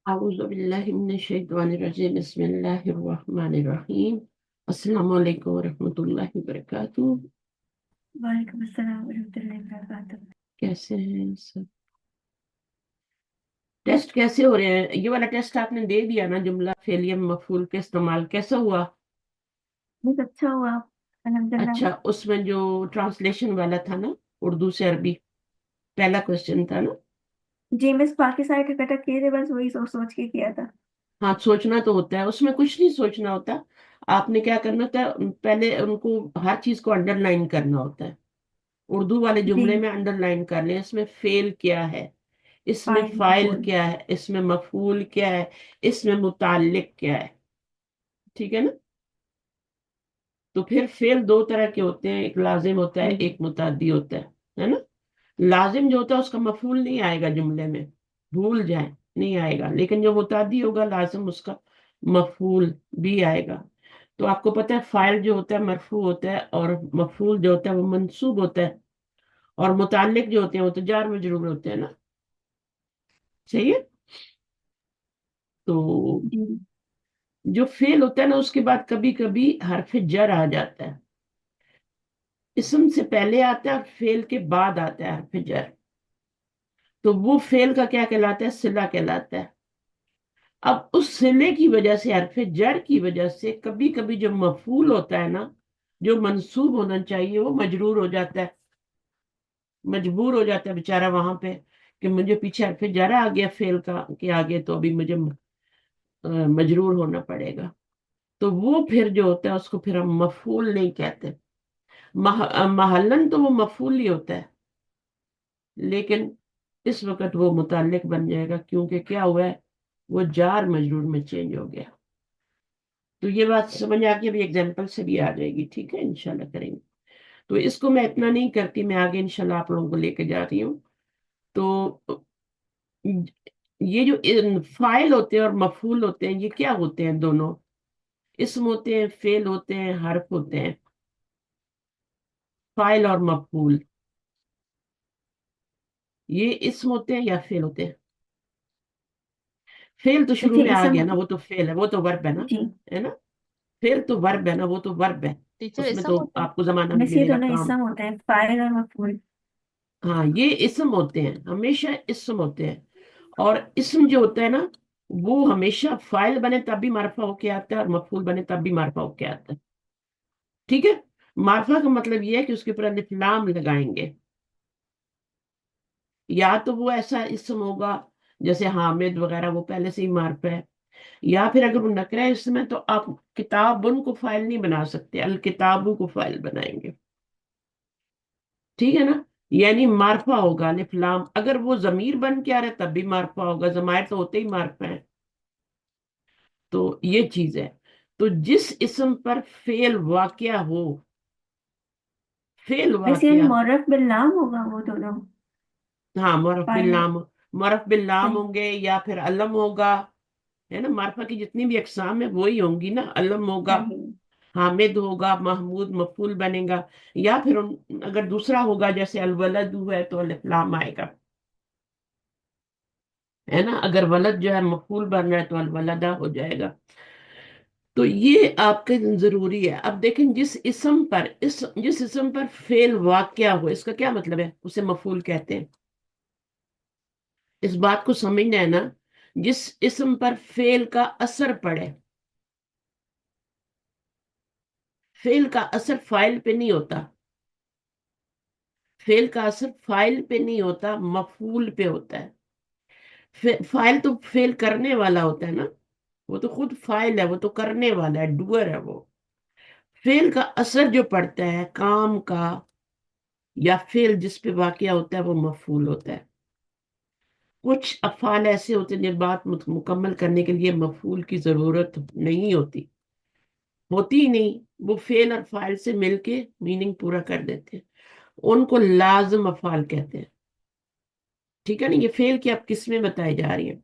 أعوذ بالله من الشيطان الرجيم بسم الله الرحمن الرحيم السلام عليكم ورحمة الله وبركاته. वालेकुम अस्सलाम वरहमतुल्लाहि वबरकातुह। कैसे हैं सब? टेस्ट कैसे हो रहे हैं? ये वाला टेस्ट आपने दे दिया ना, जुमला फेलियर मफूल के इस्तेमाल कैसा हुआ? बहुत अच्छा हुआ। अल्हम्दुलिल्लाह। अच्छा, उसमें जो ट्रांसलेशन वाला था ना, उर्दू से अरबी, पहला क्वेश्चन था ना। जी मिस बाकी सारे टिकट किए थे, बस वही सोच सोच के किया था। हाँ, सोचना तो होता है, उसमें कुछ नहीं सोचना होता। आपने क्या करना होता है, पहले उनको हर चीज को अंडरलाइन करना होता है। उर्दू वाले जी। जुमले में अंडरलाइन कर लें, इसमें फेल क्या है, इसमें फाइल फाइल मफूल। क्या है, इसमें मफूल क्या है, इसमें मुताल्लिक क्या है। ठीक है ना? तो फिर फेल दो तरह के होते हैं, एक लाजिम होता है, जी। एक मुताद्दी होता है ना? लाजिम जो होता है उसका मफूल नहीं आएगा जुमले में, भूल जाए, नहीं आएगा। लेकिन जो मुताद्दी होगा लाजिम, उसका मफूल भी आएगा। तो आपको पता है फाइल जो होता है मरफू होता है, और मफूल जो होता है वो मंसूब होता है, और मुताल्लिक जो होते हैं वो तो जार मजरूर होते हैं ना। सही है? तो जी। जो फेल होता है ना, उसके बाद कभी कभी हरफ जर आ जाता है। इसम से पहले आता है और फेल के बाद आता है हरफ जर। तो वो फेल का क्या कहलाता है? सिला कहलाता है। अब उस सिले की वजह से, हरफ जर की वजह से, कभी कभी जो मफूल होता है ना, जो मंसूब होना चाहिए, वो मजरूर हो जाता है, मजबूर हो जाता है बेचारा वहां पे, कि मुझे पीछे हरफ जर आ गया फेल का के आगे, तो अभी मुझे मजरूर होना पड़ेगा। तो वो फिर जो होता है उसको फिर हम मफूल नहीं कहते। महलन तो वो मफूल ही होता है, लेकिन इस वक्त वो मुताल्लिक बन जाएगा, क्योंकि क्या हुआ है, वो जार मजरूर में चेंज हो गया। तो ये बात समझ आ गई, अभी एग्जाम्पल से भी आ जाएगी। ठीक है, इंशाल्लाह करेंगे। तो इसको मैं इतना नहीं करती, मैं आगे इंशाल्लाह आप लोगों को लेके जा रही हूँ। तो ये जो फाइल होते हैं और मफूल होते हैं, ये क्या होते हैं? दोनों इसम होते हैं, फेल होते हैं, हर्फ होते हैं। फाइल और मफूल ये इसम होते हैं या फेल होते हैं? फेल तो शुरू देखिए में आ इसम। गया ना, वो तो फेल है, वो तो वर्ब है ना, जी। है ना? फेल तो वर्ब है ना, वो तो वर्ब है। टीचर उसमें ऐसा तो होता है। आपको जमाना भी मिस ये मिलेगा दोनों काम। इसम होते हैं, फाइल और मफूल। हाँ, ये इसम होते हैं, हमेशा इसम होते हैं। और इसम जो होता है ना, वो हमेशा फाइल बने तब भी मारफा होके आता है, और मफूल बने तब भी मारफा होके आता है। ठीक है? मारफा का मतलब ये है कि उसके ऊपर अलिफ लाम लगाएंगे। या तो वो ऐसा इसम होगा जैसे हामिद वगैरह, वो पहले से ही मारफा है। या फिर अगर वो नकरा है इसमें, तो आप किताबुन को फाइल नहीं बना सकते, अल किताबू को फाइल बनाएंगे। ठीक है ना? यानी मारफा होगा अलिफ लाम। अगर वो जमीर बन के आ रहा है तब भी मारफा होगा, जमायर तो होते ही मारफा है। तो ये चीज है। तो जिस इसम पर फेल वाकया हो, फेल वैसे यानी वाकया, मौरफ बिल नाम होगा वो दोनों। हाँ, मुरफ बिल फाइल और नाम, मुरफ बिल नाम सही। होंगे या फिर अलम होगा। है ना? मारफा की जितनी भी अकसाम है वही होंगी ना, अलम होगा, सही। हामिद होगा, महमूद मफूल बनेगा। या फिर अगर दूसरा होगा जैसे अलवलद है तो अलिफ लाम आएगा। है ना? अगर वलद जो है मफूल बन रहा है तो अलवलदा हो जाएगा। तो ये आपके जरूरी है। अब देखें, जिस इसम पर फेल वाकया हो, इसका क्या मतलब है? उसे मफूल कहते हैं। इस बात को समझना है ना। जिस इसम पर फेल का असर पड़े, फेल का असर फाइल पे नहीं होता, फेल का असर फाइल पे नहीं होता, मफूल पे होता है। फाइल तो फेल करने वाला होता है ना, वो तो खुद फाइल है, वो तो करने वाला है, डूअर है वो। फेल का असर जो पड़ता है काम का, या फेल जिस पे वाकया होता है, वो मफूल होता है। कुछ अफ़ाल ऐसे होते हैं जिन बात मुकम्मल करने के लिए मफूल की जरूरत नहीं होती, होती ही नहीं। वो फेल और फाइल से मिलके मीनिंग पूरा कर देते हैं, उनको लाजिम अफ़ाल कहते हैं। ठीक है ना? ये फेल की अब किस्में बताई जा रही हैं।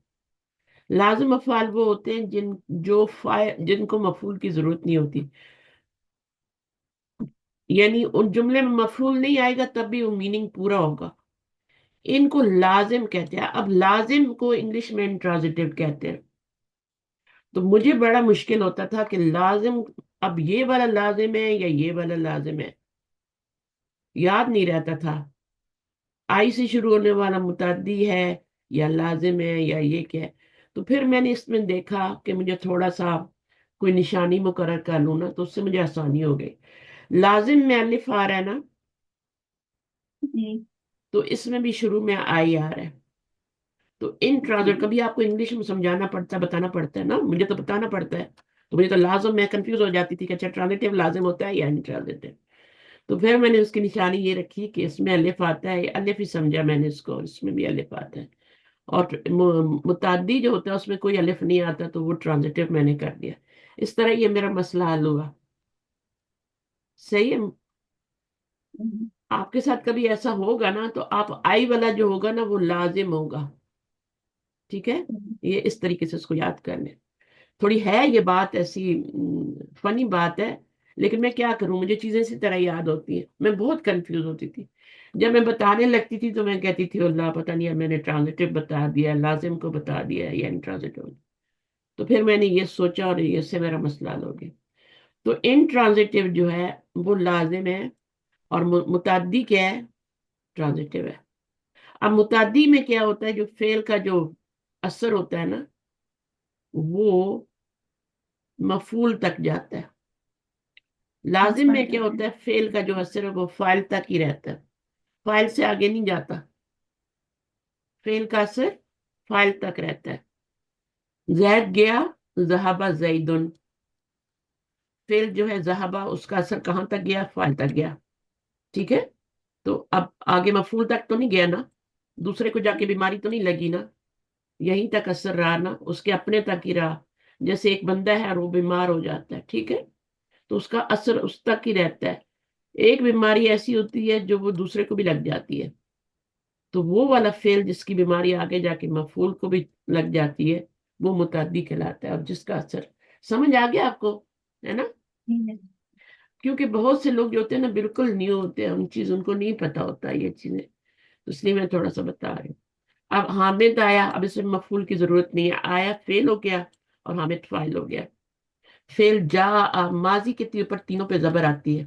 लाजिम अफ़ाल वो होते हैं जिनको मफूल की जरूरत नहीं होती। यानी उन जुमले में मफूल नहीं आएगा तब भी वो मीनिंग पूरा होगा। ان کو لازم کہتے ہیں. اب لازم کو انگلش میں انٹرانزیٹیو کہتے ہیں. تو مجھے بڑا مشکل ہوتا تھا کہ لازم اب یہ والا لازم ہے یا یہ والا لازم ہے، یاد نہیں رہتا تھا. آئی سے شروع ہونے والا متعدی ہے یا لازم ہے یا یہ کیا ہے. تو پھر میں نے اس میں دیکھا کہ مجھے تھوڑا سا کوئی نشانی مقرر کر لوں نا، تو اس سے مجھے آسانی ہو گئی. لازم میں الف آ رہا ہے نا، جی تو اس میں بھی شروع میں آئی آ رہا ہے. تو ان ٹرانزٹ جی کبھی آپ کو انگلش میں سمجھانا پڑتا ہے، بتانا پڑتا ہے نا، مجھے تو بتانا پڑتا ہے. تو مجھے تو لازم، میں کنفیوز ہو جاتی تھی کہ اچھا ٹرانزٹیو لازم ہوتا ہے یا انٹرانزٹیو. تو پھر میں نے اس کی نشانی یہ رکھی کہ اس میں الف آتا ہے، الف ہی سمجھا میں نے اس کو، اس میں بھی الف آتا ہے. اور متعدی جو ہوتا ہے اس میں کوئی الف نہیں آتا، تو وہ ٹرانزٹیو میں نے کر دیا. اس طرح یہ میرا مسئلہ حل ہوا. صحیح ہے. جی آپ کے ساتھ کبھی ایسا ہوگا نا، تو آپ آئی والا جو ہوگا نا وہ لازم ہوگا. ٹھیک ہے. یہ اس طریقے سے اس کو یاد کر لیں. تھوڑی ہے یہ بات ایسی فنی بات ہے، لیکن میں کیا کروں، مجھے چیزیں اسی طرح یاد ہوتی ہیں. میں بہت کنفیوز ہوتی تھی جب میں بتانے لگتی تھی، تو میں کہتی تھی اللہ پتہ نہیں ہے میں نے ٹرانزٹیو بتا دیا، لازم کو بتا دیا یا انٹرانزٹیو. تو پھر میں نے یہ سوچا اور اس سے میرا مسئلہ حل ہو گیا. تو انٹرانزٹیو جو ہے وہ لازم ہے، اور متعدی کیا ہے، ٹرانزٹیو ہے. اب متعدی میں کیا ہوتا ہے، جو فعل کا جو اثر ہوتا ہے نا، وہ مفعول تک جاتا ہے. اس لازم پر میں کیا جاتے ہوتا ہیں. ہے، فعل کا جو اثر ہے وہ فاعل تک ہی رہتا ہے، فاعل سے آگے نہیں جاتا. فعل کا اثر فاعل تک رہتا ہے. زید گیا، ذہبہ زیدن. فعل جو ہے ذہبہ، اس کا اثر کہاں تک گیا، فاعل تک گیا. ٹھیک ہے. تو اب آگے مفعول تک تو نہیں گیا نا، دوسرے کو جا کے بیماری تو نہیں لگی نا، یہیں تک اثر رہا نا، اس کے اپنے تک ہی رہا. جیسے ایک بندہ ہے اور وہ بیمار ہو جاتا ہے، ٹھیک ہے، تو اس کا اثر اس تک ہی رہتا ہے. ایک بیماری ایسی ہوتی ہے جو وہ دوسرے کو بھی لگ جاتی ہے، تو وہ والا فعل جس کی بیماری آگے جا کے مفعول کو بھی لگ جاتی ہے، وہ متعدی کہلاتا ہے. اور جس کا اثر، سمجھ آ گیا آپ کو، ہے نا. جی کیونکہ بہت سے لوگ جو ہوتے ہیں نا بالکل نیو ہوتے ہیں، ان چیز ان کو نہیں پتا ہوتا یہ چیزیں، تو اس لیے میں تھوڑا سا بتا رہی ہوں. اب حامد آیا، اب اس میں مفعول کی ضرورت نہیں ہے، آیا فعل ہو گیا اور حامد فاعل ہو گیا. فعل جا ماضی کے اوپر تینوں پہ زبر آتی ہے،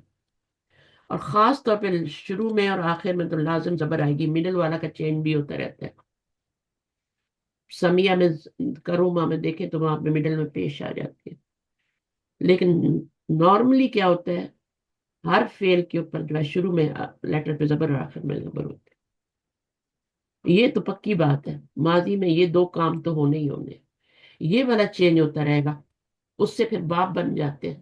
اور خاص طور پہ شروع میں اور آخر میں تو لازم زبر آئے گی. مڈل والا کا چین بھی ہوتا رہتا ہے. سمیہ میں، کروما میں دیکھیں تو وہاں پہ مڈل میں پیش آ جاتی ہے. لیکن نارملی کیا ہوتا ہے، ہر فعل کے اوپر جو ہے شروع میں لیٹر پہ زبر اور آخر میں زبر ہوتی ہے. یہ تو پکی بات ہے، ماضی میں یہ دو کام تو ہونے ہی ہونے. یہ والا چینج ہوتا رہے گا، اس سے پھر باب بن جاتے ہیں.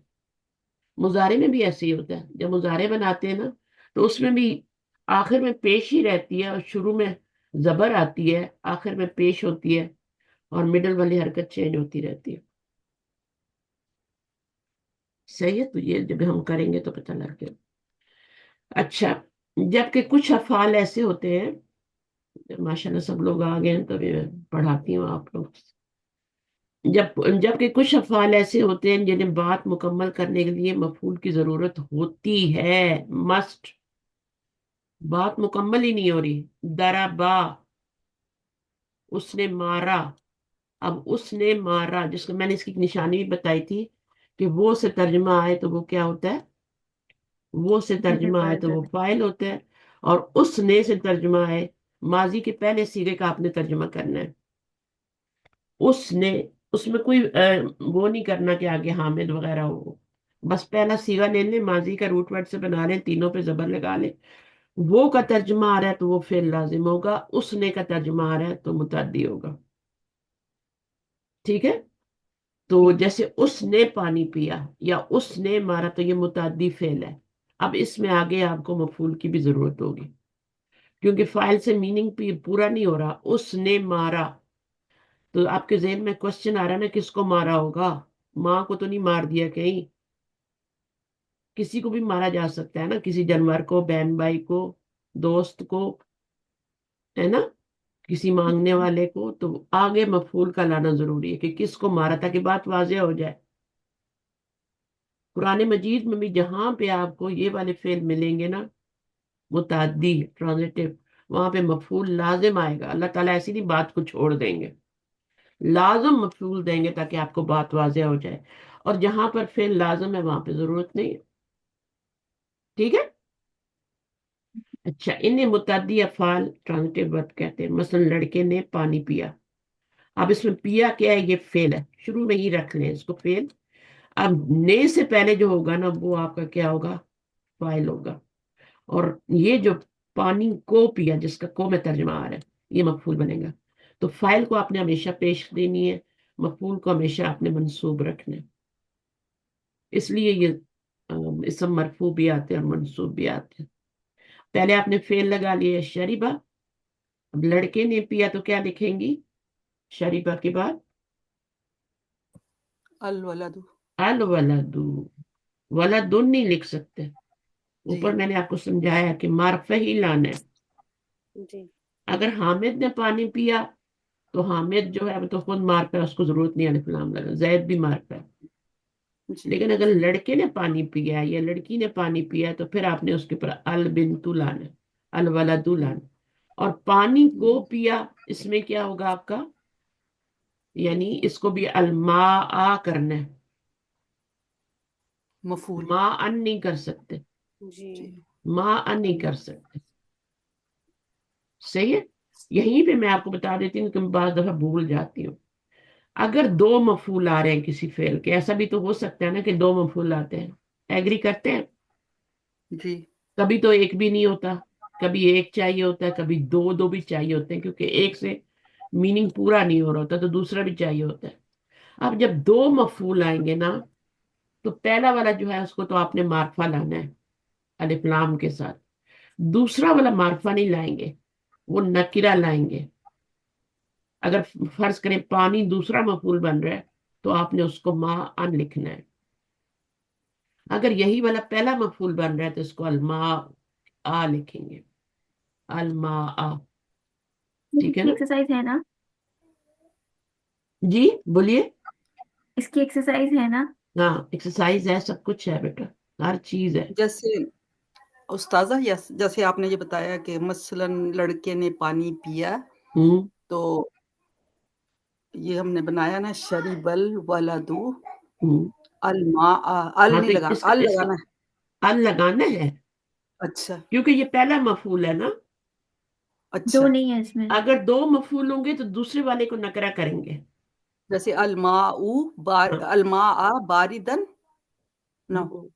مضارع میں بھی ایسے ہی ہوتا ہے، جب مضارع بناتے ہیں نا تو اس میں بھی آخر میں پیش ہی رہتی ہے، اور شروع میں زبر آتی ہے، آخر میں پیش ہوتی ہے، اور مڈل والی حرکت چینج ہوتی رہتی ہے. صحیح ہے. تو یہ جب ہم کریں گے تو پتہ لگ گیا. اچھا، جبکہ کچھ افعال ایسے ہوتے ہیں، ماشاءاللہ سب لوگ آ گئے ہیں تبھی میں پڑھاتی ہوں آپ لوگ. جبکہ کچھ افعال ایسے ہوتے ہیں جنہیں بات مکمل کرنے کے لیے مفعول کی ضرورت ہوتی ہے، مسٹ. بات مکمل ہی نہیں ہو رہی. دربا، اس نے مارا. اب اس نے مارا، جس کو میں نے اس کی نشانی بھی بتائی تھی کہ وہ سے ترجمہ آئے تو وہ کیا ہوتا ہے، وہ سے فعل ترجمہ آئے پر تو وہ جاتے فاعل ہوتا ہے. اور اس نے سے ترجمہ آئے، ماضی کے پہلے صیغے کا آپ نے ترجمہ کرنا ہے. اس نے، اس میں کوئی وہ نہیں کرنا کہ آگے حامد وغیرہ ہو، بس پہلا صیغہ لے لیں، ماضی کا روٹ ورڈ سے بنا لیں، تینوں پہ زبر لگا لیں. وہ کا ترجمہ آ رہا ہے تو وہ فعل لازم ہوگا، اس نے کا ترجمہ آ رہا ہے تو متعدی ہوگا. ٹھیک ہے. تو ہیں. جیسے اس نے پانی پیا یا اس نے مارا، تو یہ متعدی فعل ہے. اب اس میں آگے آپ کو مفعول کی بھی ضرورت ہوگی، کیونکہ فاعل سے میننگ پورا نہیں ہو رہا. اس نے مارا، تو آپ کے ذہن میں کوشچن آ رہا ہے نا، کس کو مارا ہوگا؟ ماں کو تو نہیں مار دیا کہیں؟ کسی کو بھی مارا جا سکتا ہے نا، کسی جانور کو، بہن بھائی کو، دوست کو، ہے نا، کسی مانگنے والے کو. تو آگے مفعول کا لانا ضروری ہے کہ کس کو مارا، تاکہ بات واضح ہو جائے. قرآن مجید میں بھی جہاں پہ آپ کو یہ والے فعل ملیں گے نا، متعدی ٹرانزٹیو، वहां पे मफूल लाजिम आएगा। अल्लाह ताला ऐसी नहीं बात को छोड़ देंगे, लाजिम मफूल देंगे ताकि आपको बात वाज़ेह हो जाए। और जहां पर फेल लाजिम है वहां पे जरूरत नहीं है। ठीक है। अच्छा, इन्हें मुतअद्दी अफ़ाल ट्रांजिटिव वर्ब कहते हैं। मसलन लड़के ने पानी पिया। अब इसमें पिया क्या है, ये फेल है, शुरू में ही रख लें इसको फेल। अब ने से पहले जो होगा ना वो आपका क्या होगा, फाइल होगा। और ये जो पानी को पिया, जिसका को में तर्जमा आ रहा है, ये मफूल बनेगा। तो फाइल को आपने हमेशा पेश देनी है, मफूल को हमेशा आपने मंसूब रखना है। इसलिए ये इसम मरफू भी आते हैं और मंसूब भी आते हैं। पहले आपने फेल लगा लिया शरीबा। अब लड़के ने पिया तो क्या लिखेंगी शरीबा के बाद, अल वलदु। अल वलदू। वलदुन नहीं लिख सकते। जी ऊपर मैंने आपको समझाया कि मार्फे ही लाना है। जी अगर हामिद ने पानी पिया तो हामिद जो है वो तो खुद मार्फा है, उसको जरूरत नहीं अलिफ लाम लगा, जैद भी मार्फा है। जी लेकिन अगर लड़के ने पानी पिया है या लड़की ने पानी पिया है तो फिर आपने उसके ऊपर अल बिन्तु लाना है, अल वलदू लाना। और पानी को पिया, इसमें क्या होगा आपका, यानी इसको भी अलमा आ करना है, मफूल। मा अन नहीं कर सकते, जी मा अन नहीं कर सकते। सही है। यहीं पे मैं आपको बता देती हूँ कि मैं बार दफा भूल जाती हूँ। अगर दो मफूल आ रहे हैं किसी फेल के, ऐसा भी तो हो सकता है ना कि दो मफूल आते हैं, एग्री करते हैं। जी कभी तो एक भी नहीं होता, कभी एक चाहिए होता है, कभी दो दो भी चाहिए होते हैं, क्योंकि एक से मीनिंग पूरा नहीं हो रहा होता तो दूसरा भी चाहिए होता है। अब जब दो मफूल आएंगे ना, तो पहला वाला जो है उसको तो आपने मार्फा लाना है अलिफ लाम के साथ। दूसरा वाला मार्फा नहीं लाएंगे, वो नकिरा लाएंगे। अगर फर्ज करें पानी दूसरा मफूल बन रहा है तो आपने उसको मा अन लिखना है। अगर यही वाला पहला मफूल बन रहा है तो इसको अलमा आ लिखेंगे, अलमा आ। ठीक है इसकी ना। एक्सरसाइज है ना? जी बोलिए। इसकी एक्सरसाइज है ना? हाँ एक्सरसाइज है, सब कुछ है बेटा, हर चीज है। जैसे उस्ताजा, जैसे आपने ये बताया कि मसलन लड़के ने पानी पिया, हम्म। तो ये हमने बनाया ना शरीबल वलदू हम्म। अल मा अल हाँ नहीं तो लगा, इसका अल इसका लगाना है। अल लगाना है, अच्छा क्योंकि ये पहला मफूल है ना। दो अच्छा। नहीं है इसमें। अगर दो मफूल होंगे तो दूसरे वाले को नकरा करेंगे। जैसे अल माउ बार हाँ। अल मा बारिदन नो।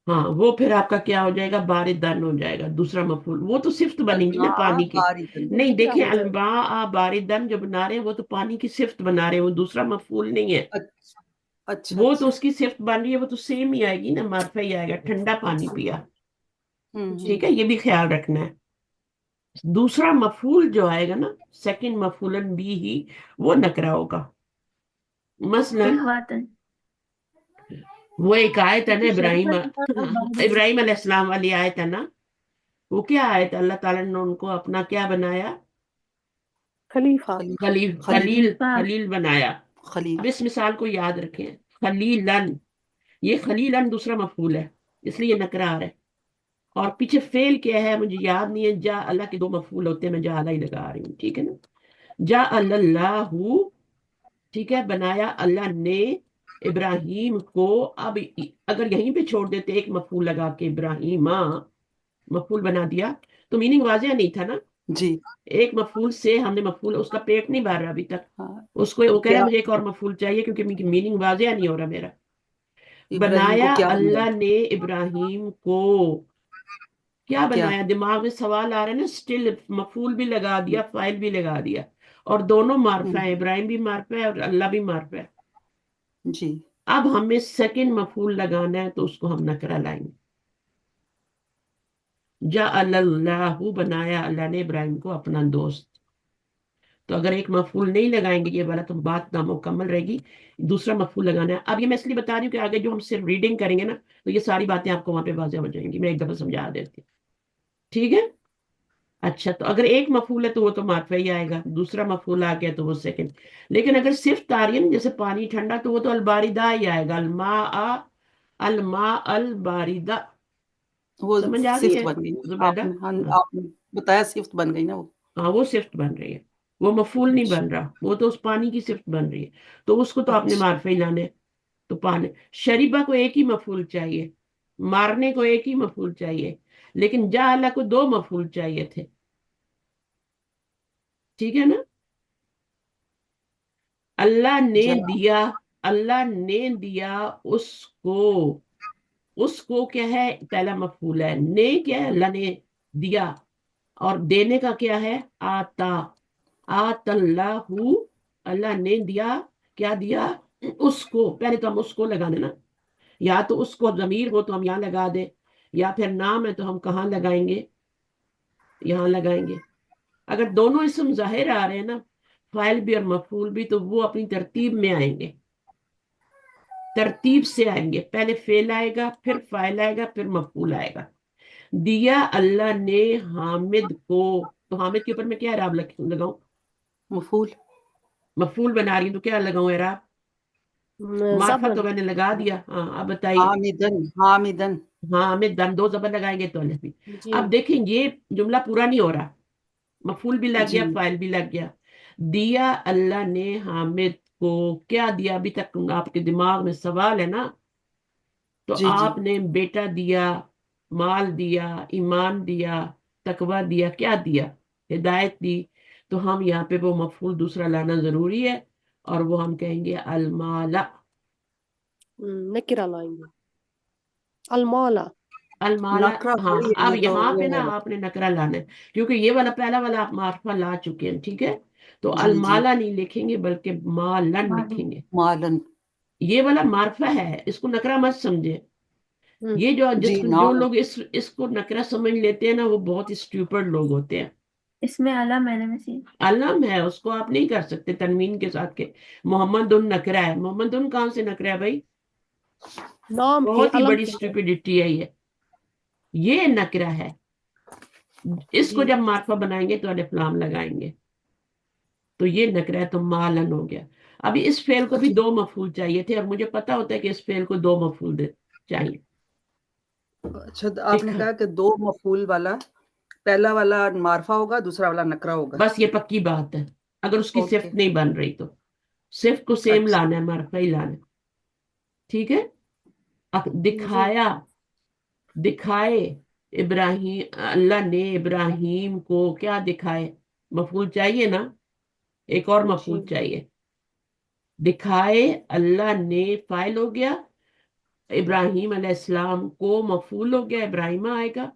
हाँ वो फिर आपका क्या हो जाएगा, बारिदान हो जाएगा दूसरा मफूल, वो तो सिफ्त अल बनेगी ना मा पानी की। बारिदन नहीं क्या देखें, हो जाएगा? अलबा आ बारिदान जो बना रहे हैं वो तो पानी की सिफ्त बना रहे हैं, वो दूसरा मफूल नहीं है। अच्छा अच्छा वो तो अच्छा। उसकी सिफ्त बन रही है, वो तो सेम ही आएगी ना, मार्फा ही आएगा, ठंडा पानी पिया। ठीक है, हम्म। ये भी ख्याल रखना है। दूसरा मफूल जो आएगा ना, सेकंड मफूलन भी ही, वो नकरा होगा। मसलन इखवातन। वो एक आयत है ना क्योंकि इब्राहिम, शरीफत और बारिश। इब्राहिम अलैहिस्सलाम वाली आयत है ना। वो क्या आयत, अल्लाह ताला ने उनको अपना क्या बनाया, खलीफा खलील खलील खलील खलीफा। खलील बनाया। खलील। अब इस मिसाल को याद रखें, खलीलन, ये खलीलन दूसरा मफूल है, इसलिए नकरा आ रहा है। और पीछे फेल क्या है मुझे याद नहीं है, जा अल्लाह के दो मफूल होते हैं, मैं जा अल्लाह ही लगा रही हूँ, ठीक है ना। जा अल्लाहू, ठीक है, बनाया अल्लाह ने इब्राहिम को। अब अगर यहीं पे छोड़ देते एक मफूल लगा के इब्राहिमा, मफूल बना दिया, तो मीनिंग वाजिया नहीं था ना। जी एक मफूल से हमने मफूल, उसका पेट नहीं भर रहा अभी तक, हाँ। उसको वो कह रहा क्या है मुझे एक और मफूल चाहिए क्योंकि मीनिंग वाजिया नहीं हो रहा मेरा। इब्राहिम को बनाया क्या अल्लाह बनाया? ने इब्राहिम को, क्या क्या? बनाया, दिमाग में सवाल आ रहा है ना, स्टिल मफूल भी लगा दिया, फाइल भी लगा दिया, और दोनों मार्फा है, हम्म, इब्राहिम भी मार्फा है और अल्लाह भी मार्फा है। जी अब हमें सेकंड मफूल लगाना है तो उसको हम नकरा लाएंगे। जा अल्लाहू, बनाया अल्लाह ने इब्राहिम को अपना दोस्त। तो अगर एक मफूल नहीं लगाएंगे ये वाला तो बात नामुकम्मल रहेगी, दूसरा मफूल लगाना है। अब ये मैं इसलिए बता रही हूँ कि आगे जो हम सिर्फ रीडिंग करेंगे ना, तो ये सारी बातें आपको वहां पे वाज़ेह हो जाएंगी, मैं एक दफा समझा देती हूँ। ठीक है। अच्छा, तो अगर एक मफूल है तो वो तो मार्फा ही आएगा, दूसरा मफूल आ गया तो वो सेकंड। लेकिन अगर सिर्फ आ रही है ना, जैसे पानी ठंडा, तो वो तो अलबारिदा ही आएगा, अलमा अल बारिदा। वो समझ आ गई सिफ्त है बन गई। जुबैदा। आपने हाँ हाँ। आपने بتایا صفت بن گئی نا وہ. ہاں وہ صفت بن رہی ہے، وہ مفعول نہیں اچھا بن رہا، وہ تو اس پانی کی صفت بن رہی ہے، تو اس کو تو آپ نے اچھا معرفہ ہی لانا ہے. تو پانی، شریبہ کو ایک ہی مفعول چاہیے، مارنے کو ایک ہی مفعول چاہیے، لیکن جعل کو دو مفعول چاہیے تھے. ٹھیک ہے نا؟ اللہ نے جا. دیا، اللہ نے دیا اس کو، اس کو کیا ہے، پہلا مفعول ہے، نے کیا ہے، اللہ نے دیا، اور دینے کا کیا ہے، آتا، آت اللہ، اللہ نے دیا، کیا دیا، اس کو. پہلے تو ہم اس کو لگا دینا، یا تو اس کو ضمیر ہو تو ہم یہاں لگا دیں، یا پھر نام ہے تو ہم کہاں لگائیں گے، یہاں لگائیں گے. اگر دونوں اسم ظاہر آ رہے ہیں نا، فاعل بھی اور مفعول بھی، تو وہ اپنی ترتیب میں آئیں گے، ترتیب سے آئیں گے. پہلے فعل آئے گا، پھر فاعل آئے گا، پھر مفعول آئے گا. دیا اللہ نے حامد کو، تو حامد کے اوپر میں کیا اعراب لگاؤں، مفعول. مفعول بنا رہی ہوں تو کیا لگاؤں اعراب، معرفت تو زبر. میں نے لگا دیا. ہاں اب بتائیے. حامدن حامدن. ہاں ہمیں دم، دو زبر لگائیں گے تو الف بھی. جی اب دیکھیں یہ جملہ پورا نہیں ہو رہا، مفعول بھی لگ جی گیا، فاعل بھی لگ گیا. دیا اللہ نے حامد کو، کیا دیا، ابھی تک آپ کے دماغ میں سوال ہے نا. تو جی جی. آپ نے بیٹا دیا، مال دیا، ایمان دیا، تقوی دیا، کیا دیا، ہدایت دی. تو ہم یہاں پہ وہ مفعول دوسرا لانا ضروری ہے، اور وہ ہم کہیں گے المالا. نکرہ لائیں گے، المالا. المالا. نکرا ہاں تھوڑی ہے اب یہ تو یہاں پہ وہ نا ہے. آپ نے نکرہ لانا ہے، کیونکہ یہ والا پہلا والا آپ معرفہ لا چکے ہیں. ٹھیک ہے، تو جی جی. المالا نہیں لکھیں گے بلکہ مالن معلوم. لکھیں گے. مالن. یہ والا معرفہ ہے، اس کو نکرہ مت سمجھے. ہوں، یہ جو جی جو نام. لوگ اس کو نکرہ سمجھ لیتے ہیں نا، وہ بہت اسٹوپڈ لوگ ہوتے ہیں. اس میں اعلیٰ میں نے میں سے. علم ہے، اس کو آپ نہیں کر سکتے تنوین کے ساتھ کے محمد ان نکرہ ہے. محمد ان کہاں سے نکرہ ہے بھائی، نام ہے، بہت ہی علم بڑی کیا ہے. اسٹوپڈیٹی ہے یہ نکرہ ہے. اس کو جی. جب معرفہ بنائیں گے تو الف لام لگائیں گے، تو یہ نکرہ ہے، تو مالن ہو گیا. ابھی اس فعل کو بھی جی. دو مفعول چاہیے تھے، اور مجھے پتا ہوتا ہے کہ اس فعل کو دو مفعول چاہیے. اچھا آپ نے دیکھا، کہا کہ دو مفعول والا، پہلا والا معرفہ ہوگا دوسرا والا نکرہ ہوگا. بس یہ پکی بات ہے. اگر اس کی اوکے. صفت نہیں بن رہی تو صفت کو سیم اچھا لانا ہے، معرفہ ہی لانا ہے. ٹھیک ہے. اب جی. دکھایا، دکھائے ابراہیم، اللہ نے ابراہیم کو کیا دکھائے، مفعول چاہیے نا، ایک اور جی. مفعول چاہیے. دکھائے اللہ نے فاعل ہو گیا، ابراہیم علیہ السلام کو مفعول ہو گیا، ابراہیم آئے گا.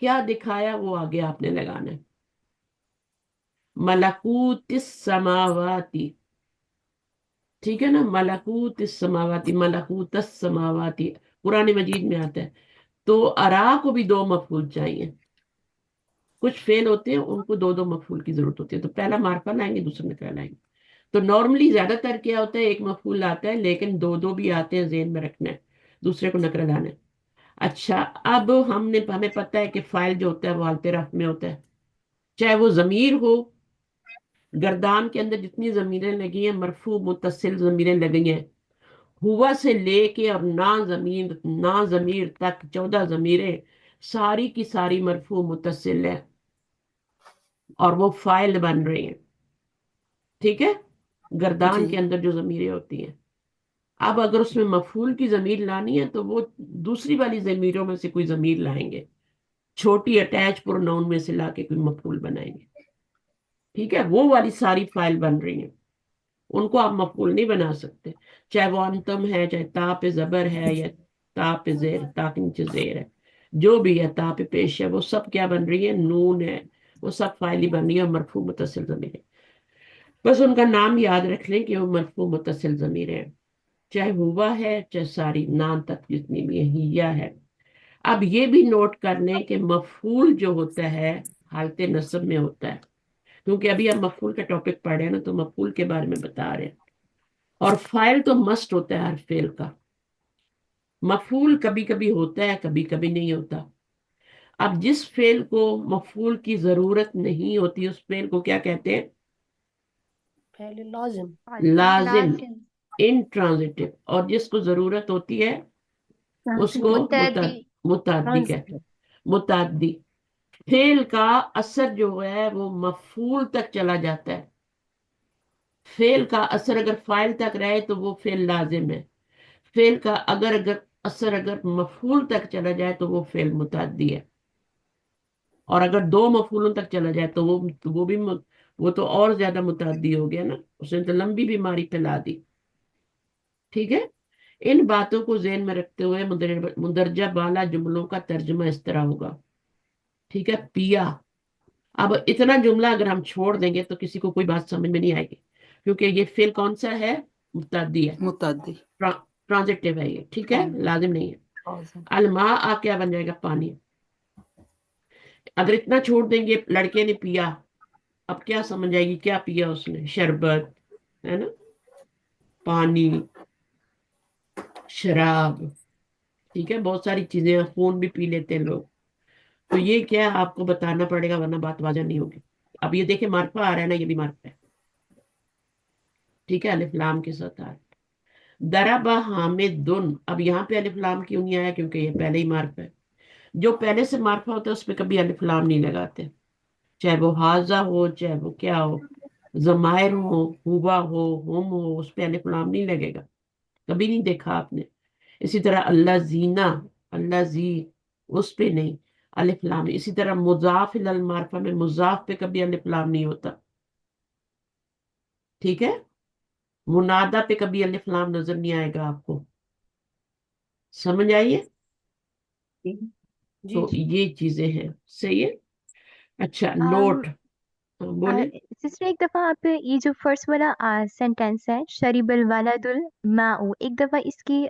کیا دکھایا وہ آگے آپ نے لگانا ہے، ملکوت السماواتی. ٹھیک ہے نا، ملکوت السماواتی، ملکوت السماواتی قرآن مجید میں آتا ہے. تو ارا کو بھی دو مفعول چاہیے. کچھ فعل ہوتے ہیں ان کو دو دو مفعول کی ضرورت ہوتی ہے، تو پہلا معرفہ لائیں گے، دوسرا نکرہ لائیں گے. تو نارملی زیادہ تر کیا ہوتا ہے، ایک مفعول آتا ہے، لیکن دو دو بھی آتے ہیں، ذہن میں رکھنا ہے، دوسرے کو نکرہ لانا ہے. اچھا، اب ہمیں پتہ ہے کہ فاعل جو ہوتا ہے وہ حالت رفع میں ہوتا ہے، چاہے وہ ضمیر ہو. گردان کے اندر جتنی ضمیریں لگی ہیں، مرفوع متصل ضمیریں لگی ہیں، ہوا سے لے کے اور نا ضمیر تک 14 ضمیریں، ساری کی ساری مرفوع متصل ہے، اور وہ فاعل بن رہی ہیں. ٹھیک ہے، جی گردان کے اندر جو ضمیریں ہوتی ہیں. اب اگر اس میں مفعول کی ضمیر لانی ہے تو وہ دوسری والی ضمیروں میں سے کوئی ضمیر لائیں گے، چھوٹی اٹیچ پروناؤن میں سے لا کے کوئی مفعول بنائیں گے. ٹھیک ہے، وہ والی ساری فاعل بن رہی ہیں، ان کو آپ مفعول نہیں بنا سکتے. چاہے وہ انتم ہے، چاہے تا پہ زبر ہے، یا تا پہ زیر، تا کے نیچے زیر ہے، جو بھی ہے، تا پہ پیش ہے، وہ سب کیا بن رہی ہے، نون ہے، وہ سب فاعل ہی بن رہی ہے، مرفوع متصل ضمیر ہے. بس ان کا نام یاد رکھ لیں کہ وہ مرفوع متصل ضمیر ہے، چاہے ہوا ہے، چاہے ساری نان تک جتنی بھی ہے، ہیا ہے. اب یہ بھی نوٹ کر لیں کہ مفعول جو ہوتا ہے حالت نصب میں ہوتا ہے، کیونکہ ابھی ہم مفعول کا ٹاپک پڑھ رہے ہیں نا، تو مفعول کے بارے میں بتا رہے ہیں. اور فاعل تو مسٹ ہوتا ہے ہر فعل کا، مفعول کبھی کبھی ہوتا ہے، کبھی کبھی نہیں ہوتا. اب جس فعل کو مفعول کی ضرورت نہیں ہوتی، اس فعل کو کیا کہتے ہیں، پہلے لازم. لازم، لازم، انٹرانزیٹو. اور جس کو ضرورت ہوتی ہے اس کو ٹرانزیٹو. متعدی، متعدی کہتے ٹرانزیٹو. ہیں، متعدی. फेल का असर जो है वो मफूल तक चला जाता है। फेल का असर अगर फाइल तक रहे तो वो फेल लाजिम है। फेल का अगर असर अगर मफूल तक चला जाए तो वो फेल मुतअद्दी है। और अगर दो मफूलों तक चला जाए तो वो भी वो तो और ज्यादा मुतअद्दी हो गया ना, उसने तो लंबी बीमारी फैला दी। ठीक है। इन बातों को ज़हन में रखते हुए मुंदरजा बाला जुमलों का तर्जुमा इस तरह होगा। ठीक है, पिया। अब इतना जुमला अगर हम छोड़ देंगे तो किसी को कोई बात समझ में नहीं आएगी, क्योंकि ये फेल कौन सा है, मुतअद्दी है, मुतअद्दी। ट्रांजिटिव है ये। ठीक है, हाँ, लाजिम नहीं है। awesome। अलमा आ क्या बन जाएगा, पानी। अगर इतना छोड़ देंगे, लड़के ने पिया, अब क्या समझ आएगी, क्या पिया उसने, शरबत, है ना, पानी, शराब। ठीक है, बहुत सारी चीजें, खून भी पी लेते हैं लोग। तो ये क्या है, आपको बताना पड़ेगा वरना बात वाजा नहीं होगी। अब ये देखिए मार्फा आ रहा है ना, ये भी मार्फा है। ठीक है, अलिफ लाम के साथ आ रहा है। दरबा हामिदुन, अब यहाँ पे अलिफ लाम क्यों नहीं आया, क्योंकि ये पहले ही मार्फा है। जो पहले से मार्फा होता है उस पर कभी अलिफ लाम नहीं लगाते, चाहे वो हाजा हो चाहे वो क्या हो, जमायर हो, हुआ हो, हुम हो, उस पे अलिफ लाम नहीं लगेगा, कभी नहीं देखा आपने। इसी तरह अल्लाह जीना, अल्लाह जी, उस पे नहीं अलिफ लाम। इसी तरह मुजाफ इलल मार्फा में मुजाफ पे कभी अलिफ लाम नहीं होता। ठीक है, मुनादा पे कभी अलिफ लाम नजर नहीं आएगा आपको। समझ आइए। जी तो जी। ये चीजें हैं, सही है। अच्छा, um, लोट। हाँ, बोले। सिस्टर एक दफा आप ये जो फर्स्ट वाला सेंटेंस है, शरीबल वालादुल माऊ, एक दफा इसकी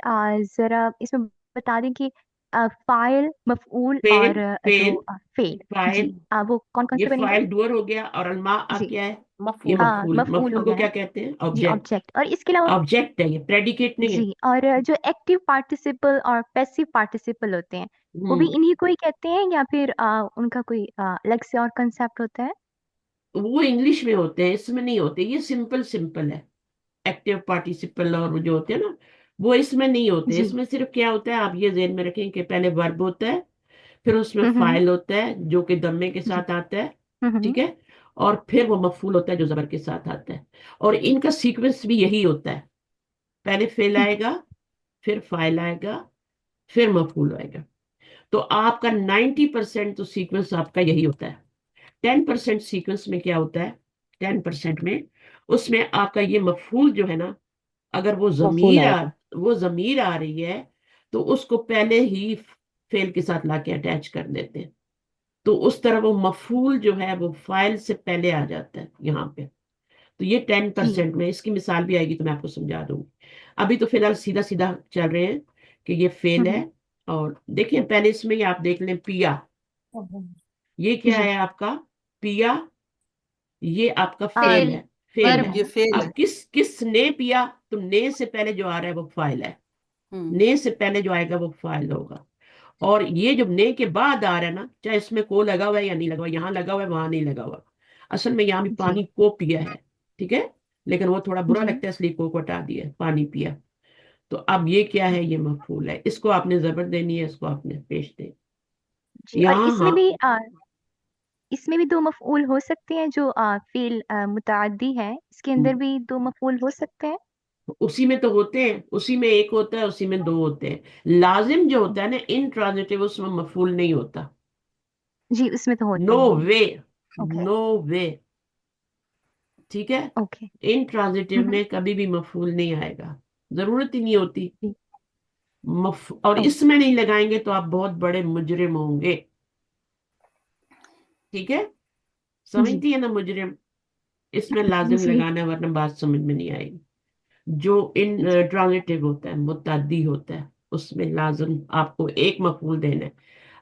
जरा इसमें बता दें कि फाइल, मफऊल फेल, और जो फेल, फेल। फाइल। जी, वो कौन कौन ये से बनेंगे? फाइल डुअर हो गया, और अलमा आ जी, क्या है, ये मफूल। मफूल। मफऊल हो मफूल को गया क्या ना। कहते हैं, जी, ऑब्जेक्ट। ऑब्जेक्ट। और इसके अलावा ऑब्जेक्ट है, ये प्रेडिकेट नहीं है। जी, और जो एक्टिव पार्टिसिपल और पैसिव पार्टिसिपल होते हैं, वो भी हम्म। इन्हीं को ही कहते हैं या फिर उनका कोई अलग से और कंसेप्ट होता है? वो इंग्लिश में होते हैं, इसमें नहीं होते, ये सिंपल सिंपल है। एक्टिव पार्टिसिपल और वो जो होते हैं ना, वो इसमें नहीं होते। जी। इसमें सिर्फ क्या होता है, आप ये ध्यान में रखें कि पहले वर्ब होता है, फिर उसमें हम्म। फाइल होता है जो कि दम्मे के जी। साथ आता है। हम्म। ठीक है। और फिर वो मफूल होता है जो जबर के साथ आता है। और इनका सीक्वेंस भी यही होता है, पहले फेल आएगा, फिर फाइल आएगा, फिर मफूल आएगा। तो आपका 90% तो सीक्वेंस आपका यही होता है। 10% सीक्वेंस में क्या होता है, 10% में उसमें आपका ये मफूल जो है ना, अगर मफूल आएगा। वो जमीर आ रही है तो उसको पहले ही फेल के साथ लाके अटैच कर देते हैं। तो उस तरह वो मफूल जो है वो फाइल से पहले आ जाता है यहाँ पे। तो ये टेन जी। परसेंट में इसकी मिसाल भी आएगी तो मैं आपको समझा दूंगी। अभी तो फिलहाल सीधा सीधा चल रहे हैं कि ये फेल है। हम्म। और देखिए पहले इसमें ही आप देख लें, पिया, ये क्या जी। है आपका, पिया, ये आपका फेल फेल, है, फेल वर्ब है। ये है। फेल है। अब किसने पिया, तो ने से पहले जो आ रहा है वो फाइल है, हम्म। ने से पहले जो आएगा वो फाइल होगा। और ये जब ने के बाद आ रहा है ना, चाहे इसमें को लगा हुआ है या नहीं लगा हुआ, यहाँ लगा हुआ है वहां नहीं लगा हुआ, असल में यहाँ भी जी। पानी को पिया है। ठीक है, लेकिन वो थोड़ा बुरा जी। लगता है इसलिए को हटा दिया, पानी पिया। तो अब ये क्या है, ये मफूल है, इसको आपने जबर देनी है, इसको आपने पेश दे। जी, और यहाँ हाँ, इसमें भी दो मफऊल हो सकते हैं, जो फेल मुताद्दी है, इसके अंदर भी दो मफऊल हो सकते हैं। उसी में तो होते हैं, उसी में एक होता है, उसी में दो होते हैं। लाजिम जो होता है ना इंट्रांजिटिव, उसमें मफूल नहीं होता। जी, उसमें तो होते नो हैं। वे, ओके। नो वे। ठीक है, ओके। इंट्रांजिटिव में कभी भी मफूल नहीं आएगा, जरूरत ही नहीं होती। जी। और ओ। इसमें नहीं लगाएंगे तो आप बहुत बड़े मुजरिम होंगे। ठीक है, जी। समझती है ना मुजरिम, इसमें लाजिम जी। लगाना है वरना बात समझ में नहीं आएगी। जो इन जी। ट्रांजिटिव होता है, मुतअद्दी होता है, उसमें लाजिम आपको एक मफूल देना है।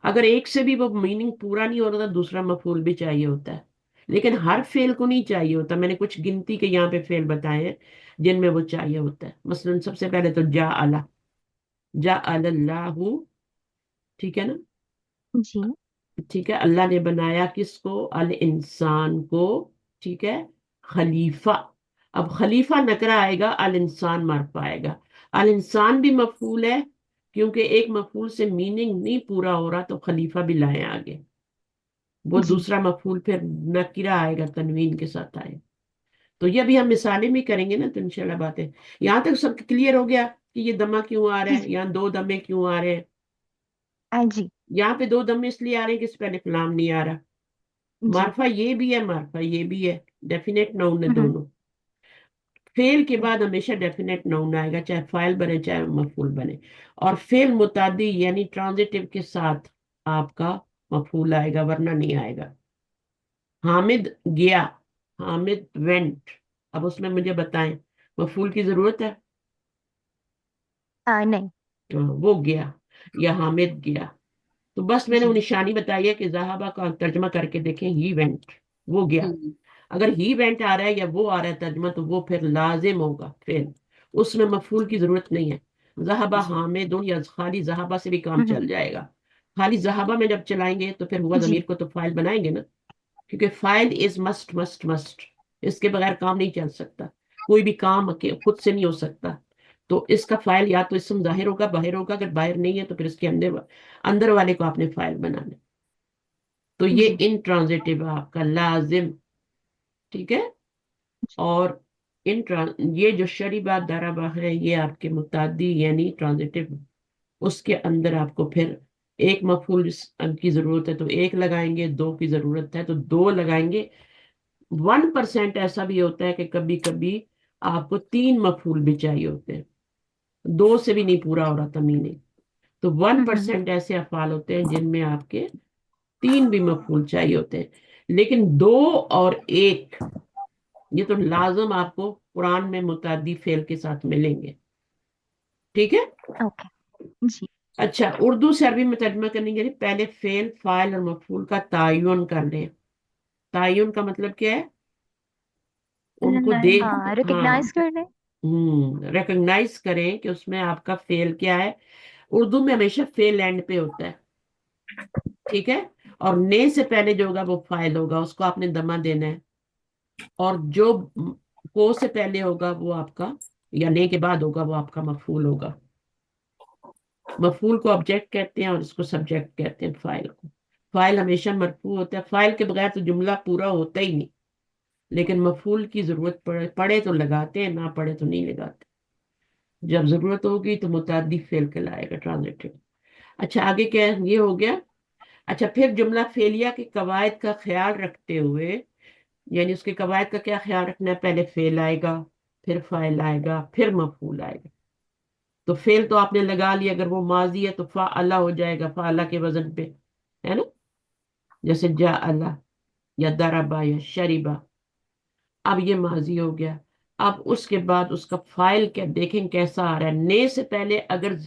अगर एक से भी वो मीनिंग पूरा नहीं हो रहा तो दूसरा मफूल भी चाहिए होता है। लेकिन हर फेल को नहीं चाहिए होता, मैंने कुछ गिनती के यहाँ पे फेल बताए हैं जिनमें वो चाहिए होता है। मसलन सबसे पहले तो जा अला, जा अल्लाहु। ठीक है ना, जी। ठीक है, अल्लाह ने बनाया किसको, अल इंसान को। ठीक है, खलीफा। अब खलीफा नकरा आएगा, अल इंसान मरफा आएगा। अल इंसान भी मफूल है, क्योंकि एक मफूल से मीनिंग नहीं पूरा हो रहा तो खलीफा भी लाए आगे। वो जी दूसरा मफूल फिर नकीरा आएगा, तनवीन के साथ आएगा। तो ये भी हम मिसालें भी करेंगे ना, तो इंशाल्लाह बातें। यहाँ तक सब क्लियर हो गया कि ये दमा क्यों आ रहा जी है, जी। यहाँ दो दमे क्यों आ रहे हैं। जी यहाँ पे दो दमे इसलिए आ रहे हैं कि इस पहले कलाम नहीं आ रहा। जी। मारफा ये भी है, मारफा ये भी है, डेफिनेट नाउन है हम्म। दोनों। फेल के बाद हमेशा डेफिनेट नाउन आएगा, चाहे फाइल बने चाहे मफूल बने। और फेल मुतादी यानी ट्रांजिटिव के साथ आपका मफूल आएगा, वरना नहीं आएगा। हामिद गया, हामिद वेंट। अब उसमें मुझे बताएं, मफूल की जरूरत है? नहीं। वो गया या हामिद गया। तो बस मैंने वो जी। निशानी बताई है कि जहाबा का तर्जमा करके देखें, ही वेंट, वो गया। हम्म, अगर ही वेंट आ रहा है या वो आ रहा है तर्जमा, तो वो फिर लाजिम होगा फेल, उसमें मफूल की जरूरत नहीं है। जहाबा जी हामिदुन या खाली जहाबा से भी काम हम्म। चल जाएगा। खाली जहाबा में जब चलाएंगे तो फिर हुआ जी जमीर को तो फाइल बनाएंगे ना, क्योंकि file is must must must, इसके बगैर काम नहीं चल सकता। कोई भी काम खुद से नहीं हो सकता। तो इसका फाइल या तो इसम जाहिर होगा, बाहर होगा, अगर बाहर नहीं है तो फिर इसके अंदर अंदर वाले को आपने फाइल बनाना। तो ये जी इंट्रांजिटिव है आपका लाजिम, ठीक है। और ये जो शरीबा दराबा है, ये आपके मुतादी यानी ट्रांजिटिव। उसके अंदर आपको फिर एक मफूल की जरूरत है तो एक लगाएंगे, दो की जरूरत है तो दो लगाएंगे। 1% ऐसा भी होता है कि कभी कभी आपको तीन मफूल भी चाहिए होते हैं, दो से भी नहीं पूरा हो रहा तमीने। तो वन हम्म। परसेंट ऐसे अफाल होते हैं जिनमें आपके तीन भी मफूल चाहिए होते हैं। लेकिन दो और एक, ये तो लाजम आपको कुरान में मुतादी फेल के साथ मिलेंगे, ठीक है। ओके। जी। अच्छा, उर्दू से अरबी में तर्जमा करने के लिए पहले फेल, फाइल और मफूल का तायुन कर लें। तायुन का मतलब क्या है? उनको देख, रिकग्नाइज हाँ, कर लें। रिकग्नाइज करें कि उसमें आपका फेल क्या है। उर्दू में हमेशा फेल एंड पे होता है, ठीक है। और ने से पहले जो होगा वो फाइल होगा, उसको आपने दमा देना है। और जो को से पहले होगा वो आपका, या ने के बाद होगा, वो आपका मफूल होगा। मफूल को ऑब्जेक्ट कहते हैं और इसको सब्जेक्ट कहते हैं, फाइल को। फाइल हमेशा मरफू होता है, फाइल के बगैर तो जुमला पूरा होता ही नहीं। लेकिन मफूल की जरूरत पड़े तो लगाते हैं, ना पड़े तो नहीं लगाते। जब जरूरत होगी तो मुतादी फेल कहलाएगा, ट्रांजिटिव। अच्छा, आगे क्या है? ये हो गया। अच्छा, फिर जुमला फेलिया के कवायद का ख्याल रखते हुए, यानी उसके कवायद का क्या ख्याल रखना है? पहले फेल आएगा, फिर फाइल आएगा, फिर मफूल आएगा। तो फेल तो आपने लगा लिया, अगर वो माजी है तो फा अला हो जाएगा, फा अला के वजन पे, है ना। जैसे जा अला या दराबा या शरीबा। अब ये माजी हो गया। अब उसके बाद उसका फाइल क्या देखें कैसा आ रहा है। ने से पहले अगर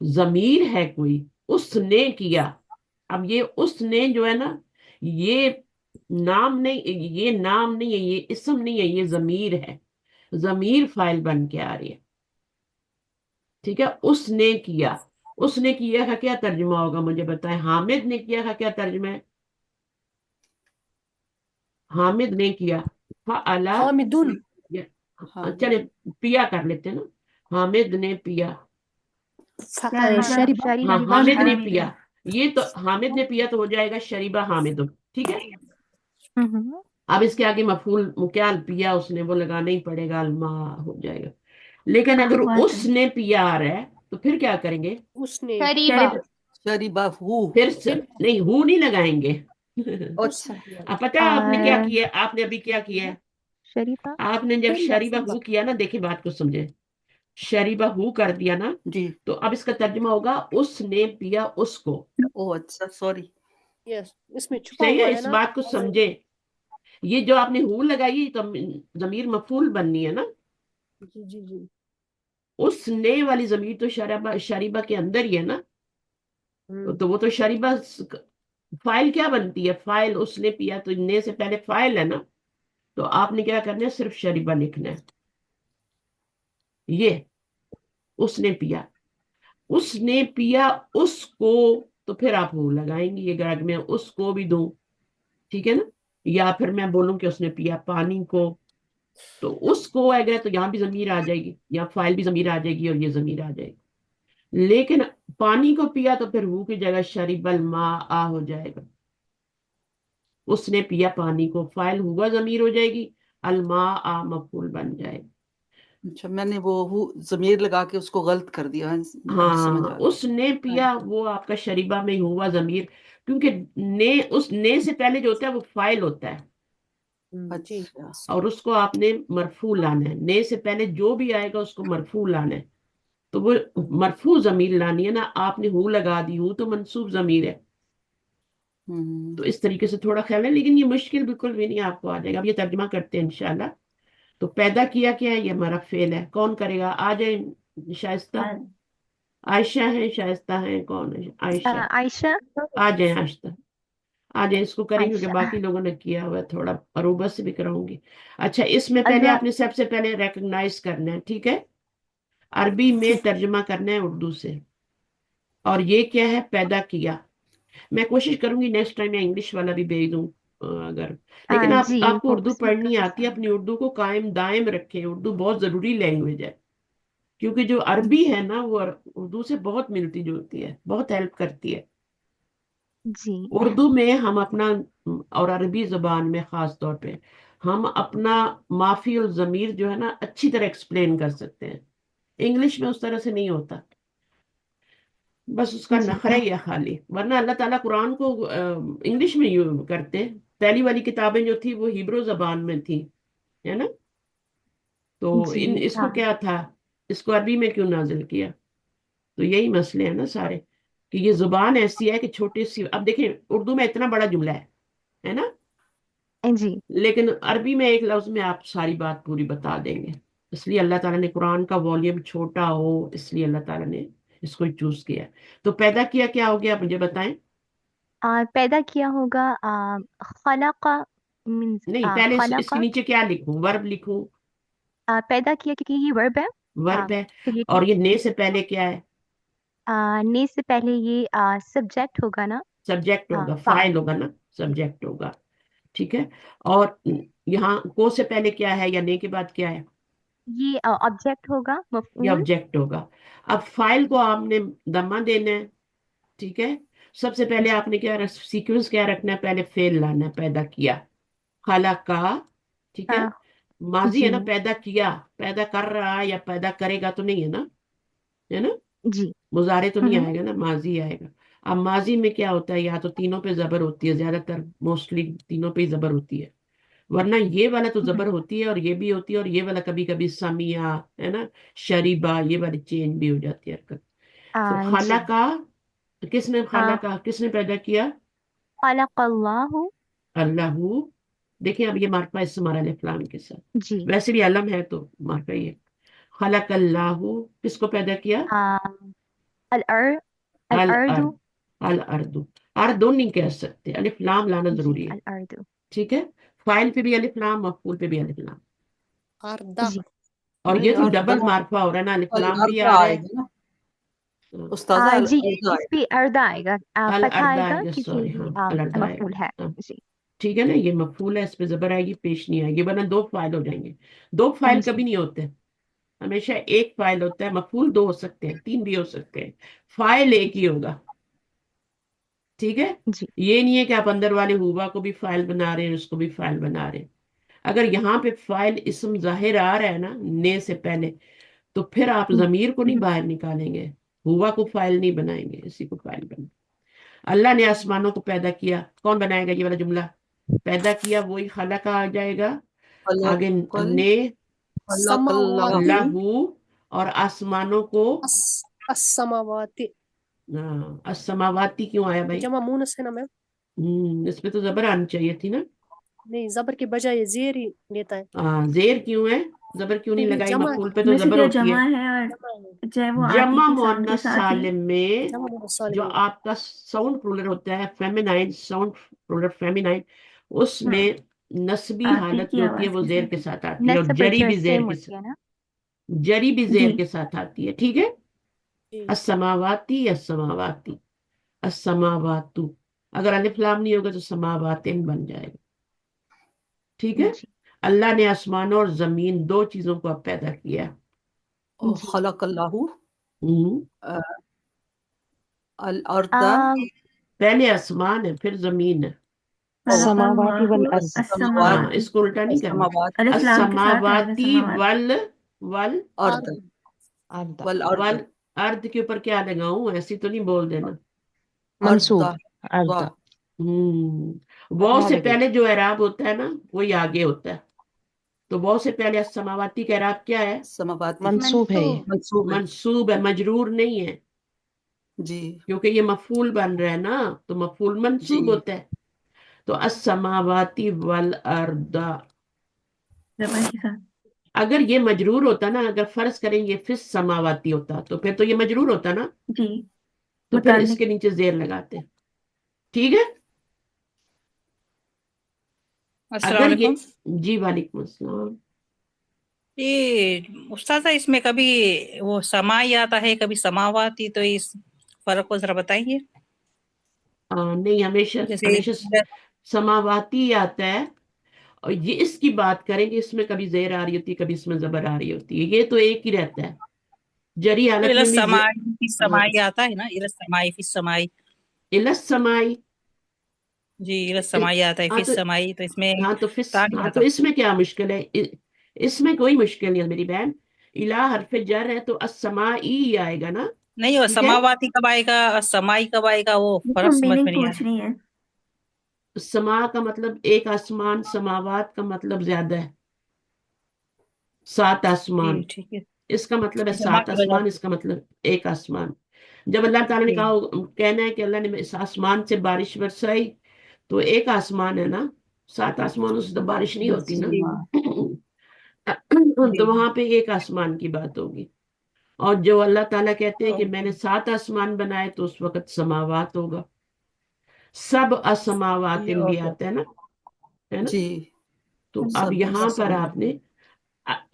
जमीर है कोई, उसने किया। अब ये उसने जो है ना, ये नाम नहीं, ये नाम नहीं है, ये इसम नहीं है, ये जमीर है। जमीर फाइल बन के आ रही है, ठीक है। उसने किया, उसने किया का क्या तर्जुमा होगा मुझे बताएं। हामिद ने किया का क्या तर्जुमा है? हामिद ने किया, फअला, हामिदुन। चले हामिदुन पिया कर लेते हैं ना। हामिद ने पिया, शरीबा हाँ शरीबा हामिद ने हामिद। पिया। ये तो हामिद ने पिया तो हो जाएगा शरीबा हामिद, ठीक है। हम्म। अब इसके आगे मफूल क्या, पिया उसने, वो लगाना ही पड़ेगा, अलमा हो जाएगा। लेकिन अगर अहवातन। उसने पिया आ रहा है तो फिर क्या करेंगे? उसने शरीबा। शरीबा हु फिर नहीं, हु नहीं लगाएंगे। अच्छा अब पता है आपने क्या और किया? आपने अभी क्या किया है? शरीफा। आपने जब शरीबा शरीबा शरीबा हु किया ना, देखिए बात को समझे, शरीबा हु कर दिया ना, जी। तो अब इसका तर्जुमा होगा उसने पिया उसको। ओ अच्छा, सॉरी। यस, इसमें छुपा सही हुआ है, है इस ना। बात को समझे। ये जो आपने हु लगाई तो जमीर मफूल बननी है ना। जी जी जी। उसने वाली जमीर तो शरीबा, शरीबा के अंदर ही है ना। हम्म। तो वो तो शरीबा फाइल क्या बनती है? फाइल उसने पिया, तो ने से पहले फाइल है ना। तो आपने क्या करना है? सिर्फ शरीबा लिखना है। ये उसने पिया, उसने पिया उसको, तो फिर आप वो लगाएंगे। ये अगर मैं उसको भी दूं, ठीक है ना, या फिर मैं बोलूं कि उसने पिया पानी को, तो उसको अगर, तो यहाँ भी जमीर आ जाएगी, यहाँ फाइल भी जमीर आ जाएगी और ये जमीर आ जाएगी। लेकिन पानी को पिया तो फिर वो की जगह शरीबल मा आ हो जाएगा। उसने पिया पानी को, फाइल हुआ जमीर हो जाएगी, अलमा आ मफूल बन जाएगा। अच्छा, मैंने वो जमीर लगा के उसको गलत कर दिया। हाँ, अब समझ हाँ, आ गया। उसने हाँ पिया, वो आपका शरीबा में ही हुआ जमीर, क्योंकि ने, उस ने से पहले जो होता है वो फाइल होता है, जी अच्छा। और उसको आपने मरफू लाना है। ने से पहले जो भी आएगा उसको मरफू लाना है। तो वो मरफू जमीर लानी है ना, आपने हु लगा दी, हु तो मंसूब जमीर है। तो इस तरीके से थोड़ा ख्याल है, लेकिन ये मुश्किल बिल्कुल भी नहीं, आपको आ जाएगा। अब ये तर्जमा करते हैं इंशाल्लाह। तो पैदा किया क्या है, ये हमारा फेल है। कौन करेगा, आ जाए शाइस्ता। आयशा है, शाइस्ता है, कौन है, आयशा। आयशा। आ जाए आयशा, आ जाए, इसको करेंगे क्योंकि आयशा। बाकी लोगों ने किया हुआ है, थोड़ा अरूबा से भी कराऊंगी। अच्छा, इसमें पहले अल्लाह। आपने सबसे पहले रिकग्नाइज करना है, ठीक है। अरबी में ठीक। तर्जमा करना है उर्दू से। और ये क्या है, पैदा किया। मैं कोशिश करूंगी नेक्स्ट टाइम मैं इंग्लिश वाला भी भेज दूं, अगर, लेकिन जी, आपको वो उर्दू उसमें पढ़नी काफी आती है, सारे। अपनी उर्दू को कायम दायम रखें। उर्दू बहुत जरूरी लैंग्वेज है, क्योंकि जो अरबी है ना वो उर्दू से बहुत मिलती जुलती है, बहुत हेल्प करती है। जी। उर्दू में हम अपना, और अरबी जुबान में खास तौर पे हम अपना माफी और जमीर जो है ना अच्छी तरह एक्सप्लेन कर सकते हैं। इंग्लिश में उस तरह से नहीं होता, बस उसका जी। नखरा ही है खाली। वरना अल्लाह ताला कुरान को इंग्लिश में यूज करते। पहली वाली किताबें जो थी वो हिब्रू जबान में थी, है ना। तो जी। इसको हाँ। क्या था, इसको अरबी में क्यों नाजिल किया। तो यही मसले हैं ना सारे, कि ये जुबान ऐसी है कि छोटी सी, अब देखिए उर्दू में इतना बड़ा जुमला है ना, जी। लेकिन अरबी में एक लफ्ज में आप सारी बात पूरी बता देंगे। इसलिए अल्लाह ताला ने कुरान का वॉल्यूम छोटा हो, इसलिए अल्लाह ताला ने इसको चूज किया। तो पैदा किया क्या हो गया, आप मुझे बताएं। पैदा किया होगा खलाका, मीन्स नहीं, पहले इसके खलाका। नीचे क्या लिखूं, वर्ब लिखूं। पैदा किया क्योंकि ये वर्ब है। वर्ब है। तो ये और ठीक ये है। ने से पहले क्या है, ने से पहले ये सब्जेक्ट होगा ना। सब्जेक्ट होगा, फाइल। फाइल होगा ना, सब्जेक्ट होगा। ठीक है। और यहाँ को से पहले क्या है, या ने के बाद क्या है, ये ऑब्जेक्ट होगा, ये मफऊल। ऑब्जेक्ट होगा। अब फाइल को आपने दमा देना है, ठीक है। सबसे पहले जी। आपने क्या सीक्वेंस क्या रखना है, पहले फेल लाना है, पैदा किया, खाला का, ठीक है। आ, माजी है जी। ना, पैदा किया, पैदा कर रहा है या पैदा करेगा तो नहीं है ना, है ना। जी। मुजारे तो नहीं हम्म। आएगा ना, माजी आएगा। अब माजी में क्या होता है, या तो तीनों पे जबर होती है, ज्यादातर मोस्टली तीनों पे ही जबर होती है। वरना ये वाला तो हम्म। जबर होती है, और ये भी होती है, और ये वाला कभी कभी समिया, है ना, शरीबा, ये वाली चेंज भी हो जाती है हरकत। तो खाला जी। का, किसने खाला का, किसने पैदा किया, खलक़ल्लाहु। अल्लाह। देखिए अब ये मार्का इससे हमारा इस्लाम के साथ, जी। वैसे भी अलम है तो मार्का ही है। खलक अल्लाह, किसको पैदा किया, आ, अल अर अल अल अर्दु। अर्द, अल अर्दु। अर्दो नहीं कह सकते, अलिफ लाम लाना जी, जरूरी है। अल अर्दु। ठीक है। फाइल पे भी अलिफ लाम, मफूल पे भी अलिफ लाम। अर्दा। जी। और ये नहीं, तो अर्दा, डबल मार्फा हो रहा है ना, अलिफ अल लाम भी आ अर्दा रहा है। आएगा ना हाँ, उस्ताजा, अल जी, अर्दा इस पे अर्दा आएगा, अल फतहा अर्दा आएगा आएगा, क्योंकि सॉरी, हाँ, ये अल अर्दा मफूल है। आएगा, हाँ। जी। ठीक है ना, ये मफूल है, इस पे जबर आएगी, पेश नहीं आएगी, वरना दो फाइल हो जाएंगे। दो फाइल जी। कभी नहीं होते, हमेशा एक फाइल होता है। मफूल दो हो सकते हैं, तीन भी हो सकते हैं, फाइल एक ही जी। होगा। ठीक है। जी। ये नहीं है कि आप अंदर वाले हुआ को भी फाइल बना रहे हैं, उसको भी फाइल बना रहे हैं। अगर यहाँ पे फाइल इसम जाहिर आ रहा है ना ने से पहले, तो फिर आप जमीर को नहीं हम्म। बाहर निकालेंगे, हुआ को फाइल नहीं बनाएंगे, इसी को फाइल बना। अल्लाह ने आसमानों को पैदा किया, कौन बनाएगा ये वाला जुमला, पैदा किया वही खाला का आ जाएगा। आगे खलकल ने, समावाती। खलकल्लाहु। लहू, और आसमानों को, अस अस्समावाती। असमावाती क्यों आया भाई, जमा मुनस है ना मैम। इस पे तो जबर आनी चाहिए थी ना। नहीं, जबर के बजाय जेर ही लेता है। जेर क्यों है, जबर क्यों नहीं क्योंकि लगाई, जमा मफूल पे तो वैसे जबर क्या होती है। जमा है, और जमा है। चाहे वो आती जमा के साउंड के मोअन्नस साथ ही। सालिम में जमा मुनस जो सालिम। आपका साउंड प्लूरल होता है, फेमिनाइन साउंड प्लूरल, फेमिनाइन, हम्म। उसमें नस्बी आती हालत की जो होती है आवाज वो के जेर साथ के ही। साथ आती है, और नस्ब जरी जर भी जेर सेम के होती साथ, है ना। जरी भी जी। जेर के साथ आती है। ठीक है। जी अस्समावाती, अस्समावाती, अस्समावातु। अगर अलिफ लाम नहीं होगा तो समावातिन बन जाएगा। ठीक है। जी। अल्लाह ने आसमानों और जमीन दो चीजों को अब पैदा किया। जी। खलकल्लाहु हम्म, अल अर्दा। आ, पहले आसमान है फिर जमीन है। السماوات والارض السماوات हाँ, इसको उल्टा नहीं करना। السماوات الف لام کے ساتھ آئے گا असमावाती سماوات वल वल अर्द अर्द والأرض वल अर्ध के ऊपर क्या लगाऊं, ऐसी तो नहीं बोल देना। मंसूब अर्द अर्द वो फतहा से लगी। पहले जो एराब होता है ना वही आगे होता है। तो वो से पहले असमावाती का एराब क्या है? समावाती मंसूब है ये। منصوب मंसूब है मंसूब है, मजरूर नहीं है, जी क्योंकि ये मफूल बन रहा है ना, तो मफूल मंसूब जी होता है। तो असमावाती वल अर्दा, زبر کے ساتھ अगर ये मजरूर होता ना, अगर फर्ज करें ये फिस समावाती होता तो फिर तो ये मजरूर होता ना, جی तो फिर متعلق इसके नीचे जेर लगाते। ठीक है। अस्सलाम अगर ये, वालेकुम। जी वालेकुम अस्सलाम। ये उस्ताजा इसमें कभी वो समाई आता है, कभी समावाती, तो इस फर्क को जरा बताइए। नहीं, हमेशा जैसे हमेशा समावाती आता है। और ये इसकी बात करें कि इसमें कभी जेर आ रही होती है, कभी इसमें जबर आ रही होती है, ये तो एक ही रहता है। जरी हालत इला में भी समाई फिस समाई आता है ना, इला समाई फिस समाई। इलस समाई। जी, इला समाई आता है, हाँ फिस तो, समाई, तो इसमें हाँ तो फिस, ता नहीं हाँ तो आता। इसमें क्या मुश्किल है? इसमें कोई मुश्किल नहीं है मेरी बहन। इला हरफ जर है तो अस्समाई आएगा ना। नहीं, वो ठीक है। समावाती कब आएगा और समाई कब आएगा, वो یہ फर्क تو समझ میننگ में नहीं आ پوچھ रहा। رہی ہے समा का मतलब एक आसमान, समावात का मतलब ज्यादा है, 7 जी आसमान। ठीक है। इसका मतलब है जमा 7 की वजह आसमान, से। इसका मतलब एक आसमान। जब अल्लाह ताला ने जी कहा, कहना है कि अल्लाह ने इस आसमान से बारिश बरसाई, तो एक आसमान है ना, 7 आसमानों से तो बारिश नहीं होती ना। जी जी तो वहां पे एक आसमान की बात होगी। और जो अल्लाह ताला कहते हैं कि ओके मैंने 7 आसमान बनाए, तो उस वक्त समावात होगा। सब जी असमावातिन भी ओके। आता है ना। जी तो अब सब यहाँ पर असमावात आपने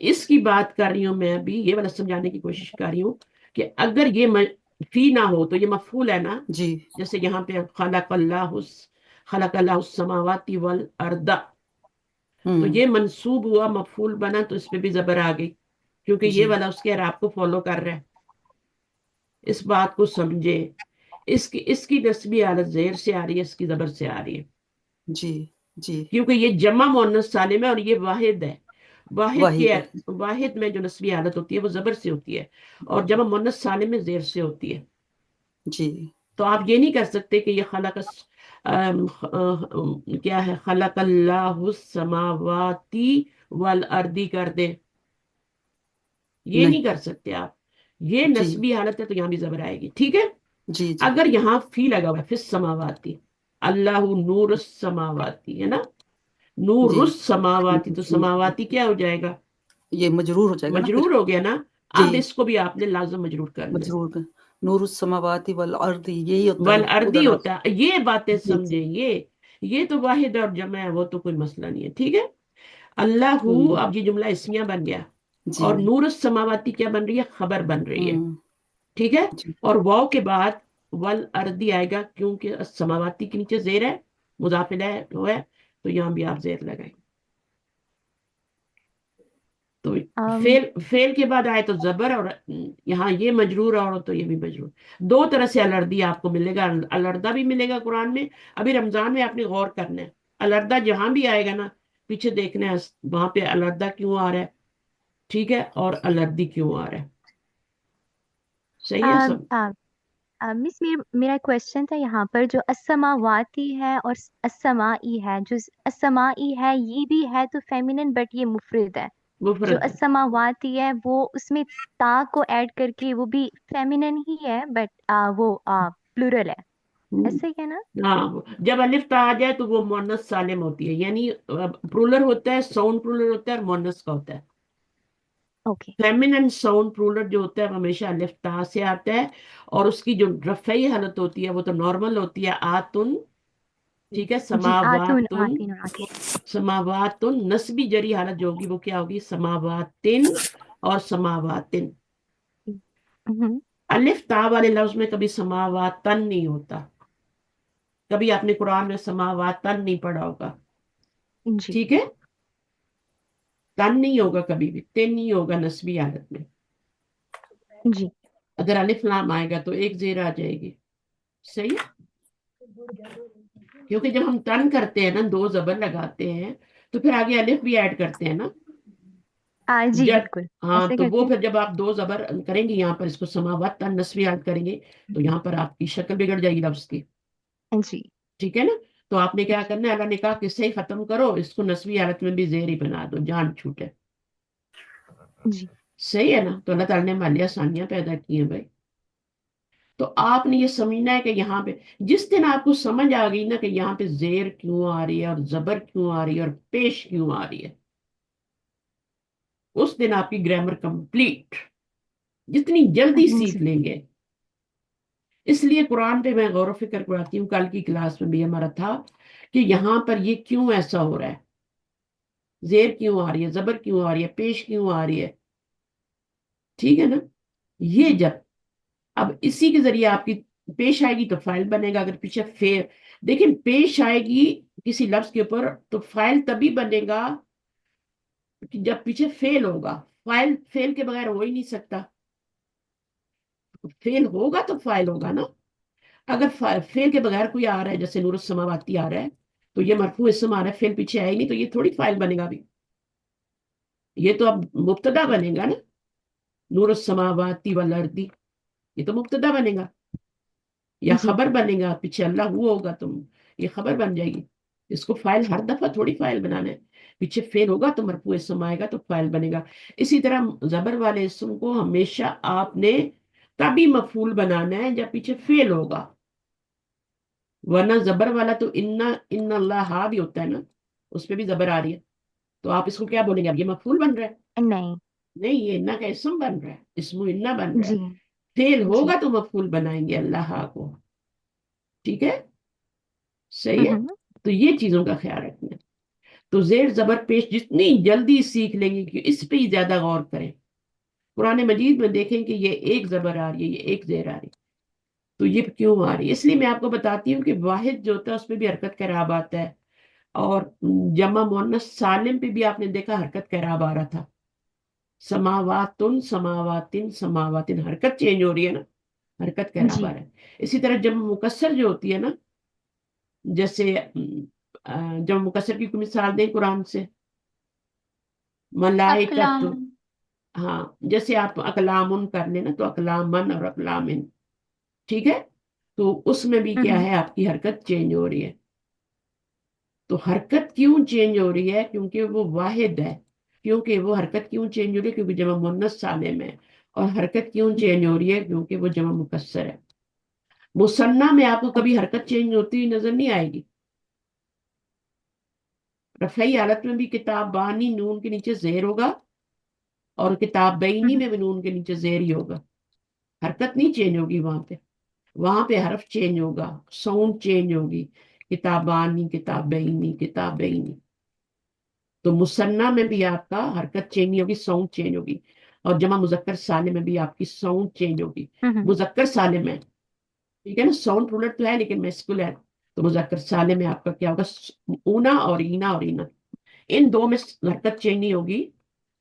इसकी बात कर रही हूं मैं, अभी ये वाला समझाने की कोशिश कर रही हूँ कि अगर ये फी ना हो तो ये मफूल है ना। जी जैसे यहाँ पे खलकल्लाहुस समावाती वल अर्दा, तो ये मंसूब हुआ, मफूल बना, तो इस पे भी जबर आ गई, क्योंकि ये जी वाला उसके अराब को फॉलो कर रहा है। इस बात को समझे। इसकी नस्बी हालत जेर से आ रही है, इसकी जबर से आ रही है, जी जी क्योंकि ये जमा मुअन्नस सालिम है और ये वाहिद है। वाहिद है वाहिद में जो नस्बी हालत होती है वो जबर से होती है, और जमा मुअन्नस सालिम में जेर से होती है। जी तो आप ये नहीं कर सकते कि ये क्या है, खलकल्लाहुस समावाती वल अर्दी कर दे, ये नहीं नहीं कर सकते आप। ये जी नस्बी हालत है तो यहां भी जबर आएगी। ठीक है। जी जी अगर यहाँ फी लगा हुआ है, फिर समावाती, अल्लाह नूर समावाती है ना, जी नूरुस समावाती, तो समावाती क्या हो जाएगा? ये मजरूर हो जाएगा ना फिर मजरूर हो गया ना। जी अब इसको भी आपने लाजम मजरूर करना है। मजरूर का नूरुस समावाती वल अर्द यही होता वल है अर्दी उधर होता है, ये बातें जी समझे। ये तो वाहिद और जमा है, वो तो कोई मसला नहीं है। ठीक है। अल्लाहू, हम्म, अब ये जुमला इस्मिया बन गया, जी और नूर समावाती क्या बन रही है? खबर बन रही है। हम्म, ठीक है। जी और वाव के बाद वल अर्दी आएगा, क्योंकि समावाती के नीचे जेर है, मुजाफिल है, वो है, तो यहां भी आप जेर लगाएं। तो फेल के बाद आए तो जबर, और यहाँ ये मजरूर और तो ये भी मजरूर। दो तरह से अलर्दी आपको मिलेगा, अलर्दा भी मिलेगा कुरान में। अभी रमजान में आपने गौर करना है, अलर्दा जहां भी आएगा ना, पीछे देखना है वहां पे अलर्दा क्यों आ रहा है, ठीक है, और अलर्दी क्यों आ रहा है। सही है सब। मिस मेरा क्वेश्चन था यहाँ पर जो असमावाती है और असमाई है, जो असमाई है ये भी है तो फेमिनिन बट ये मुफरद है। जो मुफरद है। असमावाती है वो उसमें ता को ऐड करके वो भी फेमिनिन ही है बट वो प्लूरल है, हम्म, ऐसे ही है ना? हाँ, जब अलिफ ता आ जाए तो वो मुअन्नस सालिम होती है, यानी प्लूरल होता है, साउंड प्लूरल होता है और मुअन्नस का होता है। ओके फेमिनिन साउंड प्लूरल जो होता है वो हमेशा अलिफ ता से आता है, और उसकी जो रफ़ई हालत होती है वो तो नॉर्मल होती है, आतुन। ठीक है। जी आतुन समावातुन, आतिन आतिन समावातुन नस्बी जरी हालत जो होगी वो क्या होगी? समावातिन और समावातिन। हम्म, अलिफ ता वाले लफ्ज में कभी समावातन नहीं होता, कभी आपने कुरान में समावातन नहीं पढ़ा होगा। जी ठीक है। तन नहीं होगा, कभी भी तिन नहीं होगा नस्बी हालत में। जी अगर अलिफ लाम आएगा तो एक जेर आ जाएगी। सही है, کیونکہ جب ہم تن کرتے ہیں نا 2 زبر لگاتے ہیں تو پھر آگے الف بھی ایڈ کرتے ہیں نا جی جب بالکل ہاں ایسے تو کرتے وہ ہیں. پھر جب آپ 2 زبر کریں گے یہاں پر اس کو سماوات تن نسوی یاد کریں گے تو یہاں پر آپ کی شکل بگڑ جائے گی لفظ کی. جی ٹھیک ہے نا. تو آپ نے کیا کرنا ہے اللہ نے کہا کہ سے ختم کرو اس کو نسوی حالت میں بھی زیر ہی بنا دو جان چھوٹے. جی صحیح ہے نا. تو اللہ تعالیٰ نے ہمارے لیے آسانیاں پیدا کی ہیں بھائی. تو آپ نے یہ سمجھنا ہے کہ یہاں پہ جس دن آپ کو سمجھ آ گئی نا کہ یہاں پہ زیر کیوں آ رہی ہے اور زبر کیوں آ رہی ہے اور پیش کیوں آ رہی ہے اس دن آپ کی گرامر کمپلیٹ. جتنی جلدی سیکھ جی لیں گے. اس لیے قرآن پہ میں غور و فکر کراتی ہوں. کل کی کلاس میں بھی ہمارا تھا کہ یہاں پر یہ کیوں ایسا ہو رہا ہے, زیر کیوں آ رہی ہے, زبر کیوں آ رہی ہے, پیش کیوں آ رہی ہے. ٹھیک ہے نا. یہ جی جب اب اسی کے ذریعے آپ کی پیش آئے گی تو فائل بنے گا. اگر پیچھے دیکھیں پیش آئے گی کسی لفظ کے اوپر تو فائل تبھی بنے گا کہ جب پیچھے فیل ہوگا. فیل کے بغیر ہو ہی نہیں سکتا. فیل ہوگا تو فائل ہوگا نا. اگر فیل کے بغیر کوئی آ رہا ہے جیسے نور السماواتی آ رہا ہے تو یہ مرفوع اسم آ رہا ہے, فیل پیچھے آئے نہیں تو یہ تھوڑی فائل بنے گا. بھی یہ تو اب مبتدا بنے گا نا. نور السماواتی والارضی یہ تو مبتدا بنے گا یا جی خبر بنے گا. پیچھے اللہ ہوا ہوگا تو یہ خبر بن جائے گی. اس کو فائل ہر دفعہ تھوڑی فائل بنانا ہے. پیچھے فیل ہوگا تو مرفوع اسم آئے گا تو فائل بنے گا. اسی طرح زبر والے اسم کو ہمیشہ آپ نے تبھی مفعول بنانا ہے جب پیچھے فیل ہوگا. ورنہ زبر والا تو ان اللہ بھی ہوتا ہے نا, اس پہ بھی زبر آ رہی ہے تو آپ اس کو کیا بولیں گے, اب یہ مفعول بن رہا ہے. نہیں نہیں, یہ انا کا اسم بن رہا ہے, اسم انا بن رہا ہے. جی فیل جی ہوگا تو مفعول بنائیں گے اللہ کو. ٹھیک ہے, صحیح ہے. تو یہ چیزوں کا خیال رکھنا ہے. تو زیر زبر پیش جتنی جلدی سیکھ لیں گے کہ اس پہ ہی زیادہ غور کریں. قرآن مجید میں دیکھیں کہ یہ ایک زبر آ رہی ہے, یہ ایک زیر آ رہی ہے, تو یہ کیوں آ رہی ہے. اس لیے میں آپ کو بتاتی ہوں کہ واحد جو ہوتا ہے اس پہ بھی حرکت کا اعراب آتا ہے, اور جمع مؤنث سالم پہ بھی آپ نے دیکھا حرکت کا اعراب آ رہا تھا. سماواتن سماواتن سماواتن حرکت چینج ہو رہی ہے نا, حرکت کا اعراب جی آ رہا ہے. اسی طرح جمع مکسر جو ہوتی ہے نا, جیسے جمع مکسر کی کوئی مثال دیں قرآن سے. ملائکت, اقلام ہاں جیسے آپ اقلامن کر لیں نا تو اقلامن اور اقلامن. ٹھیک ہے, تو اس میں بھی کیا ہے آپ کی حرکت چینج ہو رہی ہے. تو حرکت کیوں چینج ہو رہی ہے, کیونکہ وہ واحد ہے. کیونکہ وہ حرکت کیوں چینج ہو رہی ہے, کیونکہ جمع مؤنث سالم ہے. اور حرکت کیوں چینج ہو رہی ہے, کیونکہ وہ جمع مکسر ہے. مثنیٰ میں آپ کو کبھی حرکت چینج ہوتی ہوئی نظر نہیں آئے گی. رفعی حالت میں بھی کتاب بانی نون کے نیچے زیر ہوگا, اور کتاب بینی میں بھی نون کے نیچے زیر ہی ہوگا. حرکت نہیں چینج ہوگی وہاں پہ. وہاں پہ حرف چینج ہوگا, ساؤنڈ چینج ہوگی. کتابانی, کتاب بینی, کتاب بینی. تو مثنیٰ میں بھی آپ کا حرکت چینج نہیں ہوگی, ساؤنڈ چینج ہوگی. اور جمع مذکر سالم میں بھی آپ کی ساؤنڈ چینج ہوگی. مذکر سالم ہے, ٹھیک ہے نا, ساؤنڈ پلورل تو ہے لیکن میسکول ہے. تو مذکر سالم میں آپ کا کیا ہوگا, اونا اور اینا اور اینا. ان دو میں حرکت چینج نہیں ہوگی,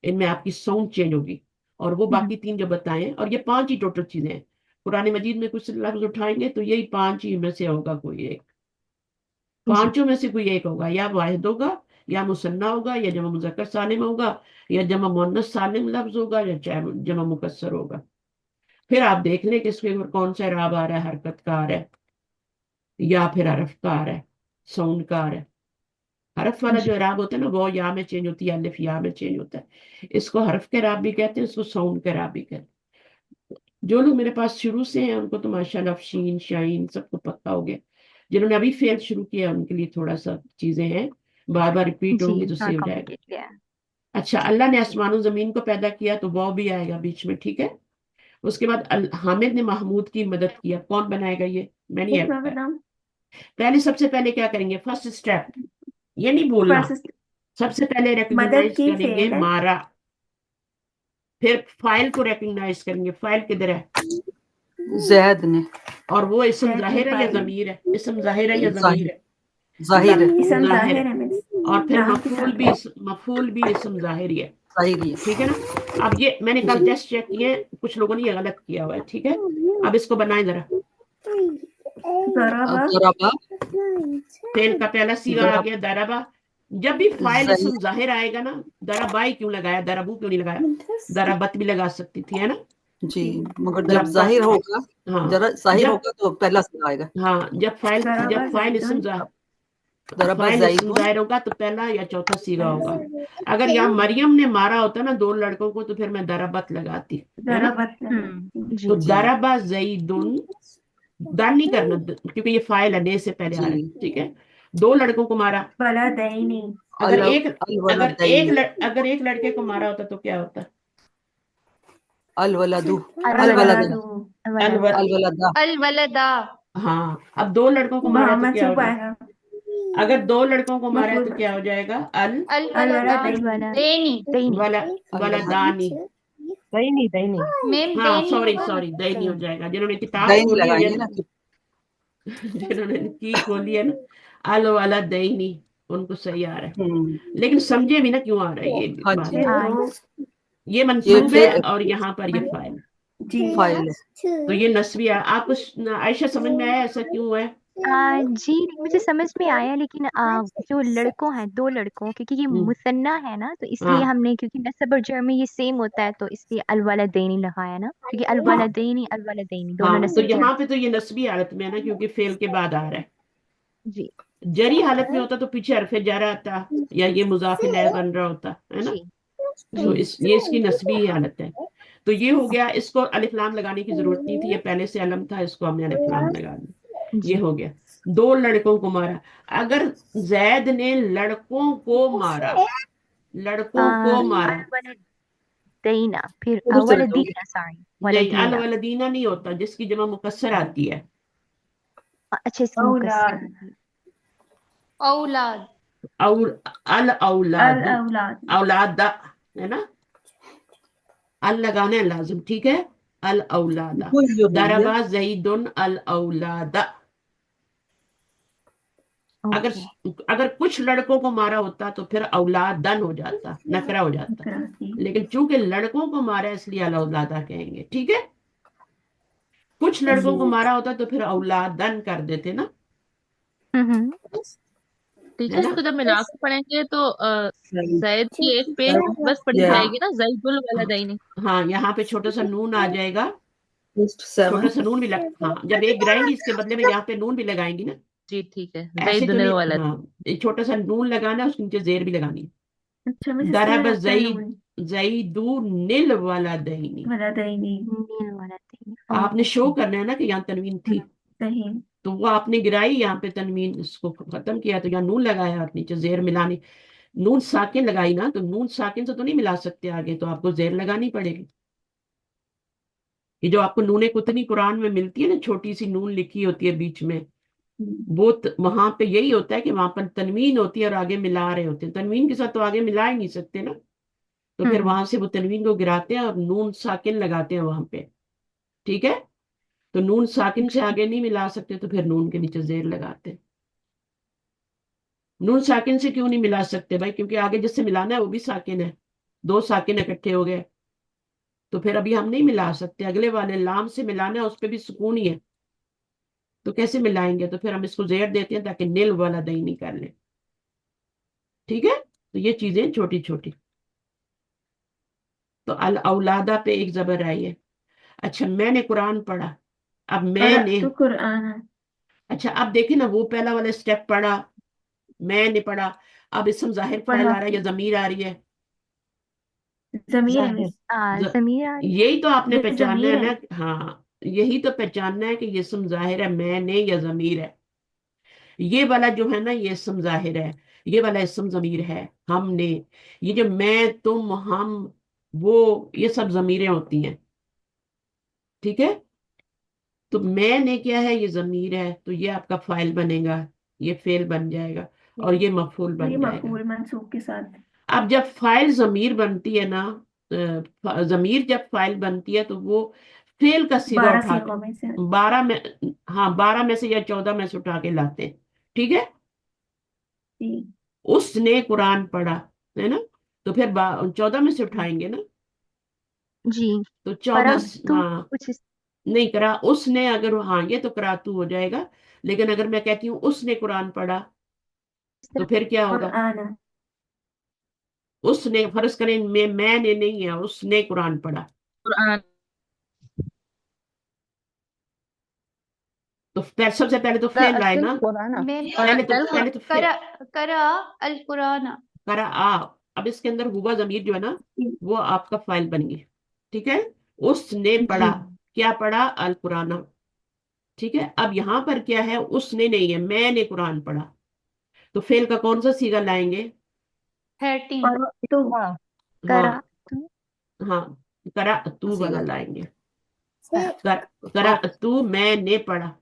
ان میں آپ کی ساؤنڈ چینج ہوگی. اور وہ باقی 3 جو بتائیں, اور یہ 5 ہی ٹوٹل چیزیں ہیں. قرآن مجید میں کچھ لفظ اٹھائیں گے تو یہی 5 ہی میں سے ہوگا کوئی ایک. پانچوں میں سے کوئی ایک ہوگا, یا واحد ہوگا, یا مثنیٰ ہوگا, یا جمع مذکر سالم ہوگا, یا جمع مؤنث سالم لفظ ہوگا, یا جمع مکسر ہوگا. پھر آپ دیکھ لیں کہ اس کے اوپر کون سا اعراب آ رہا ہے, حرکت کا آ رہا ہے یا پھر حرف کا آ رہا ہے, ساؤنڈ کا آ رہا ہے. حرف والا جو اعراب ہوتا ہے نا وہ یا میں چینج ہوتی ہے, الف یا میں چینج ہوتا ہے. اس کو حرف کے اعراب بھی کہتے ہیں, اس کو ساؤنڈ کے اعراب بھی کہتے ہیں. جو لوگ میرے پاس شروع سے ہیں ان کو تو ماشاءاللہ افشین شاہین سب کو پتہ ہو گیا. جنہوں نے ابھی فیل شروع کیا ان کے لیے تھوڑا سا چیزیں ہیں, بار بار ریپیٹ ہوں گی تو ہاں صحیح ہو جائے گا. کمپلیٹ ہے. اچھا, اللہ نے آسمان و زمین کو پیدا کیا تو وہ بھی آئے گا بیچ میں, ٹھیک ہے. اس کے بعد حامد نے محمود کی مدد کیا. کون بنائے گا یہ, میں نہیں بتایا. پہلے سب سے پہلے کیا کریں گے, فرسٹ اسٹیپ یہ نہیں بولنا, سب سے پہلے ریکگنائز کریں گے مارا, پھر فائل کو ریکگنائز کریں گے. فائل کدھر ہے, زید نے, اور وہ اسم ظاہر ہے یا ضمیر ہے, اسم ظاہر ہے یا ضمیر ہے, ظاہر ہے, ظاہر ہے. اور پھر مفعول بھی اسم ظاہری ہے, ظاہری ہے. ٹھیک ہے نا. اب یہ میں نے کل ٹیسٹ چیک کیے, کچھ لوگوں نے یہ غلط کیا ہوا ہے, ٹھیک ہے. اب اس کو بنائیں ذرا. ضربہ फेल का पहला सीगा आ गया दरबा। जब भी फाइल ज़ई इसम जाहिर आएगा ना, दरबाई क्यों लगाया, दरबू क्यों नहीं लगाया, दरबत भी लगा सकती थी, है ना। जी, मगर जब दरबत, ज़ाहिर होगा, हाँ ज़रा ज़ाहिर जब, होगा तो पहला सीगा आएगा। हाँ जब फाइल इसम ज़रबा फाइल इसम ज़ैदुन जाहिर होगा तो पहला या चौथा सीगा होगा। अगर यहाँ मरियम ने मारा होता ना 2 लड़कों को, तो फिर मैं दरबत लगाती, है ना। जी तो जी, दरबा ज़ैदुन, दान नहीं करना क्योंकि ये फाइल है, ने से पहले आ रहा है, जी। ठीक है। 2 लड़कों को मारा, अगर अल एक अलवलदैनि, अगर एक लड़के को मारा होता तो क्या होता, अलवलदु, अलवलद अलवलद, अलवलद अलवल, अलवलदा, हाँ। अब 2 लड़कों को मारा तो क्या हो जाएगा, अगर 2 लड़कों को मारा है तो क्या हो जाएगा, अल अलवलद दैनी वाला वाला अलवलद, दानी, दैनी दैनी हाँ सॉरी दैनी हो जाएगा। जिन्होंने किताब दैनि खोली हुई है लगाएंगे ना। जिन्होंने की खोली है ना, अल वाला दैनी, उनको सही आ रहा है। हुँ, लेकिन समझे भी ना क्यों आ रहा है ये हाँ बात, जी, ये ये मंसूब है फिर और यहाँ पर ये फाइल, फाइल है। तो ये नस्बी है। आपको आयशा समझ में आया ऐसा क्यों है। जी मुझे समझ में आया, लेकिन जो लड़कों हैं, 2 लड़कों, क्योंकि ये मुसन्ना है ना, तो इसलिए हाँ हमने, क्योंकि नस्ब और जर में ये सेम होता है, तो इसलिए अलवलदैनी लगाया ना, क्योंकि हाँ अलवलदैनी दोनों हाँ, तो नस्ब जर। यहाँ पे तो ये नस्बी हालत में है ना, क्योंकि फेल के बाद आ रहा है। जी जरी हालत में होता तो पीछे हरफे जरा आता, या ये मुजाफिल है बन रहा होता, है ना। जी तो जी ये इसकी नस्बी हालत है। तो ये हो गया, इसको अलिफ लाम लगाने की जरूरत नहीं थी, ये पहले से अलम था, इसको हमने अलिफ लाम लगा दिया, ये जी हो गया। 2 लड़कों को मारा, अगर जैद ने लड़कों को मारा, लड़कों को मारा, अलवलदैना, फिर शुरू से बताओगे। वलदीना, सॉरी, नहीं अल वलदीना। वलदीना नहीं होता, जिसकी जमा मुकस्सर आती है। अच्छा, इसकी मुकस्सर होगी। औलाद, और अल औलाद, औलाद है ना, अल लगाना है लाजिम, ठीक है। अल औलादा, वही जो नहीं है। दरबा जईदुन अल औलादा। अगर ओके अगर कुछ लड़कों को मारा होता तो फिर औलादन हो जाता, नकरा हो जाता, लेकिन चूंकि लड़कों को मारा है इसलिए अल औलादा कहेंगे, ठीक है। कुछ लड़कों को मारा होता तो फिर औलादन कर देते ना, हम्म है टीचर ना। इसको जब मिला के पढ़ेंगे तो जैद की एक पे बस पढ़ी या जाएगी ना, जैदुल हाँ वलदैनी। हाँ, यहाँ पे छोटा सा नून आ जाएगा, जस्ट छोटा 7 सा नून भी हाँ, जब एक गिराएंगी इसके बदले में यहाँ पे नून भी लगाएंगी ना, जी ठीक है, ऐसे तो जैदुल नहीं, वलद। हाँ। एक छोटा सा नून लगाना है, उसके नीचे जेर भी लगानी है। दरब जईदू निल वाला दैनी, नील वलदैनी, आपने शो ओके करना है ना कि यहाँ तनवीन थी, तो वो आपने गिराई, यहाँ पे तनवीन इसको खत्म किया, तो यहाँ नून लगाया, आप नीचे जेर मिलानी, नून साकिन लगाई ना, तो नून साकिन से तो नहीं मिला सकते आगे, तो आपको जेर लगानी पड़ेगी। ये जो आपको नूने कुतनी कुरान में मिलती है ना, छोटी सी नून लिखी होती है बीच में, वो वहां पे यही होता है कि वहां पर तनवीन होती है और आगे मिला रहे होते हैं, तनवीन के साथ तो आगे मिला ही नहीं सकते ना, तो फिर हम्म वहां से वो तनवीन को गिराते हैं और नून साकिन लगाते हैं वहां पे, ठीक है। तो नून साकिन से जी आगे नहीं मिला सकते, तो फिर नून के नीचे जेर लगाते हैं। नून साकिन से क्यों नहीं मिला सकते भाई, क्योंकि आगे जिससे मिलाना है वो भी साकिन है, 2 साकिन इकट्ठे हो गए, तो फिर अभी हम नहीं मिला सकते, अगले वाले लाम से मिलाना है, उस पर भी सुकून ही है, तो कैसे मिलाएंगे, तो फिर हम इसको जेर देते हैं ताकि नील वाला दही नहीं कर ले, ठीक है। तो ये चीजें छोटी छोटी। तो अल औलादा पे एक जबर आई है। अच्छा, मैंने कुरान पढ़ा, अब मैंने, अच्छा अब देखे ना, वो पहला वाला स्टेप पढ़ा, मैंने पढ़ा, अब इसम जाहिर फाइल आ रहा है या जमीर आ रही है, जाहिर जमीर आ रही है। यही तो आपने पहचानना है ना, हाँ यही तो पहचानना है कि ये इसम जाहिर है मैंने या जमीर है। ये वाला जो है ना, ये इसम जाहिर है, ये वाला इसम जमीर है, हमने, ये जो मैं तुम हम वो, ये सब जमीरें होती हैं, ठीक है। तो मैंने क्या है, ये जमीर है, तो ये आपका फाइल बनेगा, ये फेल बन जाएगा, और ये मफूल बन जाएगा। अब जब फाइल जमीर बनती है ना, जमीर जब फाइल बनती है तो वो फेल का सिगा उठा के 12 में, हाँ 12 में से या 14 में से उठा के लाते हैं, ठीक है। उसने कुरान पढ़ा, है ना, तो फिर 14 में से उठाएंगे ना, जी तो पर 14, अब तुम हाँ कुछ नहीं करा उसने, अगर हाँ ये तो करातू हो जाएगा, लेकिन अगर मैं कहती हूँ उसने कुरान पढ़ा तो फिर क्या होगा? कुरान उसने, फर्ज करें मैंने नहीं है, उसने कुरान पढ़ा, कुरान तो सबसे पहले तो फेल आए ना, मैंने पहले तो फेल। करा अल कुरान करा आ, अब इसके अंदर हुआ जमीर जो है ना, वो आपका फाइल बन गई, ठीक है। उसने पढ़ा, क्या पढ़ा? अल कुरान, ठीक है। अब यहाँ पर क्या है? उसने नहीं है, मैंने कुरान पढ़ा, तो फेल का कौन सा सीगा लाएंगे? 13 हाँ करा हाँ हाँ, करा तू वाला सीगा लाएंगे। करा करा तू, मैंने पढ़ा।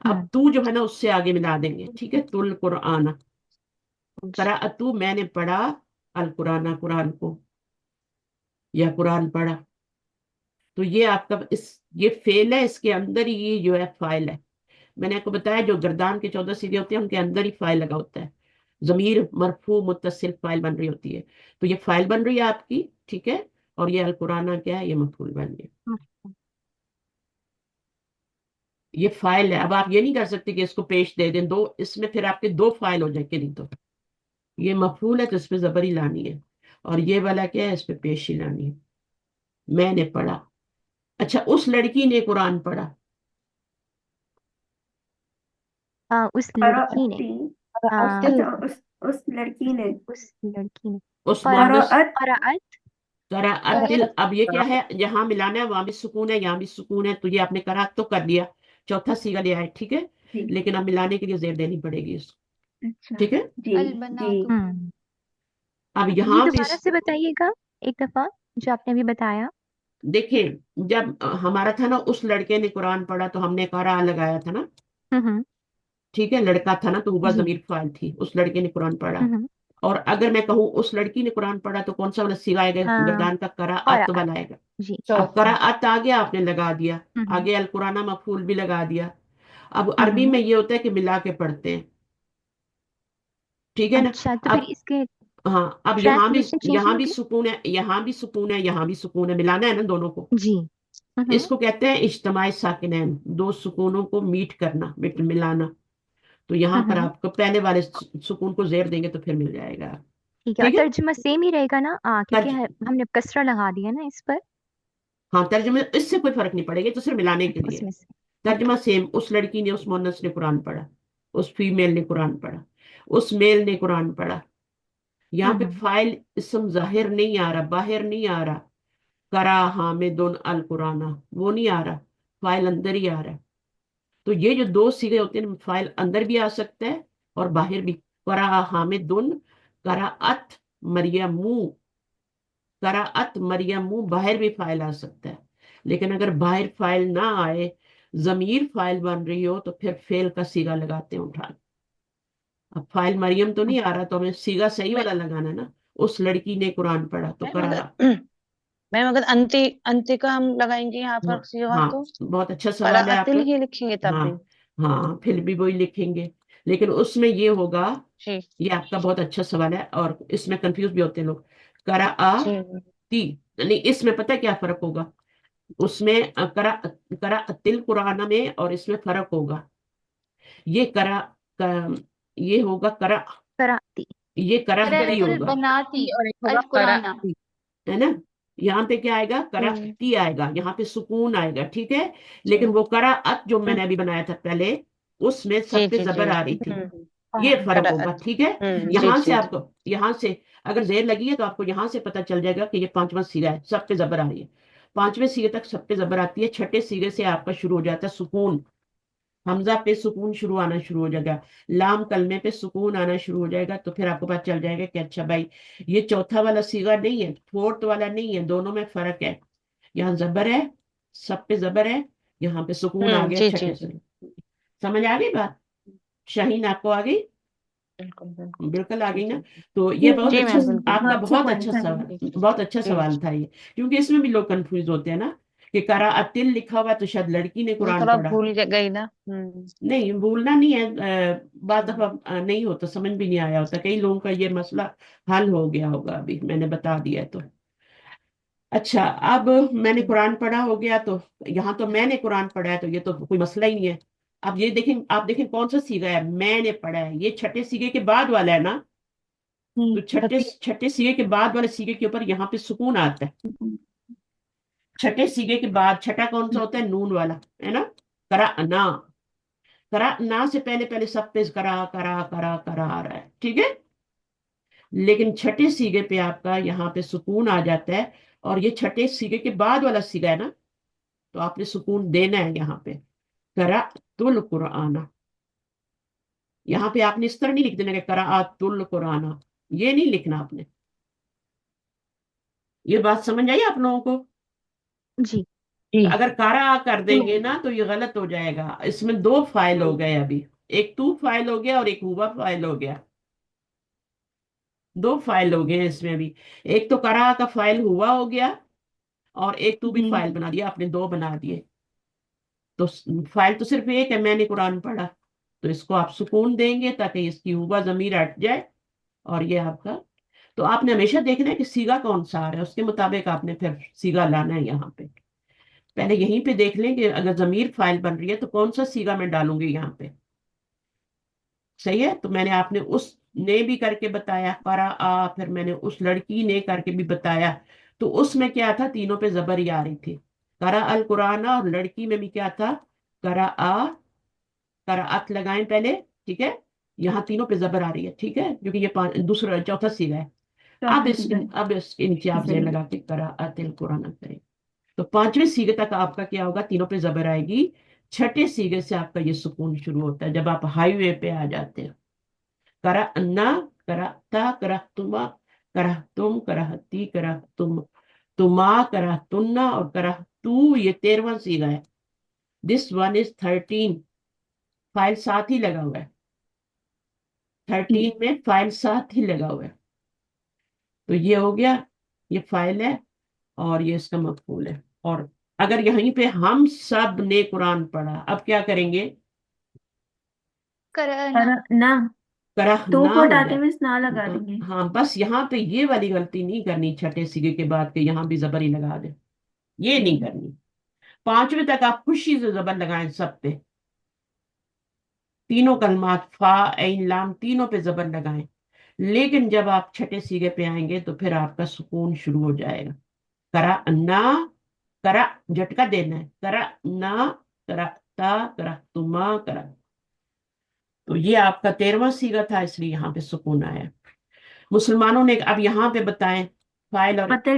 अब तू जो है ना उससे आगे मिला देंगे, ठीक है, तुल कुरान, करा तू मैंने पढ़ा अल कुरान, कुरान को, या कुरान पढ़ा। तो ये आपका ये फेल है, इसके अंदर ही ये जो है फाइल है। मैंने आपको बताया जो गर्दान के 14 सीगे होते हैं उनके अंदर ही फाइल लगा होता है, जमीर मरफू मुत्तसिल फाइल बन रही होती है। तो ये फाइल बन रही है आपकी, ठीक है। और ये अल कुराना क्या है? ये मफूल बन गया, ये फाइल है। अब आप ये नहीं कर सकते कि इसको पेश दे दें दो, इसमें फिर आपके दो फाइल हो जाएंगे, नहीं तो ये मफूल है तो इस पे जबर ही लानी है, और ये वाला क्या है? इस पे पेश ही लानी है। मैंने पढ़ा, अच्छा उस लड़की ने कुरान पढ़ा, उस लड़की ने उस लड़की ने उस लड़की ने उस मोहम्मद कराअत करातिल। अब ये क्या है? जहां मिलाना है वहां भी सुकून है, यहाँ भी सुकून है, तो ये आपने करा तो कर लिया, चौथा सीगा लिया है, ठीक है। लेकिन अब मिलाने के लिए जेर देनी पड़ेगी इसको, अच्छा ठीक है। अल बनातु अब ये यहाँ पे दोबारा से बताइएगा एक दफा जो आपने अभी बताया। देखिए, जब हमारा था ना उस लड़के ने कुरान पढ़ा तो हमने करा लगाया था ना, हम्म ठीक है, लड़का था ना तो हुआ जी जमीर फाइल थी, उस लड़के ने कुरान पढ़ा। हम्म और अगर मैं कहूँ उस लड़की ने कुरान पढ़ा तो कौन सा वाला सीगा आएगा? गर्दान का कराअत कराअत वाला आएगा। जी अब कराअत आ गया, आपने लगा दिया, हम्म आगे अल कुराना मफूल भी लगा दिया। अब अरबी हम्म में ये होता है कि मिला के पढ़ते हैं, ठीक है ना। अच्छा तो फिर अब इसके हाँ, अब ट्रांसलेशन चेंज यहाँ नहीं भी होगी। सुकून है, यहाँ भी सुकून है, यहाँ भी सुकून है, मिलाना है ना दोनों को। जी इसको कहते हैं इज्तिमाई साकिनैन, दो सुकूनों को मीट करना, मिलाना। तो यहाँ पर आपको पहले वाले सुकून को जेर देंगे तो फिर मिल जाएगा, ठीक है और ठीक है। तर्जुमा सेम ही रहेगा ना क्योंकि तर्ज हमने कसरा लगा दिया ना इस पर हाँ, तर्जुमे इससे कोई फर्क नहीं पड़ेगा, तो सिर्फ मिलाने के लिए। उसमें से ओके तर्जुमा सेम, उस लड़की ने, उस मोहनस ने कुरान पढ़ा, उस फीमेल ने कुरान पढ़ा, उस मेल ने कुरान पढ़ा। यहाँ पे फाइल इसम जाहिर नहीं आ रहा, बाहर नहीं आ रहा, करा हामिदुन अल कुराना वो नहीं आ रहा, फाइल अंदर ही आ रहा है। तो ये जो दो सीगे होते हैं, फाइल अंदर भी आ सकता है और बाहर भी। करा हामिदुन, कराअत मरियमू, कराअत मरियमू, बाहर भी फाइल आ सकता है। लेकिन अगर बाहर फाइल ना आए, जमीर फाइल बन रही हो, तो फिर फेल का सीगा लगाते हैं उठा। अब फाइल मरियम तो नहीं आ रहा, तो हमें सीगा सही वाला लगाना है ना, उस लड़की ने कुरान पढ़ा तो करा। मैम अगर अंत्य का हम लगाएंगे यहाँ पर सीगा हाँ, तो बहुत अच्छा सवाल है अतिल आपका। ही लिखेंगे तब हाँ भी। हाँ, फिर भी वही लिखेंगे, लेकिन उसमें ये होगा, जी ये आपका बहुत अच्छा सवाल है, और इसमें कंफ्यूज भी होते हैं लोग। करा आ जी ती, यानी इसमें पता है क्या फर्क होगा? उसमें करा तिल कुरान में और इसमें फर्क होगा। ये ये होगा करा, कराती ये कराहती होगा, बनाती और एक अल होगा कुराना कराती। है ना। यहाँ पे क्या आएगा? हम्म कराहती आएगा, यहाँ पे सुकून आएगा, ठीक है। जी लेकिन वो कराअत जो हम्म, मैंने अभी बनाया था पहले, उसमें जी सब पे जी जी जबर आ रही थी, हम्म ये फर्क होगा, कराअत ठीक है। जी यहाँ से जी आपको, यहाँ से अगर जेर लगी है तो आपको यहाँ से पता चल जाएगा कि ये पांचवा सीगा है, सब पे जबर आ रही है। पांचवें सीगे तक सब पे जबर आती है, छठे सीगे से आपका शुरू हो जाता है सुकून, हमजा पे सुकून शुरू आना शुरू हो जाएगा, लाम कलमे पे सुकून आना शुरू हो जाएगा। तो फिर आपको पता चल जाएगा कि अच्छा भाई, ये चौथा वाला सीगा नहीं है, फोर्थ वाला नहीं है, दोनों में फर्क है। यहाँ जबर है, सब पे जबर है, यहाँ पे सुकून आ गया जी जी छठे जी से। समझ आ गई बात? शाहीन आपको आ गई? बिल्कुल बिल्कुल बिल्कुल आ गई ना। तो ये बहुत जी अच्छा, मैम बिल्कुल आपका अच्छा बहुत पॉइंट अच्छा था सवाल, जी बहुत अच्छा जी सवाल था ये, क्योंकि इसमें भी लोग कंफ्यूज होते हैं ना, कि करा अतिल लिखा हुआ है, तो शायद लड़की ने मैं कुरान थोड़ा पढ़ा। भूल गई ना नहीं, भूलना नहीं है, बात दफा नहीं होता, समझ भी नहीं आया होता, कई लोगों का ये मसला हल हो गया होगा, अभी मैंने बता दिया है तो। अच्छा, अब मैंने कुरान पढ़ा हो गया, तो यहाँ तो मैंने कुरान पढ़ा है, तो ये तो कोई मसला ही नहीं है। अब ये देखें, आप देखें कौन सा सीगा है, मैंने पढ़ा है, ये छठे सीगे के बाद वाला है ना। तो छठे छठे सीगे के बाद वाले सीगे के ऊपर यहाँ पे सुकून आता है। छठे सीगे के बाद छठा कौन सा होता है, नून वाला, है ना। करा ना, करा ना से पहले पहले सब पे करा करा करा करा आ रहा है, ठीक है। लेकिन छठे सीगे पे आपका यहाँ पे सुकून आ जाता है, और ये छठे सीगे के बाद वाला सीगा है ना, तो आपने सुकून देना है यहाँ पे। करा तुल कुराना, यहाँ पे आपने इस तरह नहीं लिख देना कि करा तुल कुराना, ये नहीं लिखना आपने। ये बात समझ आई आप लोगों को। जी तो अगर करा कर देंगे ना तो ये गलत हो जाएगा। इसमें दो फाइल हो गए अभी, एक तू फाइल हो गया और एक हुआ फाइल हो गया। दो फाइल हो गए हैं इसमें भी। एक तो करा का फाइल हुआ हो गया, और एक तू भी फाइल बना दिया आपने, दो बना दिए। तो फाइल तो सिर्फ एक है, मैंने कुरान पढ़ा। तो इसको आप सुकून देंगे ताकि इसकी हुआ जमीर हट जाए, और ये आपका। तो आपने हमेशा देखना है कि सीगा कौन सा आ रहा है, उसके मुताबिक आपने फिर सीगा लाना है यहाँ पे। पहले यहीं पे देख लें कि अगर जमीर फाइल बन रही है तो कौन सा सीगा मैं डालूंगी यहाँ पे। सही है। तो मैंने आपने उस ने भी करके बताया करा आ, फिर मैंने उस लड़की ने करके भी बताया। तो उसमें क्या था, तीनों पे जबर ही आ रही थी। करा अल कुरान, और लड़की में भी क्या था, करा आ, कराअत लगाएं पहले, ठीक है। यहाँ तीनों पे जबर आ रही है, ठीक है, क्योंकि ये दूसरा चौथा सीगा है। अब इसके नीचे आप जेर लगा के कराअतिल कुरान करें। तो पांचवें सीगे तक आपका क्या होगा, तीनों पे जबर आएगी। छठे सीगे से आपका ये सुकून शुरू होता है, जब आप हाईवे पे आ जाते हैं। करा अन्ना, करा ता, करा तुमा, करा तुम, करा ती, करा तुमा, करा तुन्ना, और करा तू, ये 13वां सीगा है। दिस वन इज 13, फाइल साथ ही लगा हुआ है। 13 में फाइल साथ ही लगा हुआ है। तो ये हो गया, ये फाइल है, और ये इसका मफूल है। और अगर यहीं पे हम सब ने कुरान पढ़ा, अब क्या करेंगे, करना ना, करहना तो को हो हटा के जाए। मिस ना लगा देंगे। हाँ, बस यहाँ पे ये वाली गलती नहीं करनी, छठे सिगे के बाद के यहाँ भी जबर ही लगा दे, ये नहीं करनी। पांचवे तक आप खुशी से जबर लगाएं सब पे, तीनों कलमात फा ऐन लाम तीनों पे जबर लगाएं। लेकिन जब आप छठे सीगे पे आएंगे तो फिर आपका सुकून शुरू हो जाएगा। करा ना, करा झटका देना है, करा ना, करा ता, करा तुमा, करा। तो ये आपका 13वां सीगा था, इसलिए यहाँ पे सुकून आया। मुसलमानों ने, अब यहाँ पे बताएं फाइल और कत्ल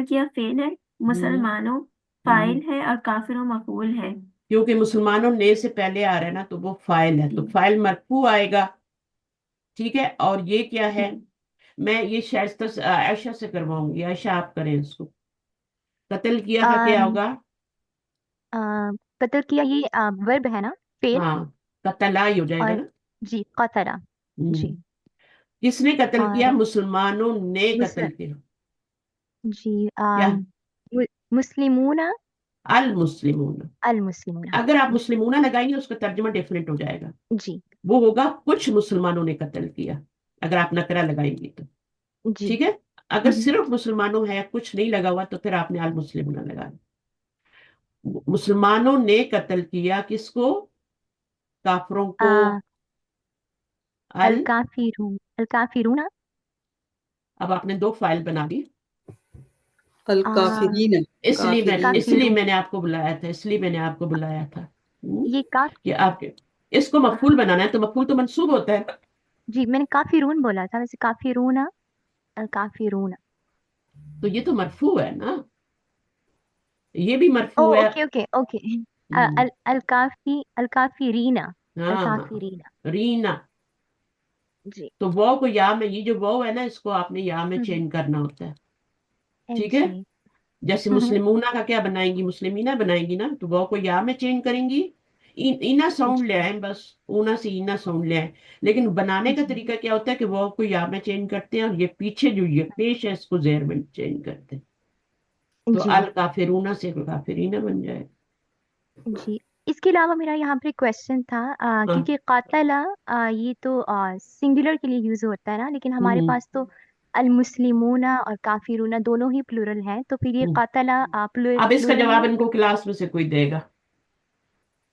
किया फेल है, मुसलमानों फाइल है, और काफिरों मफूल है। क्योंकि मुसलमानों ने से पहले आ रहा है ना, तो वो फाइल है, तो फाइल मरफू आएगा, ठीक है। और ये क्या है, मैं ये शायद आयशा से करवाऊंगी, आयशा आप करें इसको। कत्ल किया का क्या होगा, कत्ल किया, ये वर्ब है ना, फेल। हाँ, कतला ही हो जाएगा और ना। जी कतला, हम्म। जी। किसने कत्ल किया, और मुसलमानों ने कत्ल मुसल किया। जी क्या, मुस्लिमूना, अल मुस्लिमून। अल मुस्लिमूना। अगर आप मुस्लिमूना लगाएंगे उसका तर्जुमा डिफरेंट हो जाएगा, जी वो होगा कुछ मुसलमानों ने कत्ल किया, अगर आप नकरा लगाएंगे तो, जी। ठीक है। अगर सिर्फ मुसलमानों है, कुछ नहीं लगा हुआ, तो फिर आपने अल मुस्लिमूना लगाना। मुसलमानों ने कत्ल किया किसको, काफरों को। आ, अल, अल काफिरूना। अब आपने दो फाइल बना दी, अल आ, काफिरीन, इसलिए काफिरून, मैंने आपको बुलाया था, इसलिए मैंने आपको बुलाया था। ये काफ कि आपके इसको मफूल बनाना है, तो मफूल तो मंसूब होता है। जी, मैंने काफिरून बोला था, वैसे काफिरूना, अल काफिरूना। तो ये तो मरफू है ना, ये भी ओ, मरफू है। Okay okay okay. हम्म, अल काफिरीना, अल हाँ हाँ, काफिरीना। रीना। जी। तो वाव को या में, ये जो वाव है ना, इसको आपने या में हम्म, चेंज करना होता है, ठीक है। जी। जैसे हम्म, मुस्लिमूना का क्या बनाएंगी, मुस्लिमीना बनाएंगी ना, तो वाव को या में चेंज करेंगी। इना साउंड जी ले आए बस, ऊना से इना साउंड ले आए। लेकिन बनाने का जी तरीका क्या होता है कि वाव को या में चेंज करते हैं, और ये पीछे जो ये पेश है इसको जेर में चेंज करते हैं। तो जी अल काफिरूना से काफिरीना बन जाए। जी। इसके अलावा मेरा यहाँ पे क्वेश्चन था, हाँ। क्योंकि कातला ये तो सिंगुलर के लिए यूज होता है ना, लेकिन हमारे हम्म पास तो المسلمون اور کافرون دونوں ہی پلورل ہیں، تو پھر یہ قتلا اب اس کا جواب ان کو کلاس میں سے کوئی دے گا،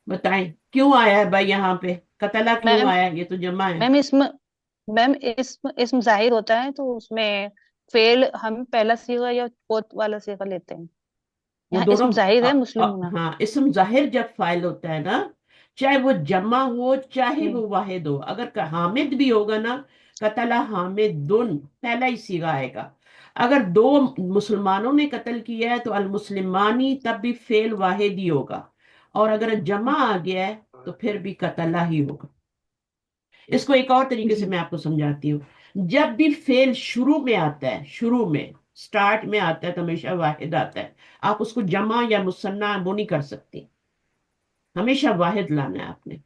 بتائیں کیوں آیا ہے بھائی یہاں پہ قتلہ کیوں میم آیا ہے؟ یہ تو جمع ہے. میم میم اسم ظاہر ہوتا ہے تو اس میں فعل ہم پہلا صیغہ یا فورتھ والا صیغہ لیتے ہیں. وہ یہاں دونوں اسم ظاہر ہے مسلمون. ہاں اسم ظاہر جب فائل ہوتا ہے نا، چاہے وہ جمع ہو چاہے جی وہ واحد ہو، اگر حامد بھی ہوگا نا، قتل حامدن پہلا ہی صیغہ آئے گا. اگر دو مسلمانوں نے قتل کیا ہے تو المسلمانی تب بھی فعل واحد ہی ہوگا، اور اگر جمع آ گیا ہے تو پھر بھی قتلہ ہی ہوگا. اس کو ایک اور طریقے سے جی میں آپ کو سمجھاتی ہوں. جب بھی فعل شروع میں آتا ہے، شروع میں سٹارٹ میں آتا ہے تو ہمیشہ واحد آتا ہے. آپ اس کو جمع یا مثنیٰ وہ نہیں کر سکتی، ہمیشہ واحد لانا ہے آپ نے.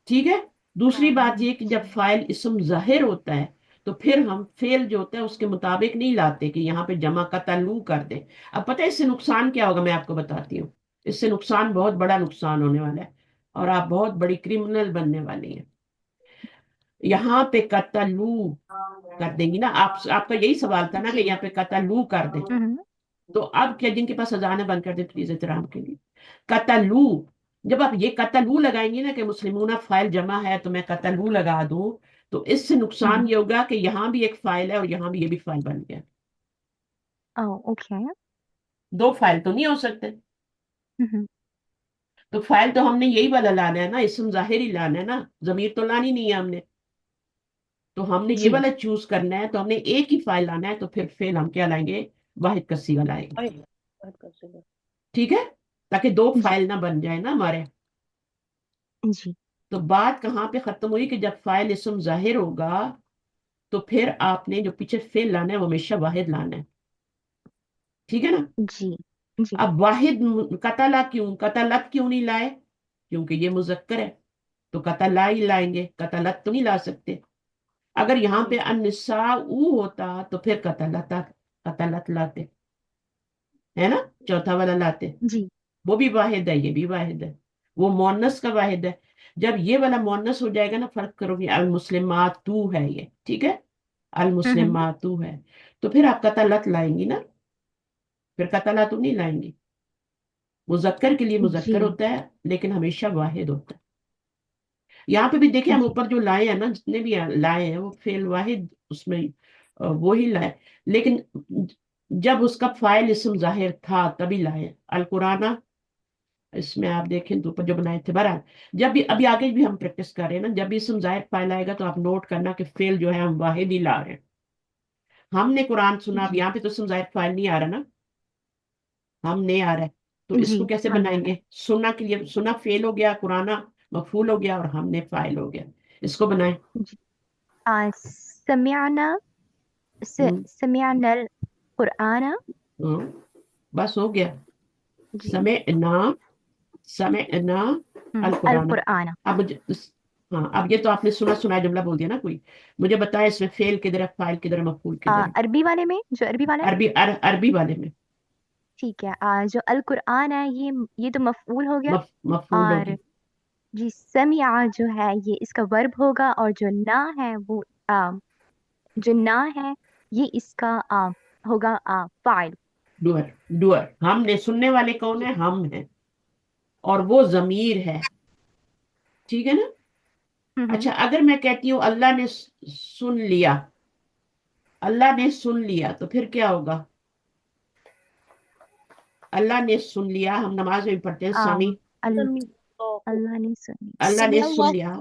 ٹھیک ہے. دوسری بات یہ کہ جب فاعل اسم ظاہر ہوتا ہے تو پھر ہم فعل جو ہوتا ہے اس کے مطابق نہیں لاتے کہ یہاں پہ جمع قتلو کر دیں. اب پتہ ہے اس سے نقصان کیا ہوگا، میں آپ کو بتاتی ہوں. اس سے نقصان، بہت بڑا نقصان ہونے والا ہے، اور آپ بہت بڑی کرمنل بننے والی ہیں. یہاں پہ قتلو کر دیں گی نا، آپ کا یہی سوال تھا نا کہ جی یہاں پہ قتلو کر دیں. ہوں تو اب کیا، جن کے پاس اذانیں بند کر دیں پلیز احترام کے لیے. قتلو، جب آپ یہ قتلو لگائیں گے نا کہ مسلمون فائل جمع ہے تو میں قتلو لگا دوں، تو اس سے نقصان یہ ہوگا کہ یہاں بھی ایک فائل ہے اور یہاں بھی یہ بھی فائل بن گیا. اوکے دو فائل تو نہیں ہو سکتے. تو فائل تو ہم نے یہی والا لانا ہے نا، اسم ظاہر ہی لانا ہے نا، ضمیر تو لانی نہیں ہے ہم نے. تو ہم نے یہ جی والا چوز کرنا ہے، تو ہم نے ایک ہی فائل لانا ہے. تو پھر فعل ہم کیا لائیں گے؟ واحد کا صیغہ لائیں گے. ٹھیک ہے، تاکہ دو جی فائل نہ بن جائے نا ہمارے. جی تو بات کہاں پہ ختم ہوئی کہ جب فائل اسم ظاہر ہوگا تو پھر آپ نے جو پیچھے فعل لانا ہے وہ ہمیشہ واحد لانا ہے. ٹھیک ہے نا. جی جی اب واحد قتلہ کیوں، قتلت کیوں نہیں لائے؟ کیونکہ یہ مذکر ہے تو قتلہ ہی لائیں گے، قتلت تو نہیں لا سکتے. اگر یہاں پہ النساء ہوتا تو پھر قتلت لاتے، ہے نا، چوتھا والا لاتے. جی وہ بھی واحد ہے، یہ بھی واحد ہے، وہ مونس کا واحد ہے. جب یہ والا مونس ہو جائے گا نا، فرق کرو گے، المسلمات ہے یہ، ٹھیک ہے، المسلمات ہے، تو پھر آپ قتلت لائیں گی نا، پھر قتلہ تو نہیں لائیں گی. مذکر کے لیے جی مذکر ہوتا ہے لیکن ہمیشہ واحد ہوتا ہے. یہاں پہ بھی دیکھیں ہم جی اوپر جو لائے ہیں نا، جتنے بھی لائے ہیں وہ فعل واحد اس میں وہی لائے، لیکن جب اس کا فاعل اسم ظاہر تھا تبھی لائے. القرآن، اس میں آپ دیکھیں تو اوپر جو بنائے تھے. بہرحال جب بھی ابھی آگے بھی ہم پریکٹس کر رہے ہیں نا، جب بھی اسم ظاہر فاعل آئے گا تو آپ نوٹ کرنا کہ فعل جو ہے ہم واحد ہی لا رہے ہیں. ہم نے قرآن سنا، اب جی یہاں پہ تو اسم ظاہر فاعل نہیں آ رہا نا، ہم نہیں آ رہا ہے، تو اس جی کو کیسے ہمیں بنائیں آنا گے؟ سنا کے لیے سنا فعل ہو گیا، قرآن مفعول ہو گیا، اور ہم نے فاعل ہو گیا. اس کو بنائیں. جی سمعنا ہوں، سمعنا القرآن. ہاں، بس ہو گیا. جی سمعنا، سمعنا القرآن. القرآن. اب ہاں، اب یہ تو آپ نے سنا سنا جملہ بول دیا نا کوئی. مجھے بتائیں اس میں فعل کدھر ہے، فاعل کدھر ہے، مفعول کدھر ہے؟ عربی والے میں، جو عربی والا ہے. عربی والے میں ٹھیک ہے. جو القرآن ہے یہ تو مفعول ہو گیا. مفعول اور ہوگی. جی سمع جو ہے یہ اس کا ورب ہوگا، اور جو نہ ہے وہ جو نہ ہے یہ اس کا ہوگا فاعل. Doer, doer. ہم نے سننے والے کون جی ہیں؟ ہم ہیں، اور وہ ضمیر ہے. ٹھیک ہے نا. اچھا، اگر میں کہتی ہوں اللہ نے سن لیا، اللہ نے سن لیا، تو پھر کیا ہوگا؟ اللہ نے سن لیا، ہم نماز میں بھی پڑھتے ہیں آم، سمی، ال- سمع اللہ نے سنی. اللہ نے سمع سن اللہ، لیا.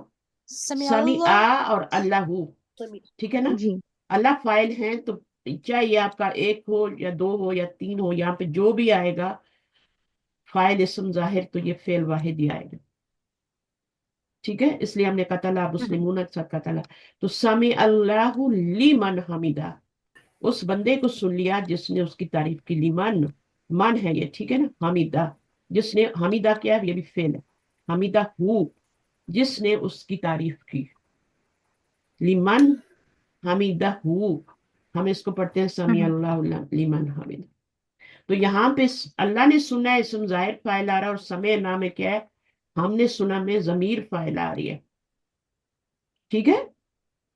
سمع سمی اللہ، اور اللہ، سمع. ٹھیک ہے نا. جی اللہ فائل ہیں تو چاہے یہ آپ کا ایک ہو یا دو ہو یا تین ہو، یہاں پہ جو بھی آئے گا فائل اسم ظاہر تو یہ فعل واحد ہی آئے گا. ٹھیک ہے، اس لیے ہم نے قتلہ مسلمون کے ساتھ قتلہ. تو سمی اللہ لیمن حمیدہ، اس بندے کو سن لیا جس نے اس کی تعریف کی. لیمن من ہے یہ، ٹھیک ہے نا. حمیدہ، جس نے، حمیدہ کیا ہے، یہ بھی فعل ہے. حمیدہ ہو، جس نے اس کی تعریف کی. لیمن حمیدہ ہو، ہم اس کو پڑھتے ہیں سمی اللہ لیمن حمیدہ. تو یہاں پہ اللہ نے سنا ہے اسم ظاہر فاعل آ رہا ہے، اور سمع نام میں کیا ہے، ہم نے سنا میں ضمیر فاعل آ رہی ہے. ٹھیک ہے.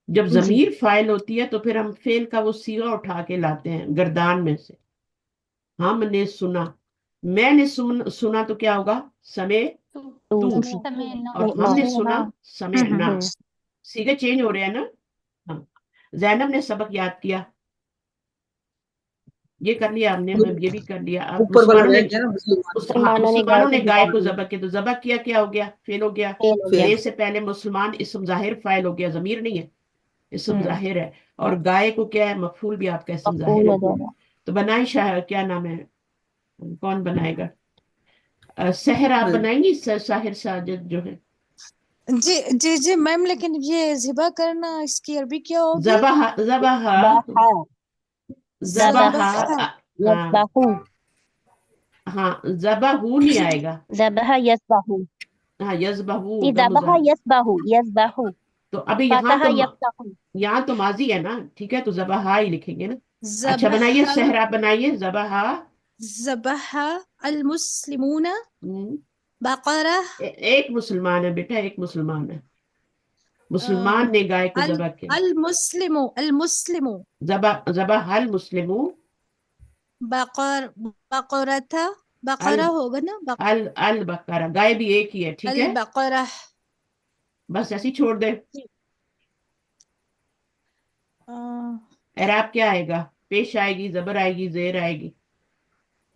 जब जी जमीर फाइल होती है तो फिर हम फेल का वो सीगा उठा के लाते हैं गर्दान में से। हमने सुना, मैंने सुना तो क्या होगा, समय तू, जी और हमने सुना समय ना। सीगे चेंज हो रहे हैं ना। हाँ, जैनब ने सबक याद किया, ये कर लिया हमने, ये भी कर लिया। अब ऊपर वाला मुसलमानों ने रह गया ना मुसलमान। मुसलमानों ने गाय को ज़बह किया, तो ज़बह किया क्या हो गया, फेल हो गया। फेल। ले से पहले मुसलमान इस्म जाहिर फाइल हो गया, जमीर नहीं है, इस्म जाहिर है। और गाय को क्या है, मफूल भी आपका इस्म जाहिर है। तो बनाए शाह, क्या नाम है, कौन बनाएगा? सहर आप बनाएंगी, साहिर साजिद जो है। जी जी जी मैम, लेकिन ये ज़िबा करना इसकी अरबी क्या होगी? ज़बह, ज़बह, ज़बह, हाँ हाँ, ज़बहू नहीं आएगा। हाँ, यज़बहू होगा मुज़ाहर। तो अभी यहाँ तो माजी है ना, ठीक है, तो ज़बहा ही लिखेंगे ना। अच्छा बनाइए, ज़बह सहरा बनाइए, ज़बहा। ज़बह अल मुस्लिमूना हम्म, बकरा एक मुसलमान है बेटा, एक मुसलमान है, मुसलमान ने गाय को अल ज़बह किया। अल मुस्लिमू ज़बह हल मुस्लिमू, बकर बकरता अल बकरा होगा ना, अल अल बकरा, गाय भी एक ही है, ठीक अल है, बकरा। बस ऐसे ही छोड़ दे। अ, एराब क्या आएगा, पेश आएगी, जबर आएगी, जेर आएगी।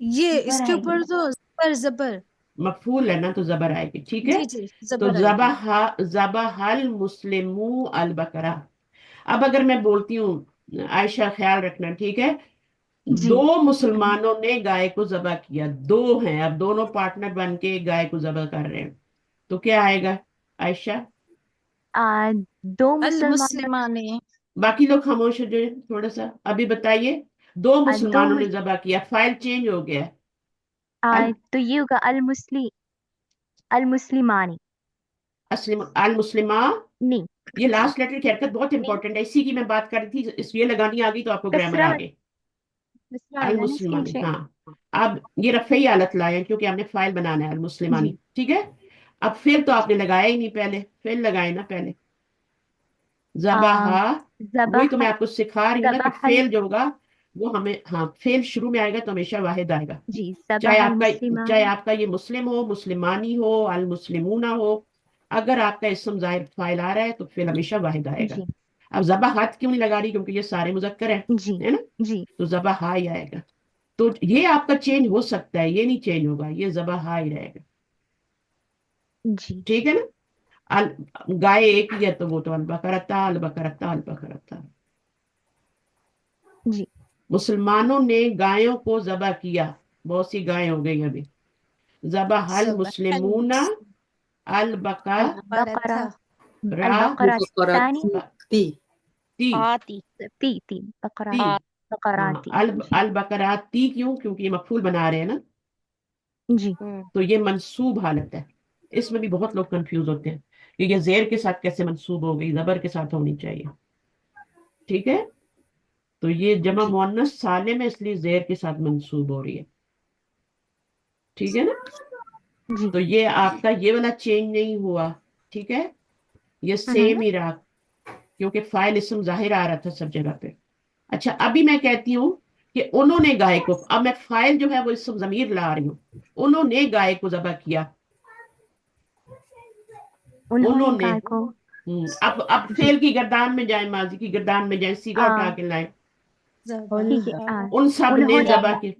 ये इसके ऊपर तो जबर जबर मफूल है ना, तो जबर आएगी, ठीक है। जी जी तो जबर आएगी। ज़बहल मुस्लिमू अल बकरा। अब अगर मैं बोलती हूँ, आयशा ख्याल रखना, ठीक है, जी दो मुसलमानों ने गाय को ज़बह किया, दो हैं, अब दोनों पार्टनर बन के गाय को ज़बह कर रहे हैं, तो क्या आएगा आयशा? दो अल मुसलमान मुस्लिमाने बाकी लोग खामोश हो जाए थोड़ा सा, अभी बताइए। दो दो मुसलमानों ने ज़बह किया, फाइल चेंज हो गया है। अल तो ये होगा अल मुस्लिमानी अल मुस्लिमा, नहीं, ये लास्ट लेटर की हरकत बहुत इंपॉर्टेंट है, इसी की मैं बात कर रही थी, इस ये लगानी आ गई तो आपको ग्रामर आ गई। कसरा अल आएगा ना इसके मुसलमानी, नीचे। हाँ। अब ये रफ़ई हालत लाए हैं क्योंकि हमने फाइल बनाना है, अल मुस्लिमानी, जी ठीक है। अब फिर तो आपने लगाया ही नहीं, पहले फिर लगाए ना पहले। आ, ज़बहा, वही तो मैं ज़बह आपको सिखा रही हूँ ना कि ज़बहल फेल जो होगा वो हमें, हाँ, फेल शुरू में आएगा तो हमेशा वाहिद आएगा। जी चाहे ज़बहल आपका चाहे मुस्लिमान आपका ये मुस्लिम हो, मुस्लिमानी हो, अल मुस्लिमूना हो, अगर आपका इस्म जाहिर फाइल आ रहा है तो फिर हमेशा वाहिद आएगा। जी अब ज़बाहात क्यों नहीं लगा रही, क्योंकि ये सारे मुज़क्कर जी है ना, जी तो ज़बाहा ही आएगा। तो ये आपका चेंज हो सकता है, ये नहीं चेंज होगा, ये ज़बाहा ही रहेगा, जी ठीक है ना। अल गाय एक ही है तो वो तो अल बकरता, अल बकरता, अल बकरता। जी मुसलमानों ने गायों को ज़बह किया, बहुत सी गायें हो गई अभी। ज़बह अल जबर अल मुस्लिमूना अल अल बकरा बकरा अल बकरा तानी बकराती। ती ती बकरा ती हाँ, बकराती अल बकराती, क्यों, क्योंकि ये मफूल बना रहे हैं ना, जी तो ये मंसूब हालत है। इसमें भी बहुत लोग कंफ्यूज होते हैं कि ये जेर के साथ कैसे मंसूब हो गई, जबर के साथ होनी चाहिए, ठीक है। तो ये जमा जी मुअन्नस सालिम है, इसलिए जेर के साथ मंसूब हो रही है, ठीक है ना। जी तो ये आपका ये वाला चेंज नहीं हुआ, ठीक है, ये सेम ही रहा, क्योंकि फाइल इसम जाहिर आ रहा था सब जगह पे। अच्छा, अभी मैं कहती हूँ कि उन्होंने गाय को, अब मैं फाइल जो है वो इसम जमीर ला रही हूँ, उन्होंने गाय को ज़बह किया, उन्होंने उन्होंने। गाय को अब जी फेल की गर्दान में जाए, माजी की गर्दान में जाए, सीगा उठा आ, के लाए, ठीक है उन सब ने उन्होंने ज़बह की,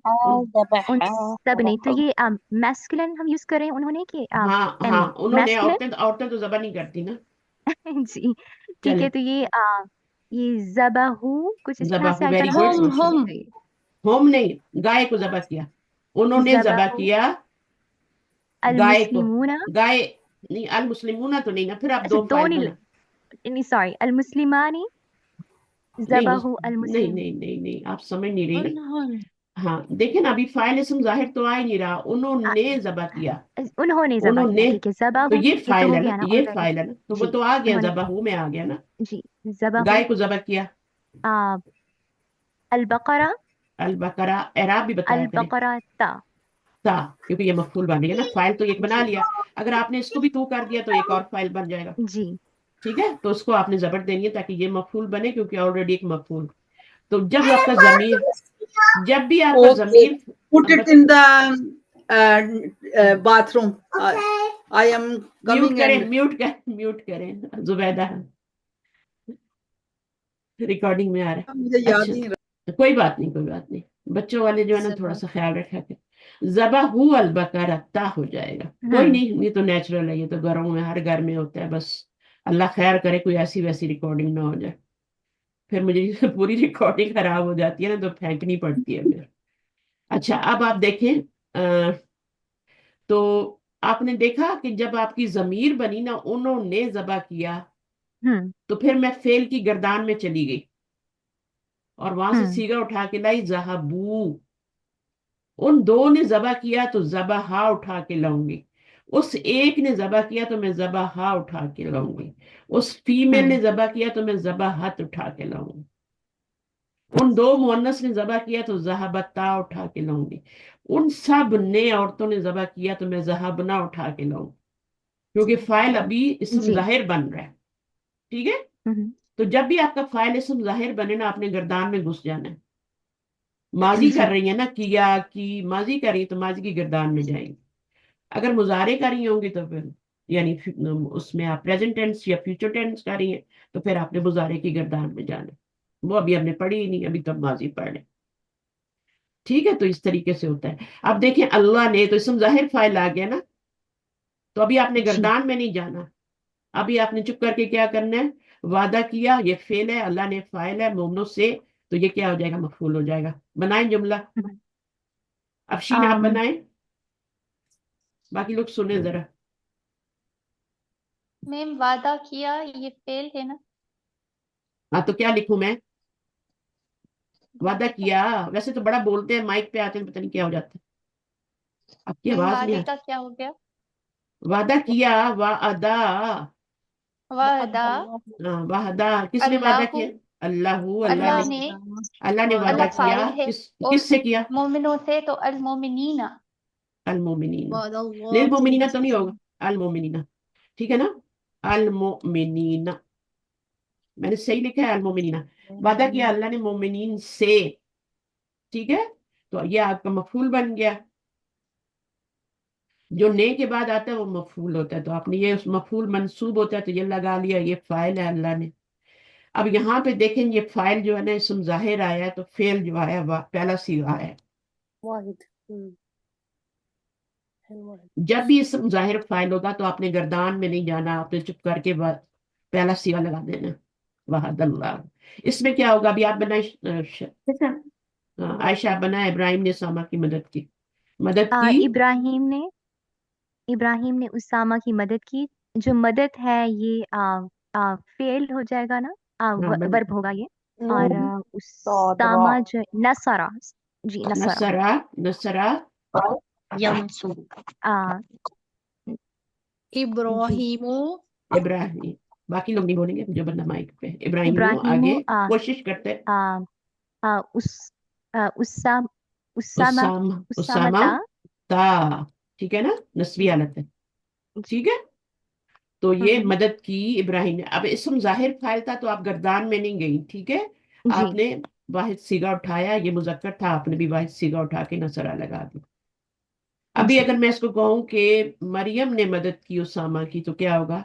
उन सब नहीं, तो ये मैस्कुलिन हम यूज करें उन्होंने कि हाँ हाँ, फेमिनिन उन्होंने, मैस्कुलिन औरतें तो ज़बह नहीं करती ना। जी ठीक चले, है, तो ये ज़बहू कुछ इस तरह से ज़बह, आएगा वेरी ना गुड। हम हम जी होम नहीं, गाय को ज़बह किया, उन्होंने ज़बह ज़बहू किया अल गाय को। मुस्लिमूना गाय नहीं, अल मुस्लिमूना तो नहीं ना, फिर आप अच्छा दो दो फाइल नहीं बना। नहीं सॉरी अल मुस्लिमानी नहीं ज़बहू अल नहीं मुस्लिम नहीं नहीं नहीं, आप समझ नहीं रही ना। उन्होंने हाँ, देखिए ना, अभी फाइल इसम जाहिर तो आ ही नहीं रहा, उन्होंने ज़बह किया, उन्होंने ज़बह किया, उन्होंने, ठीक है तो ज़बहू ये ये तो फाइल हो है ना, गया ना ये ऑलरेडी फाइल है ना, तो वो जी तो आ गया, उन्होंने ज़बहू में आ गया ना। जी ज़बहू गाय को ज़बह किया, अल बकरा अल बकरा, एराब भी बताया अल करें, बकरा ता था, क्योंकि ये मफूल बन गया ना, फाइल तो एक बना जी लिया, अगर आपने इसको भी तू कर दिया तो एक और फाइल बन जाएगा। जी ٹھیک ہے، تو اس کو آپ نے زبر دینی ہے تاکہ یہ مفعول بنے، کیونکہ آلریڈی ایک مفعول. تو جب آپ کا ضمیر، جب بھی آپ کا Okay, ضمیر put it in the bathroom. I am mute coming کریں، and میوٹ کریں زبیدہ، ریکارڈنگ میں آ رہا مجھے ہے. یاد اچھا نہیں رہا. کوئی بات نہیں، کوئی بات نہیں، بچوں والے جو ہے نا تھوڑا سا خیال رکھا کہ ذبح البقرہ تا ہو جائے گا. کوئی نہیں، یہ تو نیچرل ہے، یہ تو گھروں میں ہر گھر میں ہوتا ہے. بس اللہ خیر کرے کوئی ایسی ویسی ریکارڈنگ نہ ہو جائے، پھر مجھے پوری ریکارڈنگ خراب ہو جاتی ہے نا تو پھینکنی پڑتی ہے پھر. اچھا اب آپ دیکھیں تو آپ نے دیکھا کہ جب آپ کی ضمیر بنی نا انہوں نے ذبح کیا، تو پھر میں فعل کی گردان میں چلی گئی اور وہاں سے سیگا اٹھا کے لائی ذہبو. ان دو نے ذبح کیا تو ذبح اٹھا کے لاؤں گی. اس ایک نے ذبح کیا تو میں ذبح اٹھا کے لاؤں گی. اس فیمیل نے ذبح کیا تو میں ذبح اٹھا کے لاؤں گی. ان دو مؤنث نے ذبح کیا تو ذہبتا اٹھا کے لاؤں گی. ان سب نے عورتوں نے ذبح کیا تو میں ذہبنا اٹھا کے لاؤں، کیونکہ فاعل ابھی اسم جی. ظاہر بن رہا ہے. ٹھیک ہے، تو جب بھی آپ کا فاعل اسم ظاہر بنے نا، آپ نے گردان میں گھس جانا ہے. ماضی کر رہی ہیں نا، کیا کی ماضی کر رہی ہے تو ماضی کی گردان میں جائیں گے. اگر مضارع کر رہی ہوں گی تو پھر یعنی اس میں آپ پریزنٹ ٹینس یا فیوچر ٹینس کر رہی ہیں تو پھر آپ نے مضارع کی گردان میں جانا ہے. وہ ابھی ہم نے پڑھی ہی نہیں، ابھی تب ماضی پڑھ لیں. ٹھیک ہے، تو اس طریقے سے ہوتا ہے. اب دیکھیں اللہ نے تو اسم ظاہر فاعل آ گیا نا، تو ابھی آپ نے گردان میں نہیں جانا. ابھی آپ نے چپ کر کے کیا کرنا ہے، وعدہ کیا، یہ فعل ہے، اللہ نے فاعل ہے مومنوں سے، تو یہ کیا ہو جائے گا، مفعول ہو جائے گا. بنائیں جملہ. افشین آپ بنائیں، باقی لوگ سنیں ذرا. میم وعدہ کیا یہ فعل ہے نا؟ ہاں تو کیا لکھوں میں، وعدہ کیا. ویسے تو بڑا بولتے ہیں، مائک پہ آتے ہیں پتہ نہیں کیا ہو جاتا ہے، آپ کی میم آواز نہیں وعدے آتی. کا کیا ہو گیا؟ وعدہ کیا، وعدہ. وعدہ وعدہ کس نے وعدہ اللہ کیا، اللہ. اللہ اللہ نے، نے، اللہ نے وعدہ اللہ کیا. فاعل ہے کس اور کس سے کیا، مومنوں سے تو المومنین. المومنین. وعد للمومنین اللہ تو نہیں ہوگا، المومنین. ٹھیک ہے نا، المومنین. میں نے صحیح لکھا ہے المومنین. وعدہ کیا اللہ نے مومنین سے. ٹھیک ہے، تو یہ آپ کا مفعول بن گیا. جو نے کے بعد آتا ہے وہ مفعول ہوتا ہے، تو آپ نے یہ اس مفعول منصوب ہوتا ہے تو یہ لگا لیا، یہ فاعل ہے اللہ نے. اب یہاں پہ دیکھیں یہ فاعل جو ہے نا اسم ظاہر آیا ہے، تو فعل جو آیا ہے پہلا صیغہ ہے. واحد. واحد. جب بھی اسم ظاہر فاعل ہوگا تو آپ نے گردان میں نہیں جانا، آپ نے چپ کر کے پہلا صیغہ لگا دینا، وحد اللہ. اس میں کیا ہوگا، ابھی آپ بنائیں عائشہ، آپ بنائیں ابراہیم نے ساما کی مدد کی. مدد کی، ابراہیم نے اسامہ کی مدد کی. جو مدد ہے یہ فعل ہو جائے گا نا، ہاں ورب ہوگا یہ. اور اسامہ جو نصرہ، جی نصرہ نصرہ، نصرہ ینصر. جی. ابراہیم. ابراہیم. باقی لوگ نہیں بولیں گے جو بندہ مائک پہ. ابراہیم ابراہیم آگے کوشش کرتے. اسامہ اسامہ، اسامہ اسامتا. تا. ٹھیک ہے نا، نسبی حالت ہے. ٹھیک ہے، تو یہ مدد کی ابراہیم نے. اب اسم ظاہر فاعل تھا تو آپ گردان میں نہیں گئی. ٹھیک ہے، آپ جی. نے واحد صیغہ اٹھایا، یہ مذکر تھا، آپ نے بھی واحد صیغہ اٹھا کے نصرہ لگا دی. ابھی جی. اگر میں اس کو کہوں کہ مریم نے مدد کی اسامہ کی تو کیا ہوگا،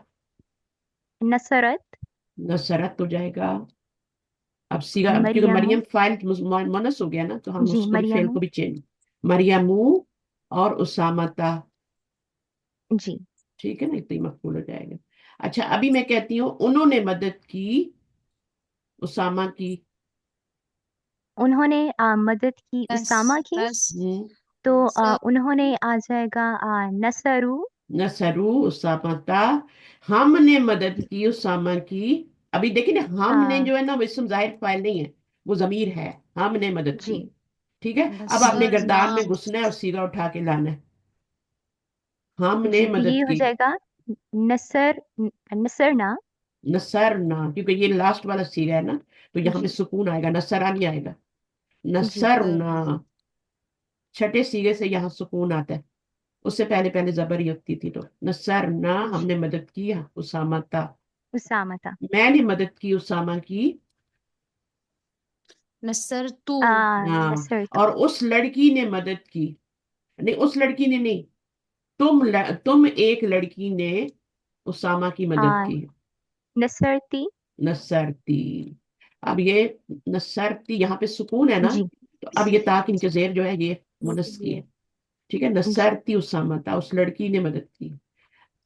نصرت. نصرت ہو جائے گا. اب صیغہ، کیونکہ مریم. مریم فاعل مونس ہو گیا نا، تو ہم جی اس کو بھی فعل مریم. کو بھی چینج. مریم اور اسامہ تا. جی. ٹھیک ہے نا، اتنی مقبول ہو جائے گا. اچھا ابھی میں کہتی ہوں انہوں نے مدد کی اسامہ کی. انہوں نے مدد کی اسامہ کی، تو انہوں نے آ جائے گا نصرو. نصرو اسامہ تا. ہم نے مدد کی اسامہ کی. ابھی دیکھیں نا، ہم نے جو ہے نا وہ اسم ظاہر فاعل نہیں ہے، وہ ضمیر ہے. ہم نے مدد جی. کی. ٹھیک ہے، اب آپ نے گردان میں گھسنا ہے اور سیدھا اٹھا کے لانا ہے. ہم نے جی تو مدد یہ ہو کی. جائے گا نصرنا. نصرنا، کیونکہ یہ لاسٹ والا سیغہ ہے نا، تو یہاں پہ جی. سکون آئے گا، نصرہ نہیں آئے گا. جی. نصرنا، چھٹے سیغے سے یہاں سکون آتا ہے، اس سے پہلے پہلے زبر ہی ہوتی تھی. تو نصرنا، ہم نے مدد کی اسامہ تا. उसामा था मैंने मदद की उसामा की। नसर तू हाँ, नसर और उस लड़की ने मदद की। नहीं, उस लड़की ने नहीं, तुम एक लड़की ने उसामा की मदद की। नसरती नसरती। अब ये नसरती यहाँ पे सुकून है ना, जी तो अब ये ता की नीचे जेर जो है ये मुनस की है। ठीक है, जी नसरती उसामा था, उस लड़की ने मदद की।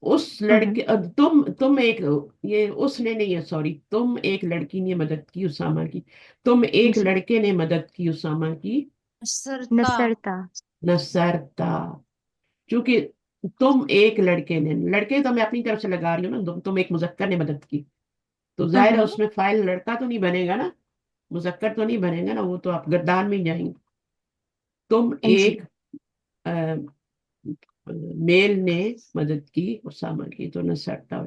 उस हम्म लड़के तुम एक, ये उसने नहीं है, सॉरी, तुम एक लड़की ने मदद की उसामा की। तुम एक जी लड़के ने मदद की उसामा की। नसरता नसरता नसरता। क्योंकि तुम एक लड़के ने, लड़के तो मैं अपनी तरफ से लगा रही हूँ ना, तुम एक मुजक्कर ने मदद की, तो जाहिर है हम्म उसमें फाइल लड़का तो नहीं बनेगा ना, मुजक्कर तो नहीं बनेगा ना, वो तो आप गर्दान में ही जाएंगे। तुम जी एक मेल ने मदद की उसामा की, तो नसरता।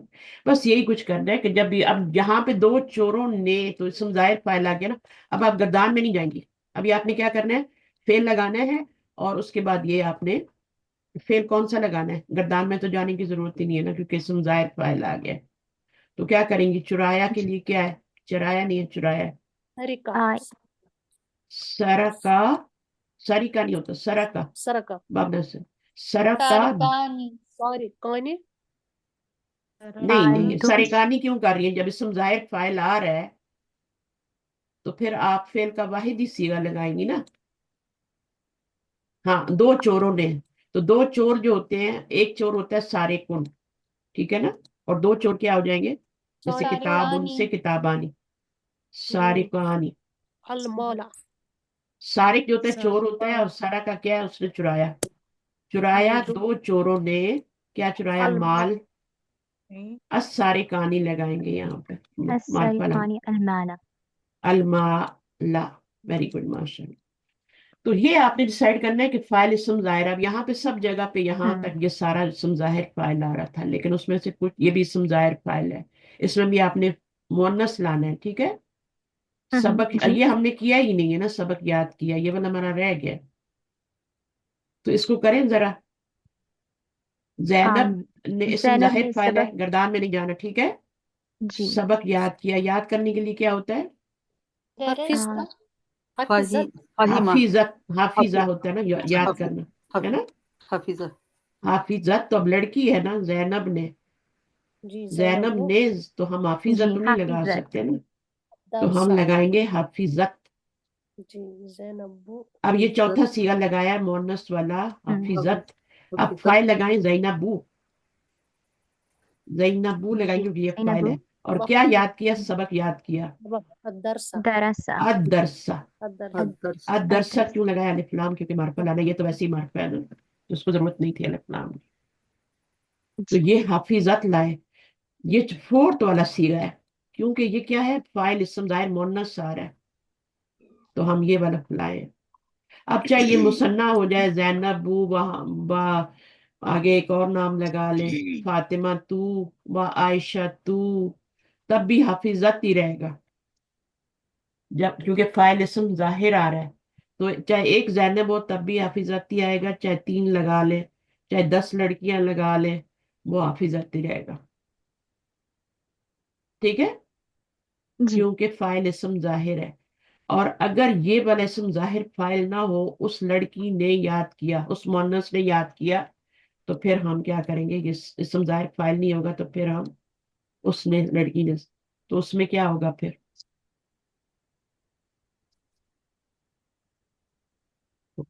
बस यही कुछ करना है कि जब भी अब यहाँ पे दो चोरों ने, तो इसम जाहिर फाइल आ गया ना, अब आप गर्दान में नहीं जाएंगे। अभी आपने क्या करना है, फेल लगाना है, और उसके बाद ये आपने फेल कौन सा लगाना है, गर्दान में तो जाने की जरूरत ही नहीं है ना, क्योंकि इसम जाहिर फाइल आ गया है। तो क्या करेंगे, चुराया के जी लिए क्या है, चुराया नहीं है, चुराया है। हरिका आ, सरका, सरिका नहीं होता, सरका, सरका बाबना से सरका। तारकानी सॉरी कौन नहीं नहीं, दो सरेकानी क्यों कर रही है, जब इसम जाहिर फाइल आ रहा है तो फिर आप फेल का वाहिद ही सीगा लगाएंगी ना। हाँ, दो चोरों ने, तो दो चोर जो होते हैं, एक चोर होता है सारे कुन, ठीक है ना, और दो चोर क्या हो जाएंगे, जैसे किताब सारकानी उनसे किताबानी, सारे कहानी। अलमौला सारिक जो होता है चोर होता है, सरका और सारा का क्या है, उसने चुराया। ये चुराया, दो दो चोरों ने क्या चुराया, अलमा माल। अस सारे कहानी लगाएंगे यहाँ पे, माल फला, السرقان المال अलमाला। वेरी गुड, माशाल्लाह। तो ये आपने डिसाइड करना है कि फाइल इसम जाहिर, अब यहाँ पे सब जगह पे यहाँ तक ये सारा इसम जाहिर फाइल आ रहा था, लेकिन उसमें से कुछ ये भी इसम जाहिर फाइल है, इसमें भी आपने मुअन्नस लाना है। ठीक है, सबक जी ये हमने किया ही नहीं है ना, सबक याद किया, ये वाला हमारा रह गया। तो इसको करें जरा। जैनब आम ने इसम जैनब जाहिर ने फाइल है, सबक गर्दान में नहीं जाना, ठीक है। जी सबक याद किया, याद करने के लिए क्या होता है, हफिज दरस्ता फाही हफिजत फाहिमा हाफिजत, हाफिजा हाफि होता है ना, याद हाफि करना, है हाफि ना। हाफिजा हाफिजत तो अब लड़की है ना, जैनब ने, जी जैनब जैनब ने, तो हम हाफिजत जी तो नहीं लगा हाफिजत सकते ना, तो हम दरसा लगाएंगे हाफिजत। जी जैनबू अब ये इज्जत चौथा सीगा लगाया मोनस वाला, हम्म हाफिजत। अब हाफिजत फाइल लगाएं जैनबू, जैनबू लगाएंगे जी क्योंकि ये फाइल जैनबू है। और क्या याद किया, सबक याद किया, दरसा दरसा अदरसा। अदरसा अदर्स अदरसा अदरस क्यों लगाया अलिफ लाम, क्योंकि मार्फा लाना, ये तो वैसे ही मार्फा है ना, तो उसको जरूरत नहीं थी अलिफ लाम की। तो जी ये हाफिजत लाए, ये फोर्थ वाला सीगा है, क्योंकि ये क्या है, फाइल इसम जाहिर मोनस आ रहा है, तो हम ये वाला लाए। अब चाहे ये मुसन्ना हो जाए, जैनब बू, बा, आगे एक और नाम लगा ले, फातिमा तू, व आयशा तू, तब भी हाफिजत ही रहेगा, जब क्योंकि फाइल इसम जाहिर आ रहा है। तो चाहे एक जैनब हो तब भी हाफिजत ही आएगा, चाहे तीन लगा ले, चाहे 10 लड़कियां लगा ले, वो हाफिजत ही रहेगा। ठीक है, जी क्योंकि फाइल इसम जाहिर है। और अगर ये वाला इसम जाहिर फाइल ना हो, उस लड़की ने याद किया, उस मोनस ने याद किया, तो फिर हम क्या करेंगे, ये इसम जाहिर फाइल नहीं होगा, तो फिर हम, उसने, लड़की ने, तो उसमें क्या होगा फिर,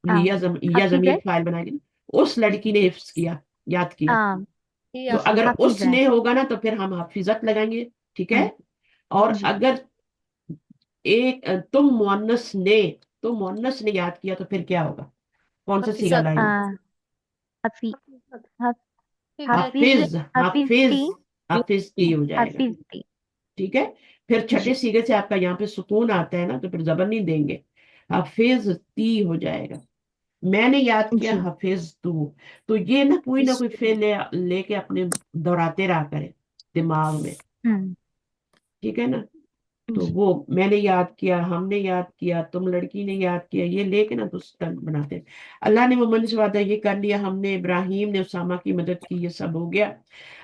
आम या जमीर हफिजत फाइल बनाएंगे ना, उस लड़की ने हिफ्स किया, याद किया। आम तो हिया अगर हफिजत उसने होगा ना, तो फिर हम हाफिजत लगाएंगे। ठीक है, हम्म और जी अगर एक तुम मुअन्नस ने याद किया, तो फिर क्या होगा, कौन सा सीगा हफिजत लाएंगे, हफी हफ फिजती हफिज हाफिज, हाफिज, हफिजती हाफिज ती हो जाएगा। हफिजती ठीक है, फिर छठे जी सीगे से आपका यहाँ पे सुकून आता है ना, तो फिर जबर नहीं देंगे, हाफिज ती हो जाएगा। मैंने याद किया जी हाफिज तू, तो ये ना कोई फेल लेके अपने दोहराते रहा करें दिमाग में। हम्म ठीक है ना, تو وہ میں نے یاد کیا، ہم نے یاد کیا، تم لڑکی نے یاد کیا، یہ لے کے نا تو اسٹنٹ بناتے ہیں۔ اللہ نے مومن سے وعدہ یہ کر لیا، ہم نے ابراہیم نے اسامہ کی مدد کی، یہ سب ہو گیا۔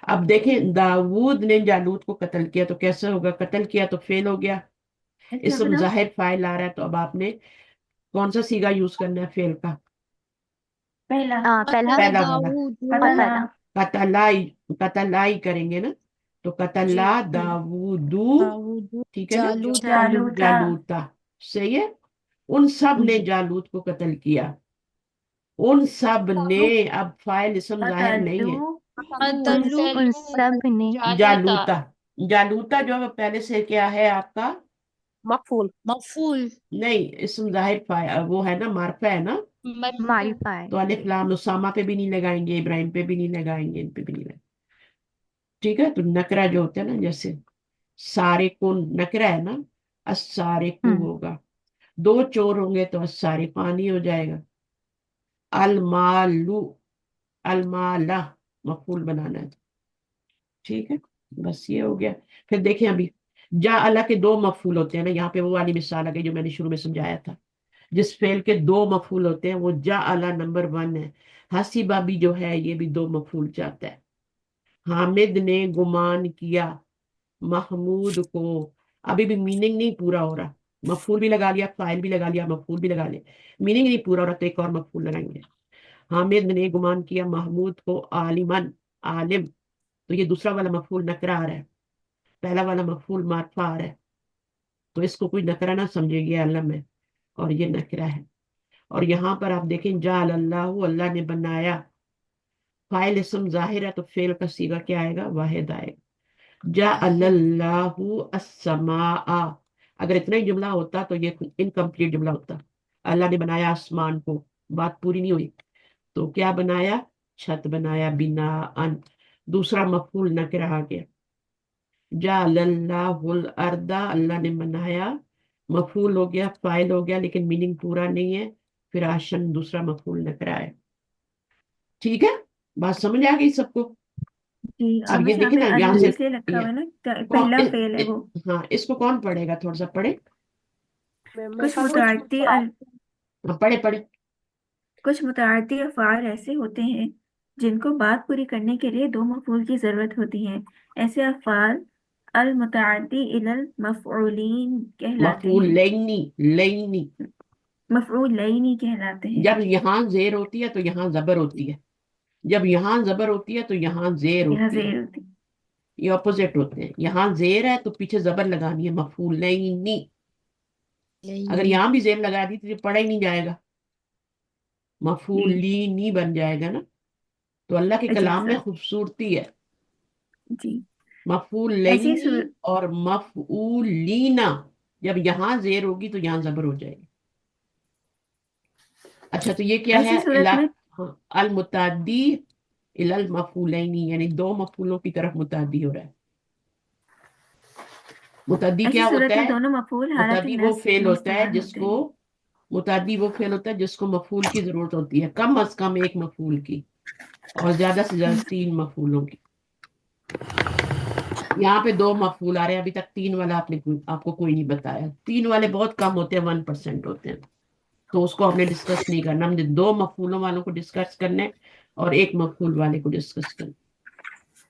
اب دیکھیں داود نے جالوت کو قتل کیا تو کیسے ہوگا؟ قتل کیا تو فیل ہو گیا، اسم ظاہر فاعل آ رہا ہے، تو اب آپ نے کون سا سیگا یوز کرنا ہے فیل کا؟ پہلا پہلا پہلا والا، قتلا قتلائی، قتلائی کریں گے نا، تو قتلا داودو، ٹھیک ہے نا، جالوتا جالوتا، صحیح ہے، ان سب نے جالوت کو قتل کیا، ان سب نے، اب فاعل اسم ظاہر نہیں ہے، ان سب نے جالوتا، جالوتا جو ہے وہ پہلے سے کیا ہے آپ کا؟ مفعول نہیں، اسم ظاہر فاعل وہ ہے نا، معرفہ ہے نا، معرفہ ہے۔ تو الف لام اسامہ پہ بھی نہیں لگائیں گے، ابراہیم پہ بھی نہیں لگائیں گے، ان پہ بھی نہیں لگائیں گے، ٹھیک ہے۔ تو نکرہ جو ہوتا ہے نا، جیسے سارقون نکرہ ہے نا، السارقو ہم، ہوگا، دو چور ہوں گے تو السارقانی ہو جائے گا، المالو، المالہ مفعول بنانا ہے، ٹھیک ہے، بس یہ ہو گیا۔ پھر دیکھیں ابھی جا اللہ کے دو مفعول ہوتے ہیں نا، یہاں پہ وہ والی مثال آ گئی جو میں نے شروع میں سمجھایا تھا، جس فعل کے دو مفعول ہوتے ہیں وہ جا اللہ نمبر 1 ہے، حسیبہ بھی جو ہے یہ بھی دو مفعول چاہتا ہے، حامد نے گمان کیا محمود کو، ابھی بھی میننگ نہیں پورا ہو رہا، مفعول بھی لگا لیا، فاعل بھی لگا لیا، مفعول بھی لگا لیا، میننگ نہیں پورا ہو رہا تو ایک اور مفعول لگائیں گے۔ حامد نے گمان کیا محمود کو عالمن، عالم، تو یہ دوسرا والا مفعول نکرہ آ رہا ہے، پہلا والا مفعول معرفہ آ رہا ہے، تو اس کو کوئی نکرہ نہ سمجھے گی علم ہے، اور یہ نکرہ ہے۔ اور یہاں پر آپ دیکھیں جعل اللہ، اللہ نے بنایا، فاعل اسم ظاہر ہے تو فعل کا صیغہ کیا آئے گا؟ واحد آئے گا، جعل اللہ السماء، اگر اتنا ہی جملہ ہوتا تو یہ انکمپلیٹ جملہ ہوتا، اللہ نے بنایا آسمان کو، بات پوری نہیں ہوئی، تو کیا بنایا؟ چھت بنایا، بناءً، دوسرا مفعول نکرہ آ گیا، جعل اللہ الارض، اللہ نے بنایا، مفعول ہو گیا، فاعل ہو گیا، لیکن میننگ پورا نہیں ہے، فراشن دوسرا مفعول نکرہ ہے، ٹھیک ہے، بات سمجھ آ گئی سب کو؟ جی اب یہ بس یہاں دیکھیں پہ نا یہاں الف سے اس لیے رکھا ہوا ہے نا کون- پہلا فعل ہے وہ۔ ہاں اس کو کون پڑھے گا؟ تھوڑا سا پڑھے، کچھ متعدی پڑھے پڑھے، کچھ متعدی افعال ایسے ہوتے ہیں جن کو بات پوری کرنے کے لیے دو مفعول کی ضرورت ہوتی ہے، ایسے افعال المتعدی الی المفعولین کہلاتے مفعول ہیں، لینی، لینی، مفعولین کہلاتے ہیں۔ جب یہاں زیر ہوتی ہے تو یہاں زبر ہوتی ہے، جب یہاں زبر ہوتی ہے تو یہاں زیر یہاں ہوتی ہے، زیر ہوتی یہ اپوزٹ ہوتے ہیں، یہاں زیر ہے تو پیچھے زبر لگانی ہے، مفعول لینی، اگر یہاں بھی زیر لگا دی تو یہ پڑھا ہی نہیں جائے گا، مفعول جی لینی بن جائے گا نا، تو اللہ کے جی کلام میں سر خوبصورتی ہے، جی مفعول ایسی لینی اور مفعول لینا، جب یہاں زیر ہوگی تو یہاں زبر ہو جائے گی۔ اچھا تو یہ کیا ہے؟ ایسی صورت میں المتعدی الی المفعولین، یعنی دو مفعولوں کی طرف متعدی ہو رہا ہے۔ متعدی ایسی کیا صورت ہوتا میں ہے؟ دونوں مفعول حالت متعدی وہ نصب فعل میں ہوتا ہے استعمال جس ہوتے کو، ہیں۔ متعدی وہ فعل ہوتا ہے جس کو مفعول کی ضرورت ہوتی ہے، کم از کم ایک مفعول کی، اور زیادہ سے زیادہ 3 مفعولوں کی۔ یہاں پہ 2 مفعول آ رہے ہیں، ابھی تک 3 والا آپ کو کوئی نہیں بتایا، 3 والے بہت کم ہوتے ہیں، 1% ہوتے ہیں، تو اس کو ہم نے ڈسکس نہیں کرنا، ہم نے 2 مفعولوں والوں کو ڈسکس کرنے اور ایک مفعول والے کو ڈسکس کرنا۔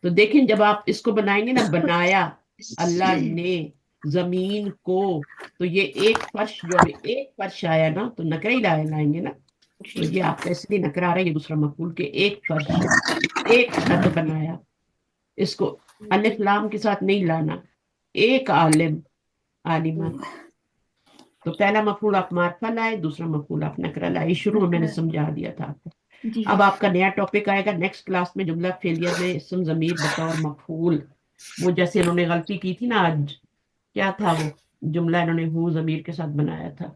تو دیکھیں جب آپ اس کو بنائیں گے نا، بنایا اللہ نے زمین کو، تو یہ ایک فرش، جو ابھی ایک فرش آیا نا تو نکرہ ہی لائیں گے نا، تو یہ آپ کا اس لیے نکرہ آ رہا ہے، یہ دوسرا مفعول کے ایک فرش، ایک چھت بنایا، اس کو الف لام کے ساتھ نہیں لانا، ایک عالم، عالمن، تو پہلا مفعول آپ معرفہ لائے، دوسرا مفعول آپ نکرہ لائے، شروع میں نے سمجھا دیا تھا آپ کو۔ جی اب آپ کا نیا ٹاپک آئے گا نیکسٹ کلاس میں، جملہ فعلیہ میں اسم ضمیر بطور مفعول، وہ جیسے انہوں نے غلطی کی تھی نا آج، کیا تھا وہ جملہ انہوں نے ہو ضمیر کے ساتھ بنایا تھا،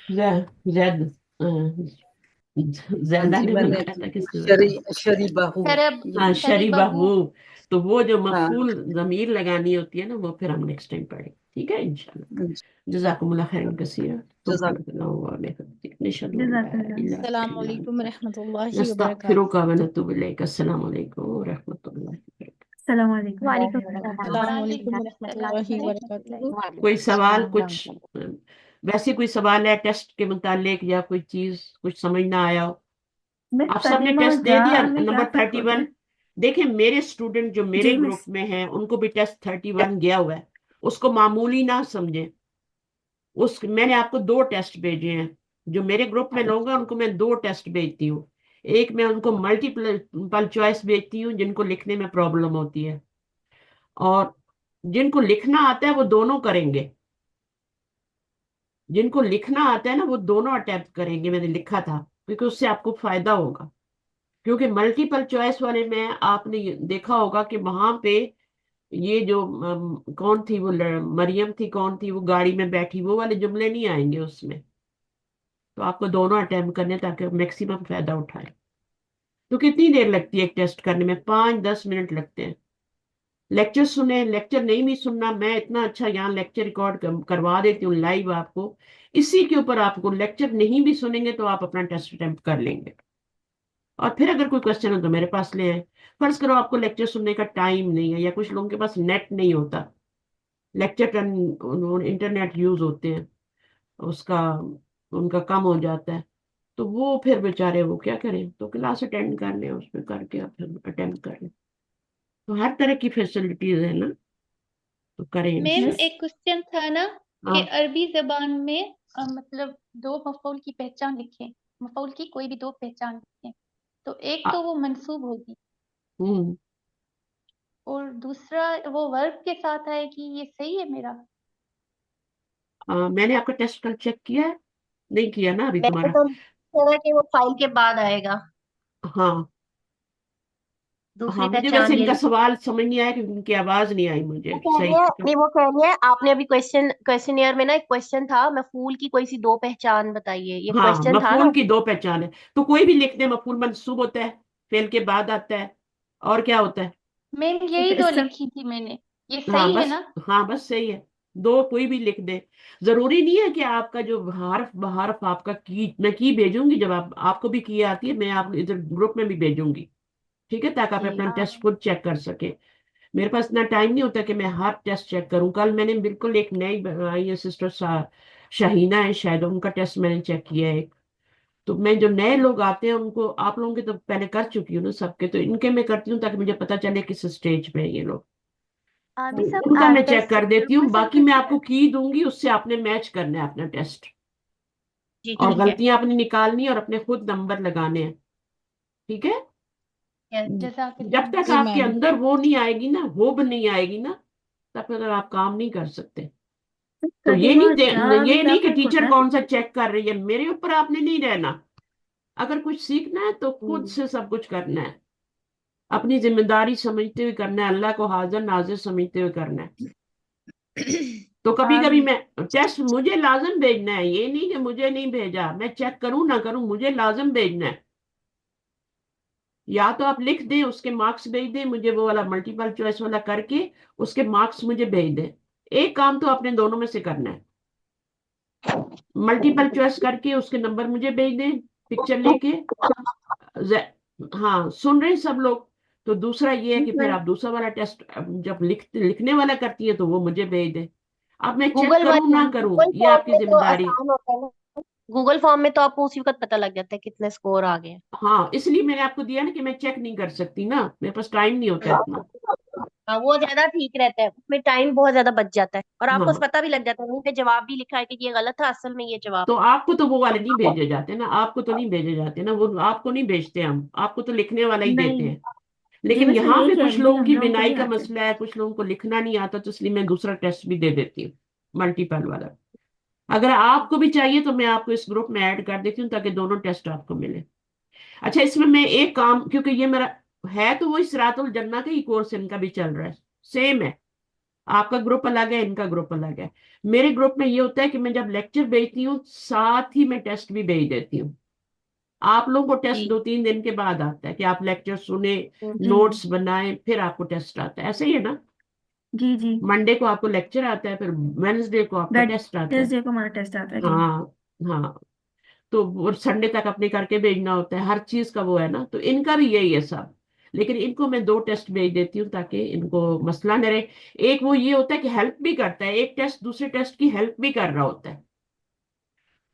زید ہاں زیدہ جی نے میں نے بنایا تھا، کس نے بنایا؟ شریبہ ہوں ہاں شریبہ ہو، تو وہ جو ہاں مفعول ضمیر لگانی ہوتی ہے نا، وہ پھر ہم نیکسٹ ٹائم پڑھیں گے، ٹھیک ہے انشاءاللہ۔ جزاکم اللہ خیرا کثیرا، جزاک سبحانک اللہم و بحمدک، نشہد ان لا جزاک اللہ۔ الہ الا السلام انت علیکم ورحمۃ اللہ وبرکاتہ۔ نستغفرک ونتوب الیک۔ السلام علیکم ورحمۃ اللہ وبرکاتہ۔ अस्सलाम वालेकुम। वालेकुम अस्सलाम वालेकुम वालेकुम वरहमतुल्लाहि वबरकातुहू। कोई सवाल कुछ वैसे कोई सवाल है टेस्ट के मुतालिक या कोई चीज कुछ समझ ना आया हो? मिस आप सबने कदीमा और टेस्ट दे दिया जा में क्या नंबर फर्क होता 31? है? देखिए मेरे स्टूडेंट जो मेरे जी ग्रुप मिस। में हैं उनको भी टेस्ट 31 गया हुआ है, उसको मामूली ना समझे। उस मैंने आपको 2 टेस्ट भेजे हैं। जो मेरे ग्रुप में लोग हैं उनको मैं 2 टेस्ट भेजती हूँ। एक मैं उनको मल्टीपल चॉइस भेजती हूँ जिनको लिखने में प्रॉब्लम होती है, और जिनको लिखना आता है वो दोनों करेंगे। जिनको लिखना आता है ना वो दोनों अटेम्प्ट करेंगे, मैंने लिखा था, क्योंकि उससे आपको फायदा होगा। क्योंकि मल्टीपल चॉइस वाले में आपने देखा होगा कि वहां पे ये जो कौन थी वो मरियम थी, कौन थी वो गाड़ी में बैठी, वो वाले जुमले नहीं आएंगे उसमें। तो आपको दोनों अटेम्प्ट करने ताकि मैक्सिमम फायदा उठाए। तो कितनी देर लगती है एक टेस्ट करने में? 5-10 मिनट लगते हैं। लेक्चर सुने, लेक्चर नहीं भी सुनना, मैं इतना अच्छा यहाँ लेक्चर रिकॉर्ड करवा देती हूँ लाइव आपको। इसी के ऊपर आपको लेक्चर नहीं भी सुनेंगे तो आप अपना टेस्ट अटेम्प्ट कर लेंगे। और फिर अगर कोई क्वेश्चन हो तो मेरे पास ले आए। फर्ज करो आपको लेक्चर सुनने का टाइम नहीं है, या कुछ लोगों के पास नेट नहीं होता, लेक्चर इंटरनेट यूज होते हैं, उसका उनका कम हो जाता है, तो वो फिर बेचारे वो क्या करें, तो क्लास अटेंड कर लें, उसमें करके आप फिर अटेंड कर लें। तो हर तरह की फैसिलिटीज है ना, तो करें मैम मिस एक क्वेश्चन था ना कि हाँ अरबी जबान में मतलब दो मफऊल की पहचान लिखें, मफऊल की कोई भी दो पहचान लिखें, तो एक आ- तो वो मंसूब होगी हम्म और दूसरा वो वर्ब के साथ है, कि ये सही है मेरा? मैंने आपका टेस्ट कल चेक किया है? नहीं किया ना अभी मैंने तुम्हारा? तो सोचा कि वो फाइल के बाद आएगा, हाँ हाँ, दूसरी मुझे वैसे पहचान ये इनका सवाल समझ नहीं आया क्योंकि उनकी आवाज नहीं आई वो मुझे कह सही। रही है, नहीं वो कह रही है आपने अभी क्वेश्चनियर में ना एक क्वेश्चन था मफूल की कोई सी दो पहचान बताइए, ये हाँ, क्वेश्चन था मफूल ना। की 2 पहचान है, तो कोई भी लिख दे, मफूल मंसूब होता है, फेल के बाद आता है, और क्या होता है? मैम ठीक यही है तो इससे। लिखी थी मैंने, ये हाँ सही है बस, ना? हाँ बस सही है। 2 कोई भी लिख दे, जरूरी नहीं है कि आपका जो हर्फ बहर्फ आपका की मैं की भेजूंगी, जब आपको भी की आती है मैं आप इधर ग्रुप में भी भेजूंगी, ठीक है, ताकि आप जी अपना टेस्ट खुद चेक कर सके। मेरे पास इतना टाइम नहीं होता कि मैं हर टेस्ट चेक करूं। कल मैंने बिल्कुल एक नई आई है सिस्टर शाहीना है शायद, उनका टेस्ट मैंने चेक किया है। तो मैं जो नए लोग आते हैं उनको, आप लोगों के तो पहले कर चुकी हूँ ना सबके, तो इनके मैं करती हूँ ताकि मुझे पता चले किस स्टेज पे है ये लोग। तो मिस उनका आप मैं चेक टेस्ट कर देती ग्रुप हूँ, में सेंड बाकी कर मैं दिया आपको है? की दूंगी, उससे आपने मैच करना है अपना टेस्ट, जी और ठीक है। गलतियां अपनी निकालनी है और अपने खुद नंबर लगाने हैं, ठीक है। यस जज़ाकल्लाह जब तक मैम। जी आपके मैम। अंदर वो नहीं आएगी ना, होब नहीं आएगी ना, तब तक आप काम नहीं कर सकते। तो ये कदीमा नहीं और जा में ये क्या नहीं कि फर्क होता टीचर है? कौन सा चेक कर रही है, मेरे ऊपर आपने नहीं रहना। अगर कुछ सीखना है तो खुद से सब कुछ करना है, अपनी जिम्मेदारी समझते हुए करना है, अल्लाह को हाजिर नाजिर समझते हुए करना है। तो कभी कभी आम, मैं टेस्ट मुझे लाजम भेजना है, ये नहीं कि मुझे नहीं भेजा, मैं चेक करूं ना करूं, मुझे लाजम भेजना है। या तो आप लिख दें उसके मार्क्स भेज दें मुझे, वो वाला मल्टीपल चॉइस वाला करके उसके मार्क्स मुझे भेज दें। एक काम तो आपने दोनों में से करना है, मल्टीपल चॉइस करके उसके नंबर मुझे भेज दें पिक्चर लेके। हाँ सुन रहे हैं सब लोग? तो दूसरा ये है कि फिर आप दूसरा वाला टेस्ट जब लिखने वाला करती है तो वो मुझे भेज दे। अब मैं चेक गूगल करूं ना करूं गूगल ये फॉर्म आपकी में तो जिम्मेदारी। आसान होता है ना, गूगल फॉर्म में तो आपको उसी वक्त पता लग जाता है कितने स्कोर आ गए हैं। हाँ इसलिए मैंने आपको दिया ना कि मैं चेक नहीं कर सकती ना, मेरे पास टाइम नहीं होता इतना। हाँ वो ज्यादा ठीक रहता है, उसमें टाइम बहुत ज्यादा बच जाता है और आपको हाँ पता भी लग जाता है वहीं पे जवाब भी लिखा है कि ये गलत था, असल में ये जवाब तो था। आपको तो वो वाले नहीं भेजे जाते ना, आपको तो नहीं भेजे जाते ना, वो आपको नहीं भेजते, हम आपको तो लिखने वाला ही देते नहीं हैं। जी लेकिन मिस मैं यहाँ यही पे कह कुछ रही थी, लोगों हम की लोगों को बिनाई नहीं का आते। मसला है, कुछ लोगों को लिखना नहीं आता, तो इसलिए मैं दूसरा टेस्ट भी दे देती हूँ, मल्टीपल वाला। अगर आपको भी चाहिए तो मैं आपको इस ग्रुप में ऐड कर देती हूँ ताकि दोनों टेस्ट आपको मिले। अच्छा इसमें मैं एक काम, क्योंकि ये मेरा है तो वही सिरातुल जन्ना का ही कोर्स इनका भी चल रहा है, सेम है, आपका ग्रुप अलग है इनका ग्रुप अलग है। मेरे ग्रुप में ये होता है कि मैं जब लेक्चर भेजती हूँ साथ ही मैं टेस्ट भी भेज देती हूँ। आप लोगों को टेस्ट जी 2-3 दिन के बाद आता है कि आप लेक्चर सुने, जी नोट्स बनाए, फिर आपको टेस्ट आता है, ऐसे ही है ना। जी जी। मंडे को आपको लेक्चर आता है, फिर वेडनेसडे को आपका टेस्ट आता है। वेडनेसडे को हमारा टेस्ट आता है जी। हाँ हाँ, तो संडे तक अपने करके भेजना होता है, हर चीज का वो है ना, तो इनका भी यही है सब। लेकिन इनको मैं 2 टेस्ट भेज देती हूँ ताकि इनको मसला न रहे। एक वो ये होता है कि हेल्प भी करता है, एक टेस्ट दूसरे टेस्ट की हेल्प भी कर रहा होता है।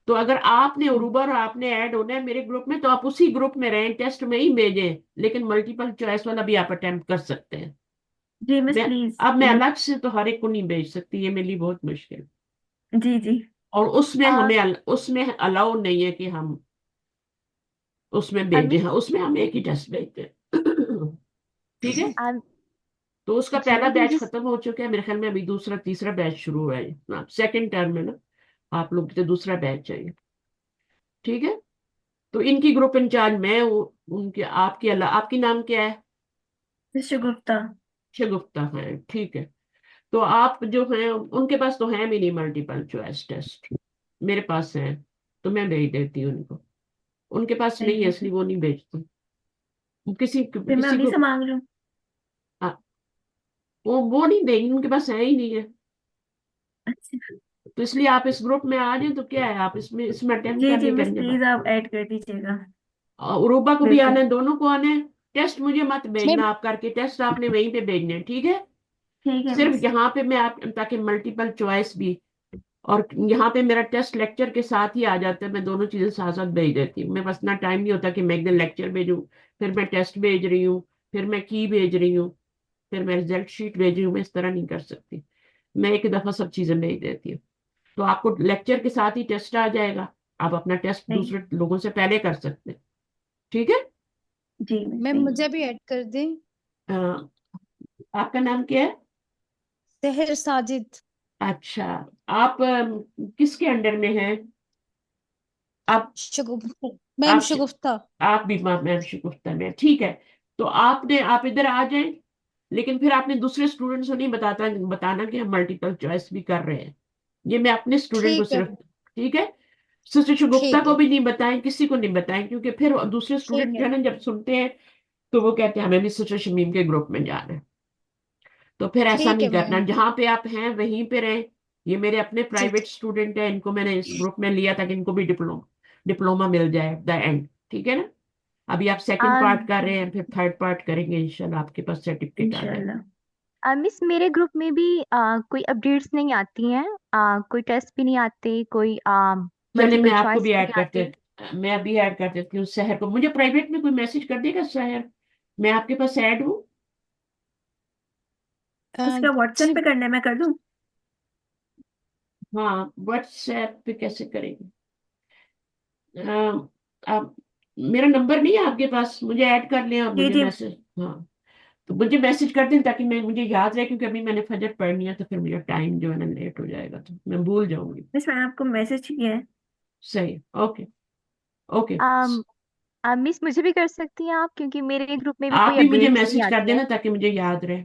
तो अगर आपने उरूबा और आपने ऐड होना है मेरे ग्रुप में तो आप उसी ग्रुप में रहें, टेस्ट में ही भेजें, लेकिन मल्टीपल चॉइस वाला भी आप अटेम्प्ट कर सकते हैं। जी मिस मैं प्लीज। अब मैं अलग से तो हर एक को नहीं भेज सकती, ये मेरे लिए बहुत मुश्किल। जी जी। और उसमें उसमें अलाउ नहीं है कि हम उसमें भेजें, मिस हाँ उसमें हम एक ही टेस्ट भेजते हैं। ठीक है, तो उसका जी पहला लेकिन बैच जिस खत्म हो चुका है, मेरे ख्याल में अभी दूसरा तीसरा बैच शुरू हुआ है ना, सेकंड टर्म में ना, आप लोग तो दूसरा बैच चाहिए। ठीक है, तो इनकी ग्रुप इंचार्ज मैं हूँ, उनके आपकी आपकी नाम क्या है? मिस्टर गुप्ता। शगुफ्ता है, ठीक है। तो आप जो हैं उनके पास तो है भी नहीं मल्टीपल चॉइस टेस्ट, मेरे पास है, तो मैं भेज देती हूँ उनको। उनके पास नहीं सही है है। इसलिए वो नहीं भेजते। किसी फिर मैं किसी उन्हीं को से मांग लूँ। आ, वो नहीं देंगे, उनके पास है ही नहीं है। अच्छा। तो इसलिए आप इस ग्रुप में आ जाए तो क्या है, आप इसमें अटेम्प्ट जी कर जी लिए मिस करेंगे प्लीज बात। आप ऐड कर दीजिएगा। और उरूबा को भी आना बिल्कुल। है, दोनों को आना है। टेस्ट मुझे मत मैं भेजना आप करके, टेस्ट आपने वहीं पे भेजने हैं, ठीक है? ठीक है सिर्फ मिस। यहाँ पे मैं आप ताकि मल्टीपल चॉइस भी, और यहाँ पे मेरा टेस्ट लेक्चर के साथ ही आ जाता है, मैं दोनों चीजें साथ साथ भेज देती हूँ। मेरे पास इतना टाइम नहीं होता कि मैं एक दिन लेक्चर भेजूँ, फिर मैं टेस्ट भेज रही हूँ, फिर मैं की भेज रही हूँ, फिर मैं रिजल्ट शीट भेज रही हूँ, मैं इस तरह नहीं कर सकती। मैं एक दफा सब चीजें भेज देती हूँ, तो आपको लेक्चर के साथ ही टेस्ट आ जाएगा, आप अपना टेस्ट सही। दूसरे लोगों से पहले कर सकते हैं। ठीक है? जी मिस मैम सही। मुझे भी ऐड कर दें। अ, आपका नाम क्या है? सहर साजिद। अच्छा, आप किसके अंडर में हैं? आप शगुफ्ता मैम, आप शगुफ्ता। आप भी मैम शिकुफ्ता में, ठीक है। तो आप इधर आ जाएं, लेकिन फिर आपने दूसरे स्टूडेंट्स को नहीं बताना कि हम मल्टीपल चॉइस भी कर रहे हैं। ये मैं अपने स्टूडेंट को ठीक है, सिर्फ, ठीक है? सिस्टर शुगुप्ता ठीक को है, भी नहीं बताएं, किसी को नहीं बताएं, क्योंकि फिर दूसरे ठीक स्टूडेंट जो है, है ना जब सुनते हैं तो वो कहते हैं हमें भी सिस्टर शमीम के ग्रुप में जाना है। तो फिर ऐसा ठीक नहीं है करना, मैम। जहां पे आप हैं वहीं पे रहें। ये मेरे अपने जी प्राइवेट स्टूडेंट है, इनको मैंने इस ग्रुप में लिया ताकि इनको भी डिप्लोमा मिल जाए एट द एंड, ठीक है ना? अभी आप सेकंड पार्ट कर रहे हैं, फिर थर्ड पार्ट करेंगे, इंशाल्लाह आपके पास सर्टिफिकेट आ जाएगा। इंशाल्लाह। मिस मेरे ग्रुप में भी कोई अपडेट्स नहीं आती हैं, कोई टेस्ट भी नहीं आते, कोई चलिए मल्टीपल मैं आपको चॉइस भी भी ऐड नहीं आते। मैं अभी ऐड कर देती हूँ शहर को। मुझे प्राइवेट में कोई मैसेज कर देगा शहर, मैं आपके पास ऐड हूँ। उसका व्हाट्सएप जी पे करना है, मैं कर दूँ? हाँ, व्हाट्सएप पे कैसे करेंगे? आप मेरा नंबर नहीं है आपके पास, मुझे ऐड कर लें और जी मुझे जी। मैसेज, हाँ तो मुझे मैसेज कर दें ताकि मुझे याद रहे, क्योंकि अभी मैंने फजर पढ़नी है तो फिर मुझे टाइम जो है ना लेट हो जाएगा तो मैं भूल जाऊंगी। मिस मैंने आपको मैसेज किया है। सही, ओके ओके। आम, मिस मुझे भी कर सकती हैं आप, क्योंकि मेरे ग्रुप में भी आप कोई भी मुझे अपडेट्स नहीं मैसेज कर आती देना हैं। ताकि मुझे याद रहे।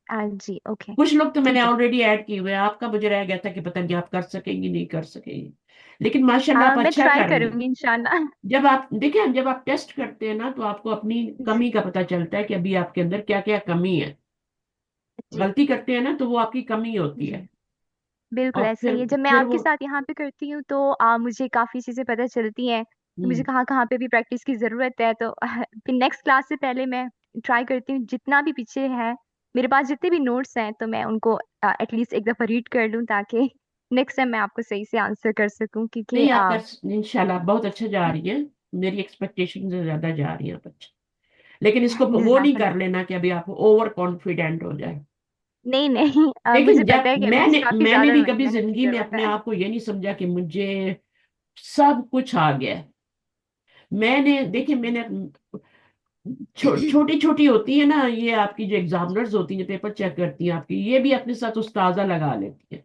जी ओके। कुछ लोग तो मैंने ठीक है। ऑलरेडी ऐड किए हुए हैं, आपका मुझे रह गया था कि पता नहीं आप कर सकेंगे नहीं कर सकेंगे, लेकिन माशाल्लाह आप मैं अच्छा ट्राई कर रही हैं। करूंगी इंशाल्लाह। जब आप देखें, जब आप टेस्ट करते हैं ना तो आपको अपनी जी कमी का पता चलता है कि अभी आपके अंदर क्या क्या कमी है। जी गलती करते हैं ना तो वो आपकी कमी होती जी है। बिल्कुल और ऐसा ही है। जब मैं फिर आपके वो साथ यहाँ पे करती हूँ तो मुझे काफी चीजें पता चलती हैं कि मुझे हम्म, कहाँ कहाँ पे भी प्रैक्टिस की जरूरत है। तो फिर नेक्स्ट क्लास से पहले मैं ट्राई करती हूँ जितना भी पीछे है मेरे पास जितने भी नोट्स हैं तो मैं उनको एटलीस्ट एक दफा रीड कर लूँ, ताकि नेक्स्ट टाइम मैं आपको सही से आंसर कर सकूँ, क्योंकि नहीं आप कर, इंशाल्लाह बहुत अच्छा जा रही है, मेरी एक्सपेक्टेशन से ज्यादा जा रही है आप अच्छा। लेकिन इसको वो नहीं जज़ाकल्लाह। कर लेना कि अभी आप ओवर कॉन्फिडेंट हो जाए। नहीं नहीं, मुझे लेकिन पता जब है कि अभी काफी मैंने ज्यादा भी कभी मेहनत की जिंदगी में जरूरत अपने है। आप को ये नहीं समझा कि मुझे सब कुछ आ गया है। मैंने देखिए मैंने छोटी छोटी होती है ना ये आपकी जो एग्जामिनर्स होती हैं, पेपर चेक करती हैं आपकी, ये भी अपने साथ उस्ताजा लगा लेती है।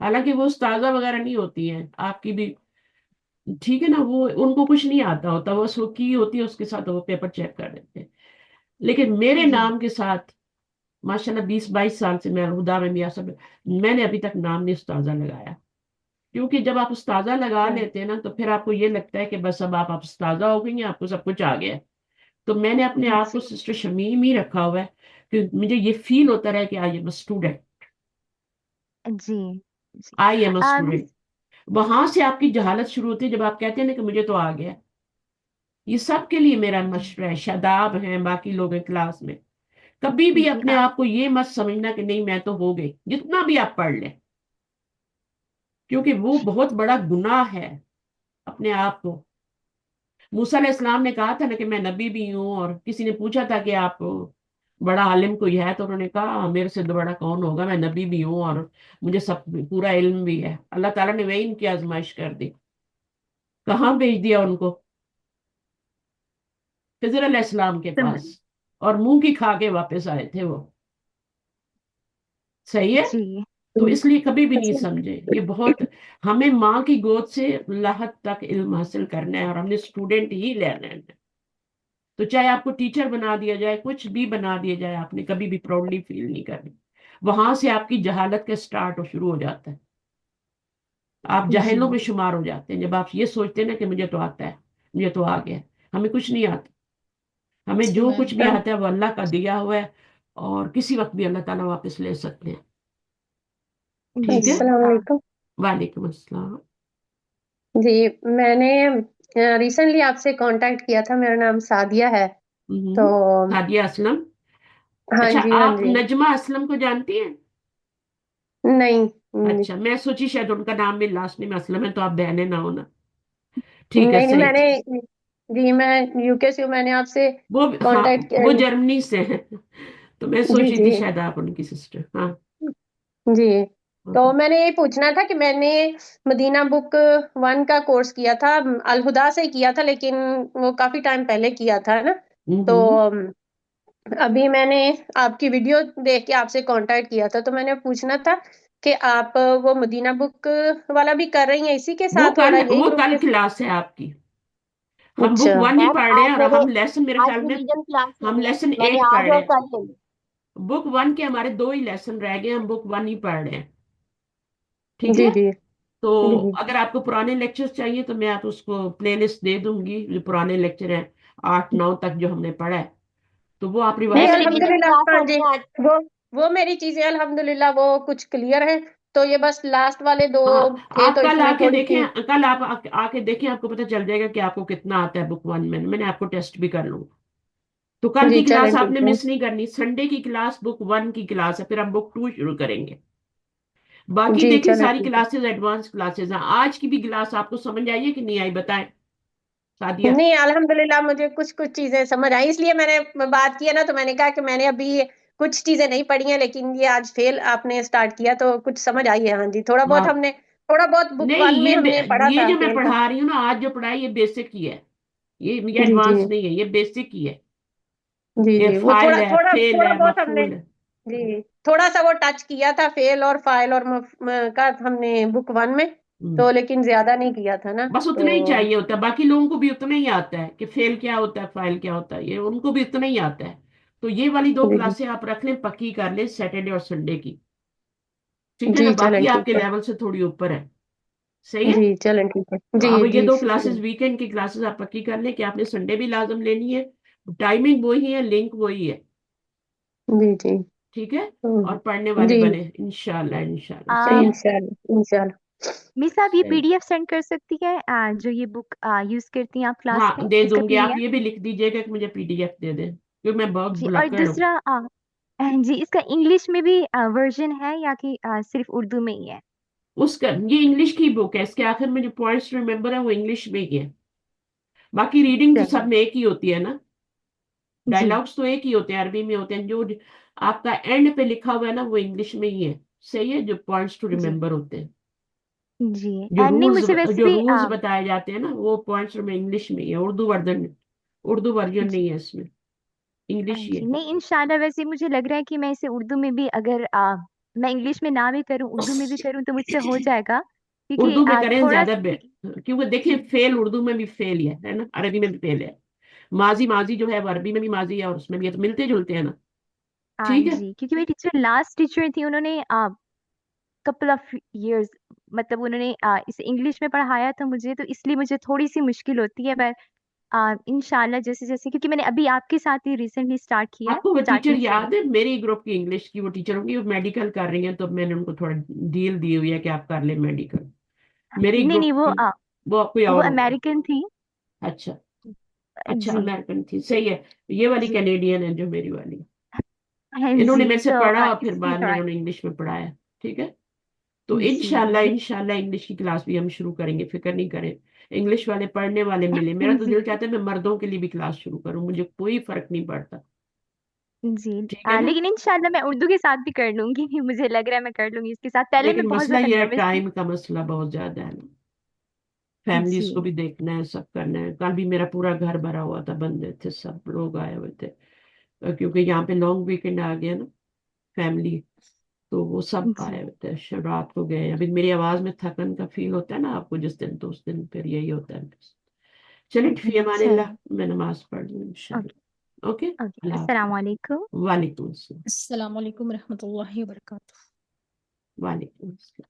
हालांकि वो उस्ताजा वगैरह नहीं होती हैं आपकी भी, ठीक है ना, वो उनको कुछ नहीं आता होता, वो उसको की होती है उसके साथ वो पेपर चेक कर देते हैं। लेकिन मेरे जी नाम के साथ माशाल्लाह 20-22 साल से मैं अलहुदा में मियां सब, मैंने अभी तक नाम नहीं उस्ताजा लगाया। क्योंकि जब आप उस्ताजा लगा अच्छा। लेते हैं ना तो फिर आपको ये लगता है कि बस अब आप उस्ताजा हो गई हैं, आपको सब कुछ आ गया है। तो मैंने अपने आप को जी सिस्टर शमीम ही रखा हुआ है कि मुझे ये फील होता रहा कि आई एम अ स्टूडेंट, जी जी। I am a miss student. वहां से आपकी जहालत शुरू होती है जब आप कहते हैं ना कि मुझे तो आ गया। ये सब के लिए मेरा मशवरा है, शादाब हैं, बाकी लोग हैं क्लास में, कभी भी जी अपने आप को ये मत समझना कि नहीं मैं तो हो गई, जितना भी आप पढ़ लें, क्योंकि वो बहुत बड़ा गुनाह है अपने आप को। मूसा अलैहिस्सलाम ने कहा था ना कि मैं नबी भी हूँ, और किसी ने पूछा था कि आप बड़ा आलिम कोई है, तो उन्होंने कहा "हाँ, मेरे से तो बड़ा कौन होगा, मैं नबी भी हूँ और मुझे सब पूरा इल्म भी है"। अल्लाह ताला ने वही इनकी आजमाइश कर दी, कहाँ भेज दिया उनको, खिज़र अलैहिस्सलाम के पास, और मुंह की खा के वापस आए थे वो। सही है। जी तो इसलिए कभी भी नहीं समझे, ये बहुत, हमें माँ की गोद से लाहत तक इल्म हासिल करना है, और हमने स्टूडेंट ही लेना है। तो चाहे आपको टीचर बना दिया जाए, कुछ भी बना दिया जाए, आपने कभी भी प्राउडली फील नहीं करनी। वहां से आपकी जहालत का स्टार्ट हो शुरू हो जाता है, आप जी जाहिलों में शुमार हो जाते हैं जब आप ये सोचते हैं ना कि मुझे तो आता है, मुझे तो आ गया। हमें कुछ नहीं आता, हमें जी जो मैम। कुछ भी आता है वो अल्लाह का दिया हुआ है, और किसी वक्त भी अल्लाह ताला वापस ले सकते हैं। ठीक है। जी अस्सलाम वालेकुम। वालेकुम अस्सलाम। जी, मैंने रिसेंटली आपसे कांटेक्ट किया था, मेरा नाम सादिया है। तो सादिया असलम। हाँ अच्छा, जी, हाँ आप जी। नजमा असलम को जानती हैं? नहीं, अच्छा, मैं सोची शायद उनका नाम भी लास्ट नेम असलम है, तो आप बहने ना होना। ठीक है, नहीं, नहीं, सही। मैंने जी, मैं यूके से हूँ, मैंने आपसे वो, हाँ, कांटेक्ट किया। वो जर्मनी से है, तो मैं जी, सोच रही जी, थी शायद आप उनकी सिस्टर। हाँ। जी। तो हाँ। मैंने ये पूछना था कि मैंने मदीना बुक 1 का कोर्स किया था, अल हुदा से किया था, लेकिन वो काफी टाइम पहले किया था ना। तो अभी मैंने आपकी वीडियो देख के आपसे कांटेक्ट किया था, तो मैंने पूछना था कि आप वो मदीना बुक वाला भी कर रही हैं इसी के साथ, वाला यही वो ग्रुप कल के? क्लास है आपकी, हम बुक अच्छा, 1 ही मैम पढ़ रहे आज हैं, और मैंने, हम लेसन मेरे आज ख्याल में रिवीजन क्लास हम नहीं है, लेसन मैंने 8 पढ़ आज रहे और हैं। कल ले ली। बुक 1 के हमारे 2 ही लेसन रह गए, हम बुक 1 ही पढ़ रहे हैं। ठीक जी, है। जी, तो जी। अगर आपको पुराने लेक्चर्स चाहिए तो मैं आप उसको प्लेलिस्ट दे दूंगी, जो पुराने लेक्चर हैं 8-9 तक जो हमने पढ़ा है, तो वो आप नहीं, रिवाइज मैम कर लें। रिवीजन अल्हम्दुलिल्लाह, क्लास हाँ होनी जी। है आज। वो वो मेरी चीजें अल्हम्दुलिल्लाह वो कुछ क्लियर है। तो ये बस लास्ट वाले 2 हाँ, थे, आप तो कल इसमें आके थोड़ी सी। देखें, कल आप आके देखें, आपको पता चल जाएगा कि आपको कितना आता है बुक 1 में, मैंने आपको टेस्ट भी कर लूंगा। तो कल जी, की चलें, क्लास ठीक आपने है। मिस नहीं करनी, संडे की क्लास बुक 1 की क्लास है, फिर हम बुक 2 शुरू करेंगे। बाकी जी, देखिए चलें, सारी ठीक है। क्लासेस एडवांस क्लासेस हैं। आज की भी क्लास आपको समझ आई है कि नहीं आई, बताएं सादिया। नहीं, अल्हम्दुलिल्लाह मुझे कुछ कुछ चीजें समझ आई, इसलिए मैंने बात किया ना, तो मैंने कहा कि मैंने अभी कुछ चीजें नहीं पढ़ी हैं, लेकिन ये आज फेल आपने स्टार्ट किया तो कुछ समझ आई है। हाँ जी, हाँ, थोड़ा बहुत बुक नहीं 1 में हमने पढ़ा ये था जो मैं फेल का। पढ़ा रही हूँ ना, आज जो पढ़ाई ये बेसिक ही है, ये जी, जी, एडवांस नहीं है, ये बेसिक ही है। जी, ये जी। वो फाइल थोड़ा है, थोड़ा फेल थोड़ा है, बहुत हमने, मफूल है। जी, थोड़ा सा वो टच किया था, फेल और फाइल और का हमने बुक 1 में। हम्म, तो लेकिन ज्यादा नहीं किया था ना। बस उतना ही तो चाहिए होता है, बाकी लोगों को भी उतना ही आता है कि फेल क्या होता है, फाइल क्या होता है, ये उनको भी उतना ही आता है। तो ये वाली 2 जी, जी, क्लासें आप रख लें, पक्की कर लें, सैटरडे और संडे की। ठीक है ना, जी, चलें, बाकी ठीक आपके है। लेवल से थोड़ी ऊपर है। सही है। जी, चलें, ठीक है। तो जी, अब ये जी, 2 क्लासेस शुक्रिया। वीकेंड की क्लासेस आप पक्की कर लें कि आपने संडे भी लाजम लेनी है, टाइमिंग वही है, लिंक वही है। जी, जी। ठीक है। और पढ़ने हम्म, वाले जी, बने, इंशाल्लाह इंशाल्लाह। सही है। इंशाल्लाह, इंशाल्लाह। मिस आप ये सही। पीडीएफ सेंड कर सकती है जो ये बुक यूज करती हैं आप क्लास हाँ, में, दे इसका दूंगी, आप पीडीएफ? ये भी लिख दीजिएगा कि मुझे पीडीएफ दे दें, क्योंकि मैं बहुत जी, और भुलक्कड़ हूँ। दूसरा जी इसका इंग्लिश में भी वर्जन है या कि सिर्फ उर्दू में ही है? उसका, ये इंग्लिश की बुक है, इसके आखिर में जो पॉइंट्स रिमेम्बर है वो इंग्लिश में ही है, बाकी रीडिंग तो सब चलिए। में एक ही होती है ना, जी डायलॉग्स तो एक ही होते हैं, अरबी में होते हैं, जो आपका एंड पे लिखा हुआ है ना वो इंग्लिश में ही है। सही है, जो पॉइंट्स टू जी रिमेम्बर होते हैं, जी नहीं मुझे वैसे भी बताए जाते हैं ना, वो पॉइंट्स में इंग्लिश में ही है, उर्दू वर्जन नहीं है इसमें, इंग्लिश ही जी है। नहीं इंशाल्लाह, वैसे मुझे लग रहा है कि मैं इसे उर्दू में भी अगर मैं इंग्लिश में ना भी करूँ उर्दू में भी करूँ तो मुझसे हो जाएगा, क्योंकि उर्दू में करें थोड़ा ज्यादा क्योंकि देखिए फेल उर्दू में भी फेल ही है ना, अरबी में भी फेल है। माजी माजी जो है वो अरबी में भी माजी है और उसमें भी है, तो मिलते जुलते हैं ना। ठीक है। जी क्योंकि मेरी टीचर लास्ट टीचर थी, उन्होंने कपल ऑफ इयर्स मतलब उन्होंने इसे इंग्लिश में पढ़ाया था मुझे, तो इसलिए मुझे थोड़ी सी मुश्किल होती है, पर इंशाल्लाह जैसे जैसे, क्योंकि मैंने अभी आपके साथ ही रिसेंटली स्टार्ट किया है आपको वो टीचर स्टार्टिंग से ही। याद है, मेरी ग्रुप की इंग्लिश की वो टीचर होंगी, वो मेडिकल कर रही हैं, तो मैंने उनको थोड़ा डील दी हुई है कि आप कर ले मेडिकल, मेरी नहीं ग्रुप नहीं की। वो कोई वो और होगी। अमेरिकन थी। अच्छा। अच्छा जी अमेरिकन थी, सही है। ये वाली जी कैनेडियन है जो मेरी वाली, हाँ इन्होंने जी मेरे से तो पढ़ा और फिर इसकी बाद में थोड़ा इन्होंने इंग्लिश में पढ़ाया। ठीक है, तो जी इंशाल्लाह ये इंशाल्लाह इंग्लिश की क्लास भी हम शुरू करेंगे, फिक्र नहीं करें। इंग्लिश वाले पढ़ने वाले मिले, मेरा तो जी दिल चाहता है मैं मर्दों के लिए भी क्लास शुरू करूं, मुझे कोई फर्क नहीं पड़ता। जी ठीक है ना, लेकिन इंशाल्लाह मैं उर्दू के साथ भी कर लूंगी मुझे लग रहा है मैं कर लूंगी इसके साथ। पहले लेकिन मैं बहुत मसला ज्यादा ये है, नर्वस थी। टाइम का मसला बहुत ज्यादा है ना, फैमिलीज को जी भी देखना है, सब करना है। कल भी मेरा पूरा घर भरा हुआ था, बंदे थे, सब लोग आए हुए थे, क्योंकि यहाँ पे लॉन्ग वीकेंड आ गया ना, फैमिली, तो वो सब जी आए हुए थे। रात को गए, अभी मेरी आवाज में थकन का फील होता है ना आपको जिस दिन, तो उस दिन फिर यही होता है। चलिए फी अमानिल्लाह, चलो मैं नमाज पढ़ लूँ ओके इंशाल्लाह। ओके, ओके अल्लाह अस्सलाम हाफिज। वालेकुम। वालेकुम अस्सलाम। अस्सलाम वालेकुम रहमतुल्लाहि व बरकातुहू। वालेकुम अस्सलाम।